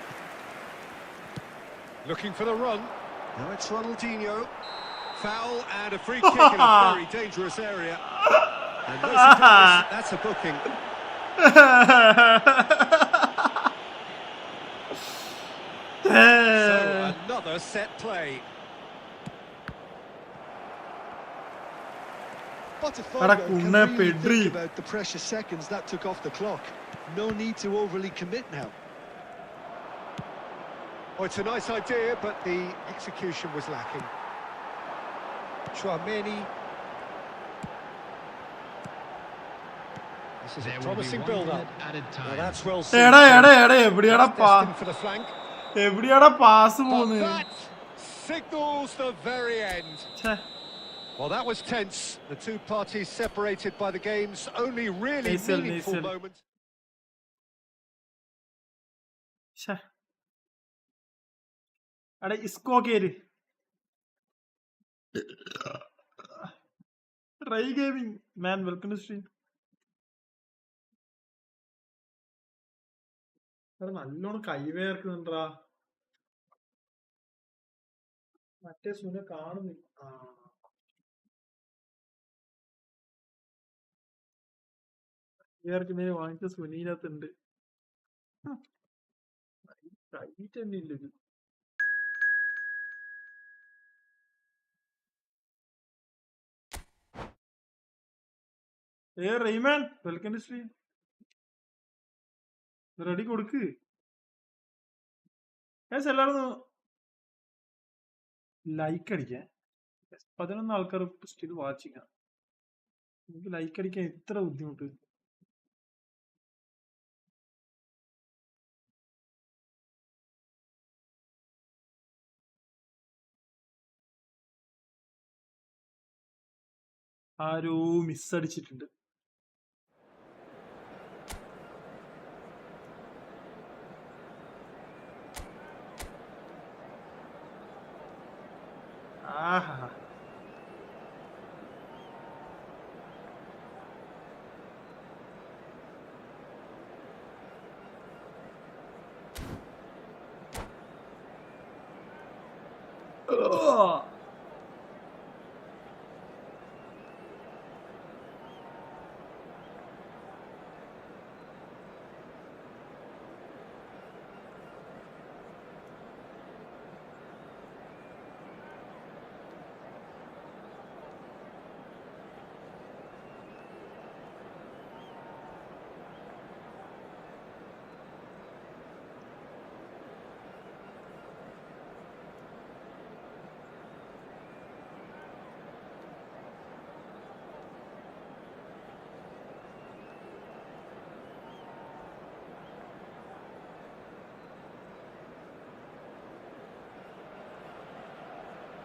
Looking for the run. Now it's Ronaldinho. Foul and a free kick in a very dangerous area. And no surprise, that's a booking. So another set play. Botafogo can really think about the precious seconds that took off the clock. No need to overly commit now. Oh, it's a nice idea, but the execution was lacking. Chouameni. This is a promising build-up. Now that's well seen. Destined for the flank. But that signals the very end. Well, that was tense. The two parties separated by the game's only really meaningful moment. Isko keri. Try gaming, man. Welcome to stream. നല്ലോണം കൈവേർക്കുന്നുണ്ടാ. മറ്റേ Sune കാണുന്നില്ല. കൈവേർക്കുന്നതിന് വാങ്ങിച്ച സുനീനകത്തുണ്ട്. KITE തന്നെ ഇല്ലത്. Riemann welcome to stream. Ready കൊടുക്ക്. എല്ലാവരും like അടിക്കാൻ. 11 ആൾക്കാർ സ്റ്റിൽ വാച്ചിങ് ആണ്. എനിക്ക് ലൈക്ക് അടിക്കാൻ എത്ര ബുദ്ധിമുട്ട്. ആരോ മിസ്സടിച്ചിട്ടുണ്ട്. ആഹാ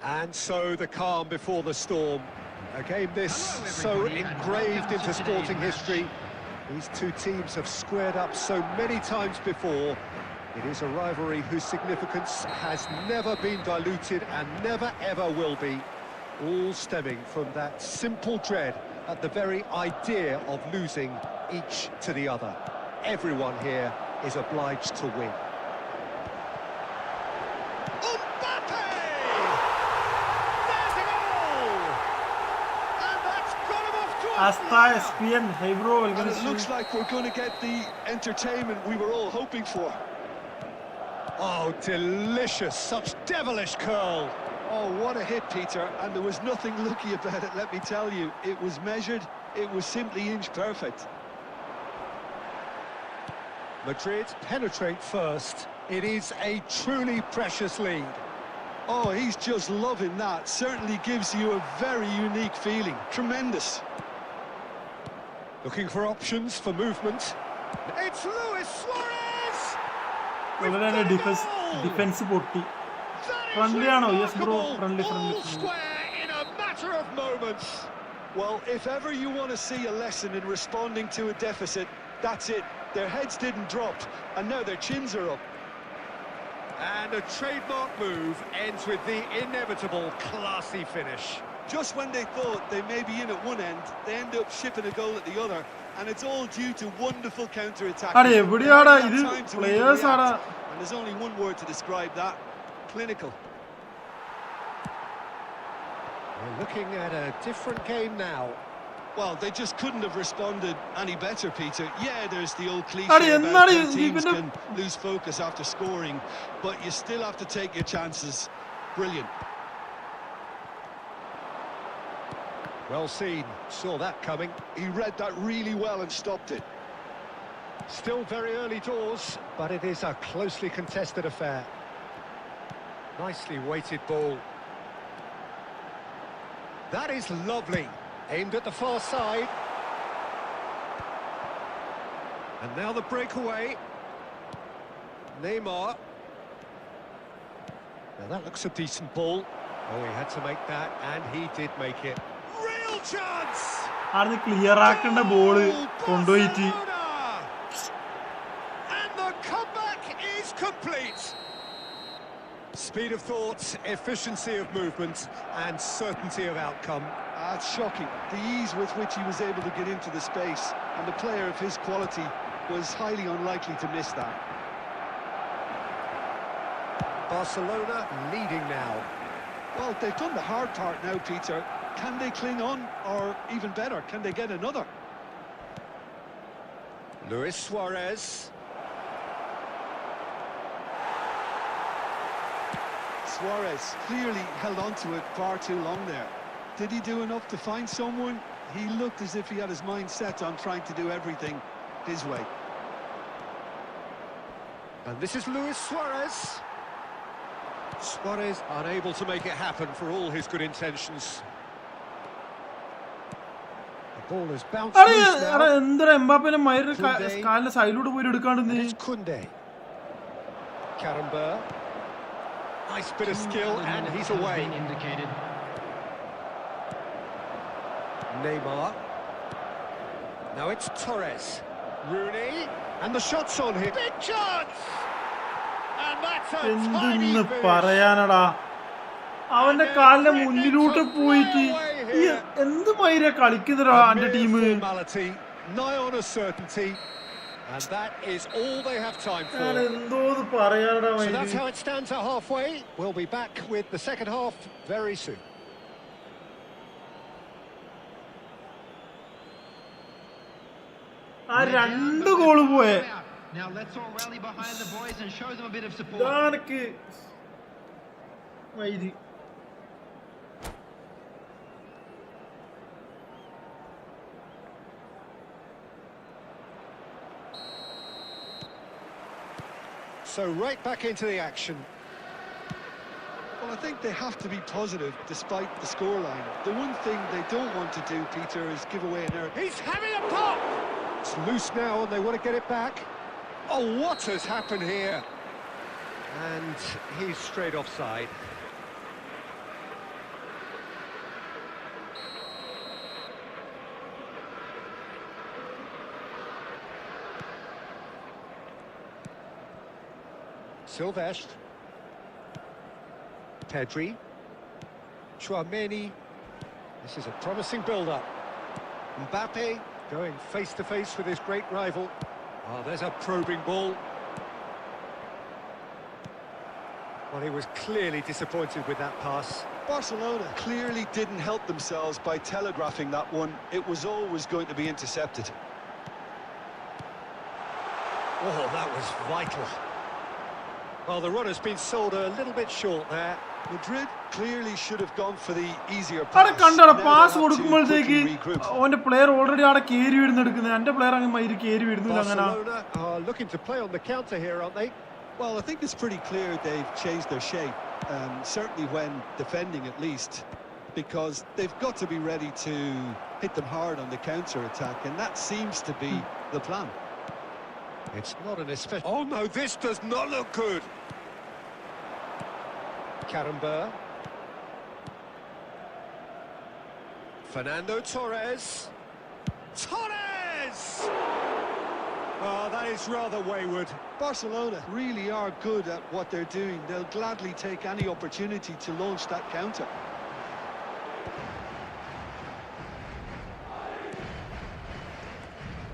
And so the calm before the storm. A game this so engraved into sporting history. These two teams have squared up so many times before. It is a rivalry whose significance has never been diluted and never ever will be. All stemming from that simple dread at the very idea of losing each to the other. Everyone here is obliged to win. Hey bro, and it looks like we're going to get the entertainment we were all hoping for. Oh, delicious, such devilish curl. Oh, what a hit, Peter, and there was nothing lucky about it, let me tell you. It was measured, it was simply inch perfect. Madrid penetrate first. It is a truly precious lead. Oh, he's just loving that. Certainly gives you a very unique feeling. Tremendous. Looking for options for movement. It's Luis Suarez! വളരെ defence പൊട്ടി. Friendly ആണോ? Yes bro, friendly. Square in a matter of moments. Well, if ever you want to see a lesson in responding to a deficit, that's it. Their heads didn't drop, and now their chins are up. And a trademark move ends with the inevitable classy finish. Just when they thought they may be in at one end, they end up shipping a goal at the other, and it's all due to wonderful counter-attack. And there's only one word to describe that: clinical. We're looking at a different game now. Well, they just couldn't have responded any better, Peter. Yeah, there's the old cliche about how teams can lose focus after scoring, but you still have to take your chances. Brilliant. Well seen, saw that coming. He read that really well and stopped it. Still very early doors, but it is a closely contested affair. Nicely weighted ball. That is lovely. Aimed at the far side. And now the breakaway. Neymar. Now that looks a decent ball. Oh, he had to make that, and he did make it. Real chance! അത് clear ആക്കേണ്ട ball കൊണ്ടുപോയിട്ട്. And the comeback is complete. Speed of thought, efficiency of movement, and certainty of outcome. That's shocking. The ease with which he was able to get into the space, and a player of his quality was highly unlikely to miss that. Barcelona leading now. Well, they've done the hard part now, Peter. Can they cling on, or even better, can they get another? Luis Suarez. Suarez clearly held on to it far too long there. Did he do enough to find someone? He looked as if he had his mind set on trying to do everything his way. And this is Luis Suarez. Suarez unable to make it happen for all his good intentions. The ball has bounced loose now. എന്തൊരു എംബാപ്പേനെ മൈര് കാലിന്റെ സൈഡിലൂടെ പോയി എടുക്കാണ്ട്. Kunde. Karamba. Nice bit of skill, and he's away. Neymar. Now it's Torres. Rooney. And the shot's on him. Big chance! And that's a tiny finish. പറയാനടാ, അവന്റെ കാലിന്റെ മുന്നിലൂടെ പോയിട്ട് എന്ത് മൈര കളിക്കുന്നതാ എന്റെ team. Nigh on a certainty. And that is all they have time for. So that's how it stands at halfway. We'll be back with the second half very soon. ആ രണ്ട് goal പോയെ. Now let's all rally behind the boys and show them a bit of support. ദാനക്ക് വൈദി. So right back into the action. Well, I think they have to be positive despite the scoreline. The one thing they don't want to do, Peter, is give away an error. He's having a pop! It's loose now and they want to get it back. Oh, what has happened here? And he's straight offside. Silvestre. Pedri. Chouameni. This is a promising build-up. Mbappe going face-to-face with his great rival. Oh, there's a probing ball. Well, he was clearly disappointed with that pass. Barcelona clearly didn't help themselves by telegraphing that one. It was always going to be intercepted. Oh, that was vital. Well, the run has been sold a little bit short there. Madrid clearly should have gone for the easier pass. Now they have to regroup. On the player already are carry and player Barcelona are looking to play on the counter here, aren't they? Well, I think it's pretty clear they've changed their shape. Certainly when defending, at least. because they've got to be ready to hit them hard on the counter-attack, and that seems to be the plan. It's not an especially... Oh no, this does not look good. Karambur. Fernando Torres. Torres! Oh, that is rather wayward. Barcelona really are good at what they're doing. They'll gladly take any opportunity to launch that counter.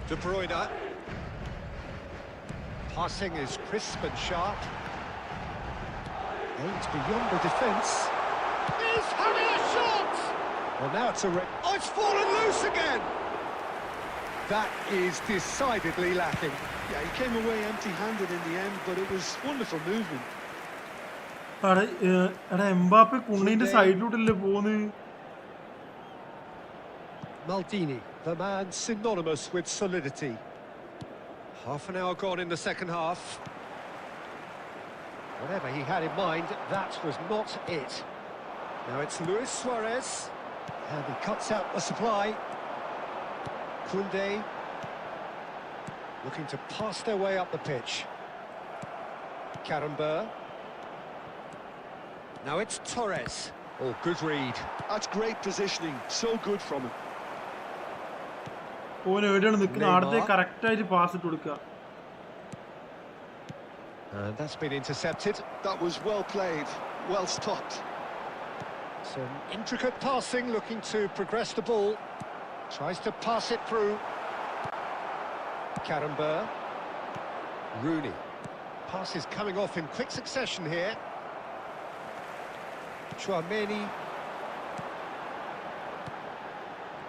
De Bruyne. Passing is crisp and sharp. Aims beyond the defence. He's having a shot! Well, now it's a... Oh, it's fallen loose again! That is decidedly lacking. Yeah, he came away empty-handed in the end, but it was wonderful movement. Mbappe കുണ്ണീന്റെ സൈഡിലൂടെയല്ലേ പോകുന്നത്. Maldini, the man synonymous with solidity. Half an hour gone in the second half. Whatever he had in mind, that was not it. Now it's Luis Suarez, and he cuts out the supply. Koundé looking to pass their way up the pitch. Karambur. Now it's Torres. Oh, good read. That's great positioning. So good from him. ഓന് എവിടെയാണ് നിൽക്കുന്നത് അടുത്തേ correct ആയിട്ട് pass ഇട്ട് കൊടുക്കുക. That's been intercepted. That was well played, well stopped. Some intricate passing, looking to progress the ball. Tries to pass it through. Karambur. Rooney. Pass is coming off in quick succession here. Chouameni.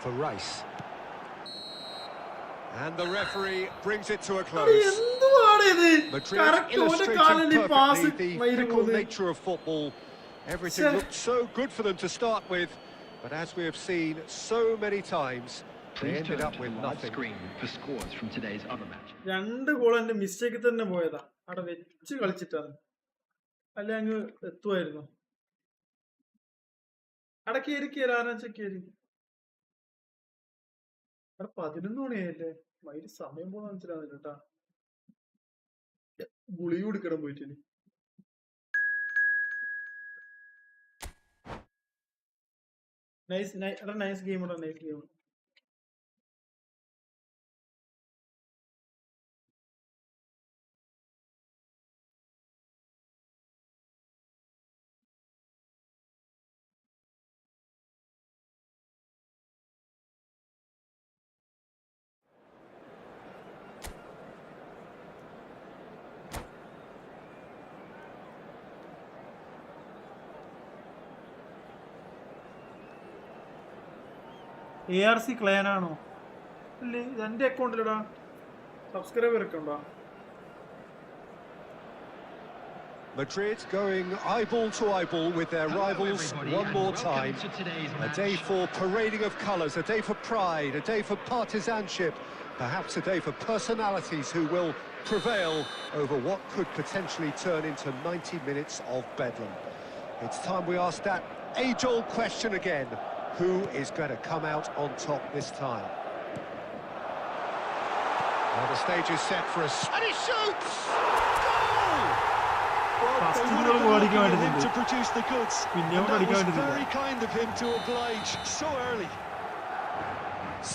For Rice. And the referee brings it to a close. Madrid illustrating perfectly the fickle nature of football. Everything looked so good for them to start with, but as we have seen so many times, they ended up with nothing. For scores from today's other match. രണ്ട് goal എന്റെ mistake തന്നെ പോയതാ. അവിടെ വെച്ച് കളിച്ചിട്ടാണ്. അല്ലെ അങ്ങ് എത്തുമായിരുന്നു. അടക്കി ചെക്കേരി. അവിടെ 11 മണിയായില്ലേ? വൈകിട്ട് സമയം പോകാൻ മനസ്സിലാവുന്നില്ല കേട്ടാ. ഗുളിക കുടിക്കണം പോയിട്ട്. Nice game. ARC ക്ലാൻ ആണോ? അല്ലേ എന്റെ അക്കൗണ്ടിലടാ സബ്സ്ക്രൈബർ ഒക്കെ ഉണ്ടോ? Madrid going eyeball to eyeball with their rivals one more time. A day for parading of colours, a day for pride, a day for partisanship, perhaps a day for personalities who will prevail over what could potentially turn into 90 minutes of bedlam. It's time we ask that age-old question again. Who is going to come out on top this time? Well, the stage is set for and he shoots! Goal! Well, they would have been looking at him to produce the goods. And that was very kind of him to oblige so early.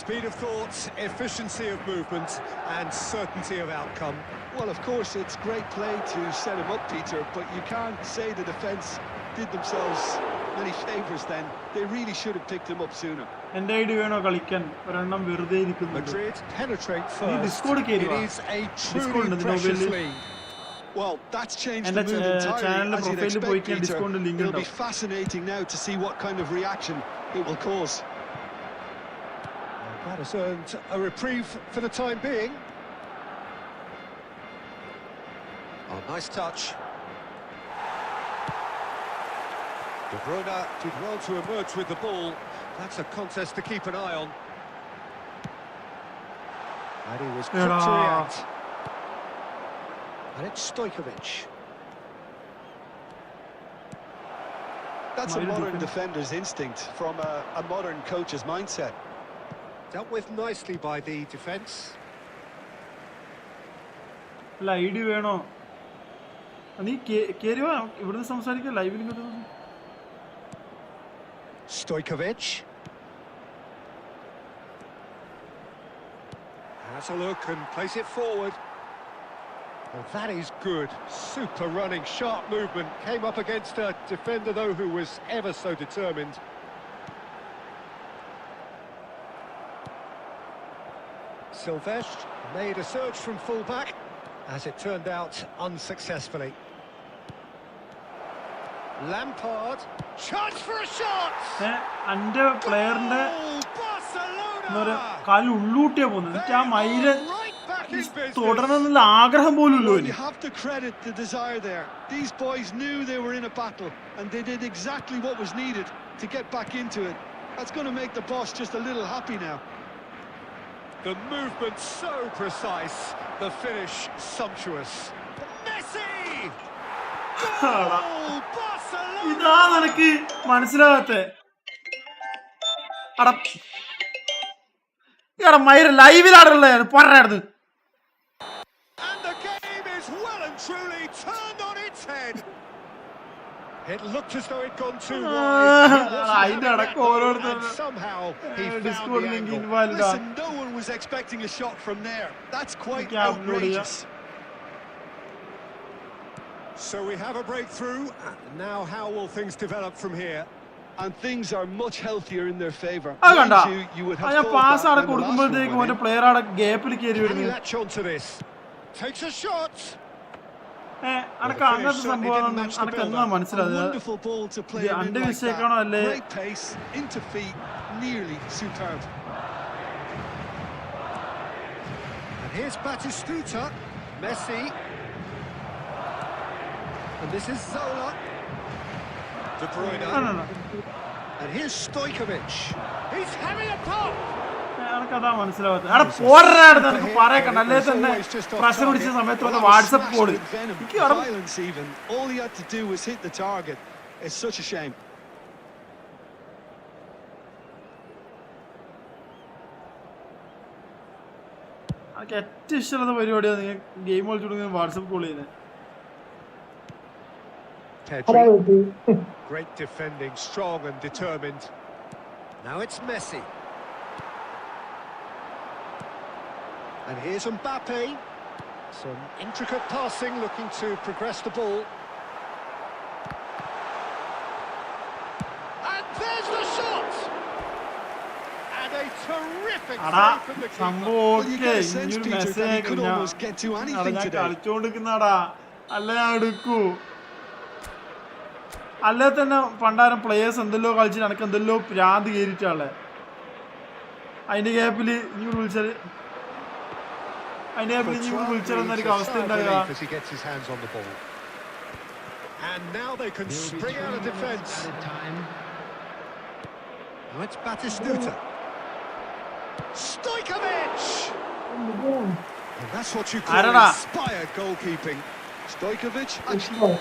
Speed of thought, efficiency of movement, and certainty of outcome. Well, of course, it's great play to set him up, Peter, but you can't say the defence did themselves many favours then. They really should have picked him up sooner. Madrid penetrate first. It is a truly precious lead. Well, that's changed the mood entirely, as you'd expect, Peter. It'll be fascinating now to see what kind of reaction it will cause. That has earned a reprieve for the time being. Oh, nice touch. De Bruyne did well to emerge with the ball. That's a contest to keep an eye on. And he was quick to react. And it's Stojkovic. That's a modern defender's instinct from a modern coach's mindset. Dealt with nicely by the defence. അല്ല ID വേണോ നീ കേറി വാ ഇവിടുന്ന് സംസാരിക്കാം ലൈവിൽ Stojkovic has a look and plays it forward. Well, that is good. Super running, sharp movement. Came up against a defender, though, who was ever so determined. Silvestre made a surge from full-back, as it turned out, unsuccessfully. Lampard, chance for a shot! എൻ്റെ പ്ലെയറിന്റെ കാലിൽ ഉള്ളൂട്ടിയാ പോകുന്നത് എനിക്ക് ആ മയില് തുടരണമെന്നുള്ള ആഗ്രഹം പോലും ഇല്ലോ. You have to credit the desire there. These boys knew they were in a battle and they did exactly what was needed to get back into it. That's going to make the boss just a little happy now. The movement so precise, the finish sumptuous. Messi! Goal! Barcelona! ഇതാ നിനക്ക് മനസ്സിലാകത്തെ മയിര ലൈവിലാണുള്ളത് പറഞ്ഞായിരുന്നു. And the game is well and truly turned on its head. It looked as though it'd gone too wide. And somehow he found the angle. Listen, no one was expecting a shot from there. That's quite outrageous. So we have a breakthrough. Now how will things develop from here? And things are much healthier in their favor. You would have thought that കൊടുക്കുമ്പോഴത്തേക്ക് ഓന്റെ player അവിടെ ഗ്യാപ്പിൽ കയറി വരുന്നു. latch onto this. Takes a shot. അനക്ക് അങ്ങനത്തെ സംഭവം അനക്ക് എന്നാ മനസ്സിലായത് എന്റെ മിസ്റ്റേക്കാണോ അല്ലേ? Great pace into feet, nearly superb. And here's Batistuta, Messi. And this is Zola. De Bruyne. And here's Stojkovic. He's having a pop. അനക്കതാ മനസ്സിലാവാത്ത അവിടെ പോരാടുന്ന എനിക്ക് പറയണ്ട അല്ലേ തന്നെ പ്രഷർ പിടിച്ച സമയത്ത് വന്ന WhatsApp call all he had to do was hit the target. It's such a shame. എനിക്ക് ഏറ്റവും ഇഷ്ടമുള്ള പരിപാടിയാണ് നിങ്ങൾ ഗെയിം കളിച്ചു വാട്സപ്പ് കോൾ ചെയ്യുന്നത്. Great defending, strong and determined. Now it's Messi. And here's Mbappe. Some intricate passing, looking to progress the ball. And there's the shot! And a terrific save from the keeper. കളിച്ചോണ്ടിരിക്കുന്നടാ അല്ല ഞാൻ എടുക്കൂ അല്ലേ തന്നെ പണ്ടാരം players എന്തെല്ലോ കളിച്ചിട്ട് എനിക്ക് എന്തെല്ലോ പ്രാന്ത് കയറിയിട്ടാളെ അതിന്റെ ഗ്യാപ്പില് ഇനി വിളിച്ചാൽ അതിന്റെ ഗ്യാപ്പിൽ ഇനി വിളിച്ചാലെന്ന എനിക്ക് അവസ്ഥ ഉണ്ടാകുക. And now they can spring out of defence. Now it's Batistuta. Stojkovic! And that's what you call inspired goalkeeping. Stojkovic actually...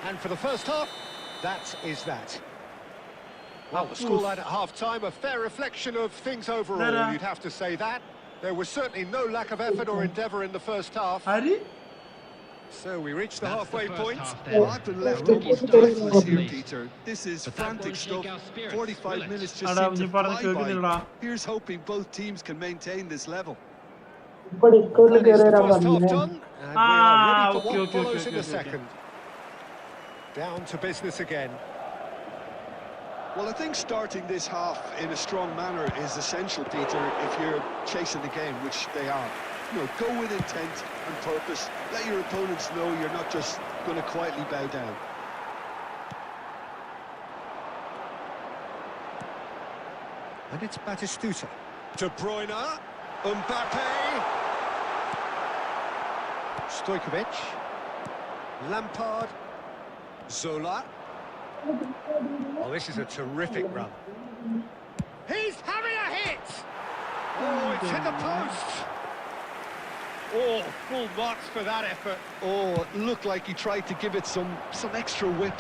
And for the first half, that is that. Well, the scoreline at half-time, a fair reflection of things overall, you'd have to say that. There was certainly no lack of effort or endeavour in the first half. So we reached the halfway point. Well, I've been left almost breathless here, Peter. This is frantic stuff. 45 minutes just seem to fly by. Here's hoping both teams can maintain this level. That is the first half done, and we are ready for what follows in the second. Down to business again. Well, I think starting this half in a strong manner is essential, Peter, if you're chasing the game, which they are. You know, go with intent and purpose. Let your opponents know you're not just going to quietly bow down. And it's Batistuta. De Bruyne. Mbappe. Stojkovic. Lampard. Zola. Oh, this is a terrific run. He's having a hit! Oh, it's hit the post! Oh, full marks for that effort. Oh, it looked like he tried to give it some extra whip.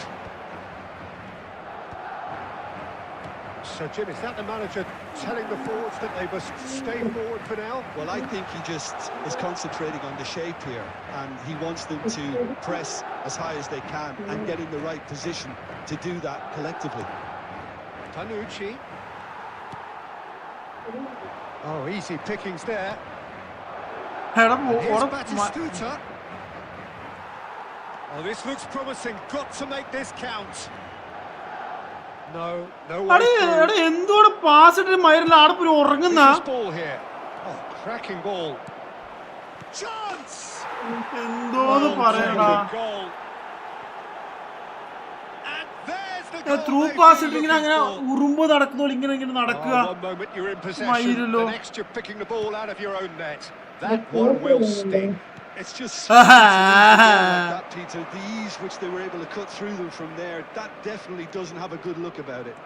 So, Jim, is that the manager telling the forwards that they must stay forward for now? Well, I think he just is concentrating on the shape here, and he wants them to press as high as they can and get in the right position to do that collectively. Tanucci. Oh, easy pickings there. And here's Batistuta. Oh, this looks promising. Got to make this count. No way through. എന്തോടെ pass ഇട്ട് മൈറിൽ ആടെ പോയി ഉറങ്ങുന്ന This ball here. Oh, cracking ball. Chance. എന്തോന്ന് പറയടാ Goal. And there's the goal. Through pass ഇട്ട് ഇങ്ങനെ അങ്ങനെ ഉറുമ്പ് നടക്കുന്നോ ഇങ്ങനെ ഇങ്ങനെ നടക്കുക One moment you're in possession, the next you're picking the ball out of your own net. That one will sting. It's just like that, Peter. The ease which they were able to cut through them from there, that definitely doesn't have a good look about it.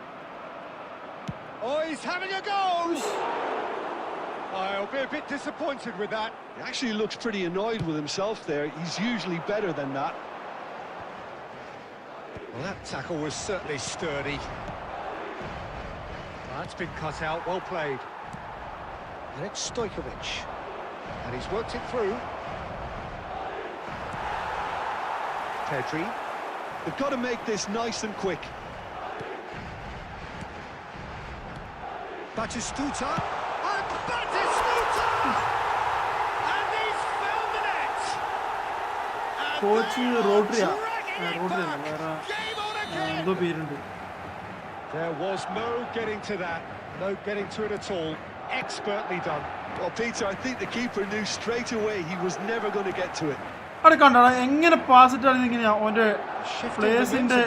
Oh, he's having a go! I'll be a bit disappointed with that. He actually looks pretty annoyed with himself there. He's usually better than that. Well, that tackle was certainly sturdy. That's been cut out, well played. And it's Stojkovic. And he's worked it through. Pedri. They've got to make this nice and quick. Batistuta. And Batistuta! And he's filled the net! Coach റോഡ്രിയാ എന്തോ പേരുണ്ട്. There was no getting to that. No getting to it at all. Expertly done. Well, Peter, I think the keeper knew straight away he was never going to get to it. അവിടെ കണ്ടാടാ എങ്ങനെ pass ഇട്ടാണ് ഇങ്ങനെയാ ഓന്റെ പ്ലേസിന്റെ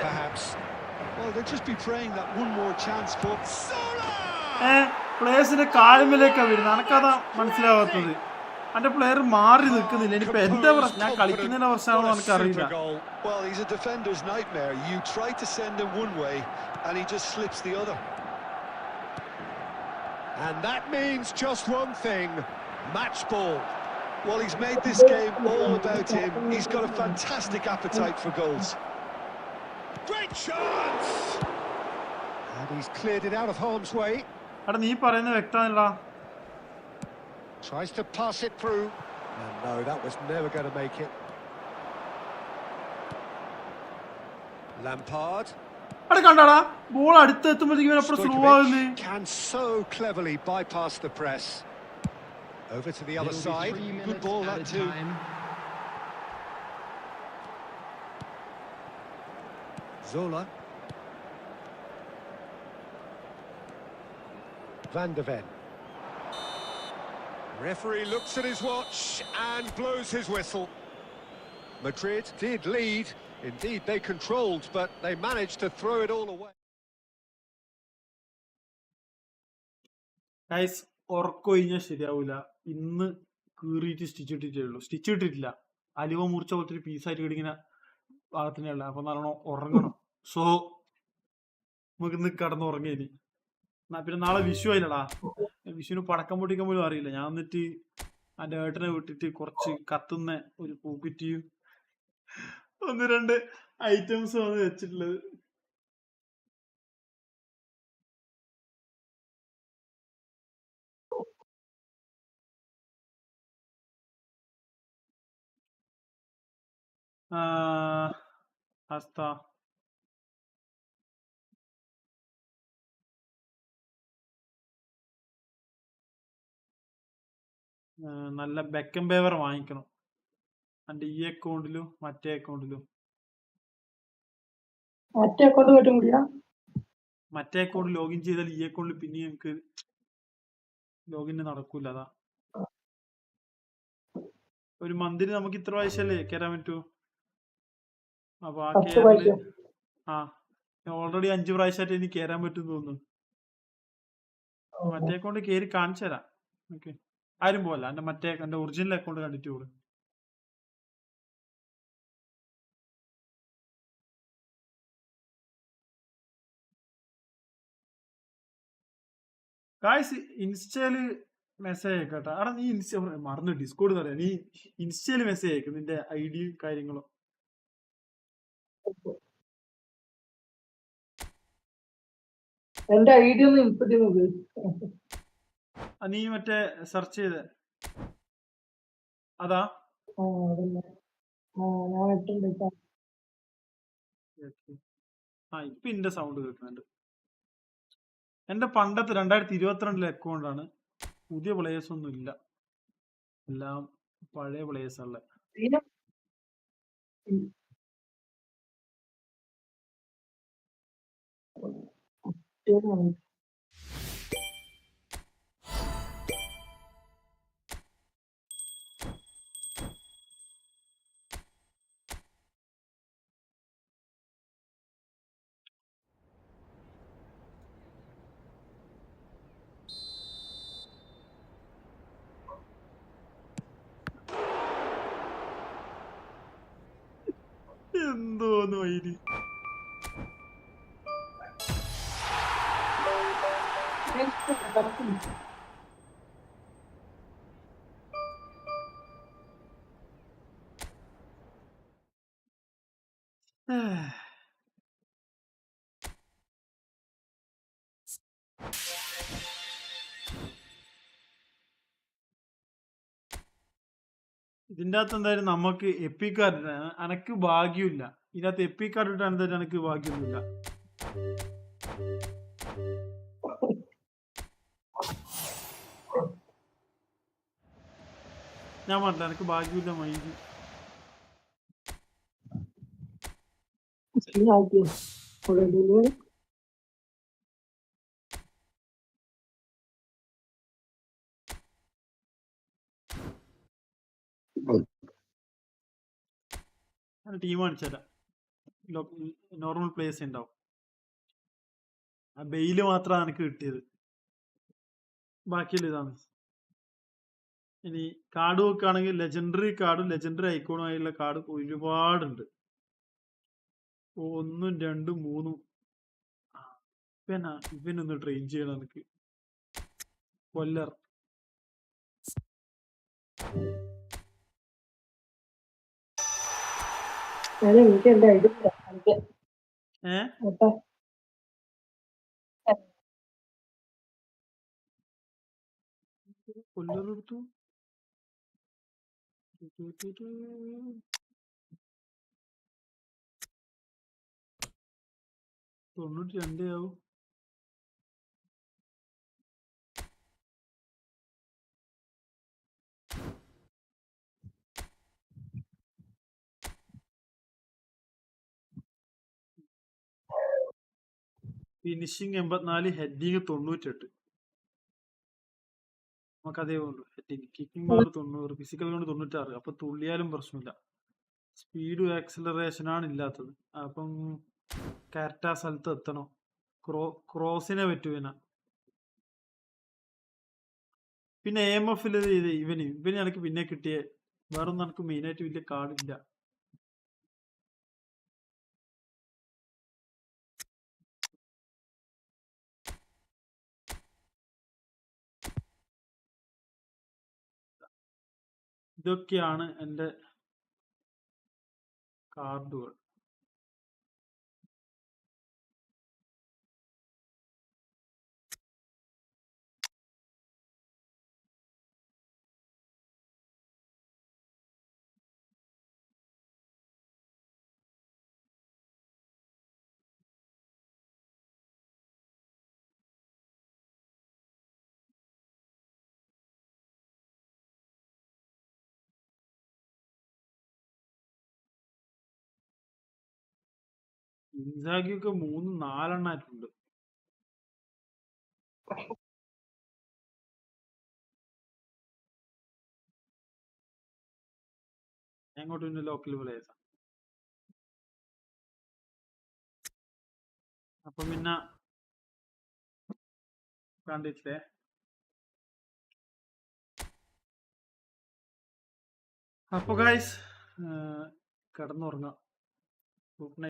Well, they'll just be praying that one more chance for പ്ലേസിന്റെ കാലുമേലേക്കാ വരുന്നത്. എനിക്കതാ മനസ്സിലാവാത്തത്. എന്റെ player മാറി നിൽക്കുന്നില്ല. ഇനിയിപ്പോ എന്റെ പ്രശ്നം, ഞാൻ കളിക്കുന്നതിന്റെ പ്രശ്നമാണോ എനിക്ക് അറിയില്ല. Well, he's a defender's nightmare. You try to send him one way and he just slips the other. And that means just one thing: match ball. Well, he's made this game all about him. He's got a fantastic appetite for goals. Great chance! And he's cleared it out of harm's way. എടാ നീ പറയുന്നത് വ്യക്തമല്ല. Tries to pass it through. And no, that was never going to make it. Lampard. എടാ കണ്ടാടാ ball അടുത്ത് എത്തുമ്പോഴത്തേക്കും എപ്പോഴും slow ആവുന്നേ. Can so cleverly bypass the press. Over to the other side. Good ball that too. Zola. Van de Ven. Referee looks at his watch and blows his whistle. Madrid did lead. Indeed, they controlled, but they managed to throw it all away. Guys ഉറക്കം കഴിഞ്ഞാൽ ശരിയാവൂല. ഇന്ന് കീറിയിട്ട് stitch ഇട്ടിട്ടേ ഉള്ളൂ. Stitch ഇട്ടിട്ടില്ല, അലുവ മുറിച്ച പോലത്തെ ഒരു പീസായിട്ട് ഇങ്ങനെ ഭാഗത്തിനുള്ള. അപ്പൊ നല്ലോണം ഉറങ്ങണം. സോ നമുക്ക് ഇന്ന് കിടന്ന് ഉറങ്ങിയിനി. പിന്നെ നാളെ വിഷു ആയില്ലടാ. വിഷുവിന് പടക്കം പൊട്ടിക്കാൻ പോലും അറിയില്ല. ഞാൻ എന്നിട്ട് എൻ്റെ ഏട്ടനെ വിട്ടിട്ട് കുറച്ച് കത്തുന്ന ഒരു പൂക്കുറ്റിയും 1-2 ഐറ്റംസ് ആണ് വെച്ചിട്ടുള്ളത്. hasta നല്ല ബെക്കൻ പേവർ വാങ്ങിക്കണം. എൻ്റെ ഈ അക്കൗണ്ടിലും മറ്റേ അക്കൗണ്ടിലും. മറ്റേ അക്കൗണ്ട് ലോഗിൻ ചെയ്താൽ ഈ അക്കൗണ്ടിൽ പിന്നെ നമുക്ക് ലോഗിൻ നടക്കൂല. അതാ ഒരു മന്തിന് നമുക്ക് ഇത്ര പ്രാവശ്യമല്ലേ കയറാൻ പറ്റൂ. അപ്പൊ ആ കയറല് ഓൾറെഡി 5 പ്രാവശ്യമായിട്ട് എനിക്ക് കയറാൻ പറ്റും തോന്നുന്നു. മറ്റേ അക്കൗണ്ട് കയറി കാണിച്ചു തരാം. ഓക്കെ, ആരും പോകല്ല. എൻ്റെ ഒറിജിനൽ അക്കൗണ്ട് കണ്ടിട്ട് പോകും. ഗായ്സ് ഇൻസ്റ്റയില് മെസ്സേജ് അയക്കട്ടെ. അവിടെ നീ ഇൻസ്റ്റ മറന്നു ഡിസ്കോഡ് പറയാം. നീ ഇൻസ്റ്റയില് മെസ്സേജ് അയക്കും നിന്റെ ഐഡിയും കാര്യങ്ങളും. എന്റെ ഐഡിയ ഒന്ന് ഇൻപുട്ട് ചെയ്ത് നീ മറ്റേ സെർച്ച് ചെയ്ത് അതാ ഇപ്പൊ ഇന്റെ സൗണ്ട് കേൾക്കുന്നുണ്ട്. എന്റെ പണ്ടത്തെ 2022 അക്കൗണ്ടാണ്. പുതിയ പ്ലേയേഴ്സ് ഒന്നും ഇല്ല, എല്ലാം പഴയ പ്ലേയേഴ്സ് ഉള്ളത്. എന്തോന്ന് വൈരി. ഇതിൻ്റെ അകത്ത് എന്തായാലും നമുക്ക് എപ്പിക് കാർഡ്, എനക്ക് ഭാഗ്യമില്ല ഇതിനകത്ത്. എപ്പിക് കാർഡ് ഇട്ടാൽ എന്തായാലും എനിക്ക് ഭാഗ്യമൊന്നുമില്ല. ഞാൻ പറഞ്ഞില്ല എനിക്ക് ഭാഗ്യമില്ല മൈൻഡ്. ടീം കാണിച്ചുതരാം. നോർമൽ പ്ലേയേഴ്സ് ഉണ്ടാവും. ആ ബെയില് മാത്രമാണ് എനിക്ക് കിട്ടിയത്, ബാക്കിയുള്ള ഇതാണ്. ഇനി കാർഡ് നോക്കുകയാണെങ്കിൽ ലെജൻഡറി കാർഡും ലെജൻഡറി ഐക്കോണുമായുള്ള കാർഡ് ഒരുപാടുണ്ട്. 1, 2, 3. ഇവനൊന്ന് ട്രെയിൻ ചെയ്യണം എനിക്ക്. കൊല്ലർ കൊല്ലർ എടുത്തു. 92 ആവും. Finishing 84, heading 98. നമുക്കതേ ഉള്ളൂ. ഹെഡിങ് കിക്കിംഗ് പവർ 90, ഫിസിക്കൽ കൊണ്ട് 96. അപ്പൊ തുള്ളിയാലും പ്രശ്നമില്ല. സ്പീഡും ആക്സിലറേഷനാണ് ഇല്ലാത്തത്. അപ്പം കറക്റ്റ് ആ സ്ഥലത്ത് എത്തണം. ക്രോസിനെ പറ്റുവിന. പിന്നെ AMF ഇവന് എനിക്ക് പിന്നെ കിട്ടിയ വേറൊന്നും എനിക്ക് മെയിനായിട്ട് വലിയ കാർഡില്ല. ഇതൊക്കെയാണ് എൻ്റെ കാർഡുകൾ. ഇൻസാഗിയൊക്കെ 3, 4 എണ്ണായിട്ടുണ്ട്. അങ്ങോട്ട് പിന്നെ ലോക്കൽ പ്ലേയേഴ്സാണ്. അപ്പം പിന്നെ കണ്ടിട്ടില്ലേ. അപ്പൊ ഗൈസ് കിടന്നുറങ്ങാം.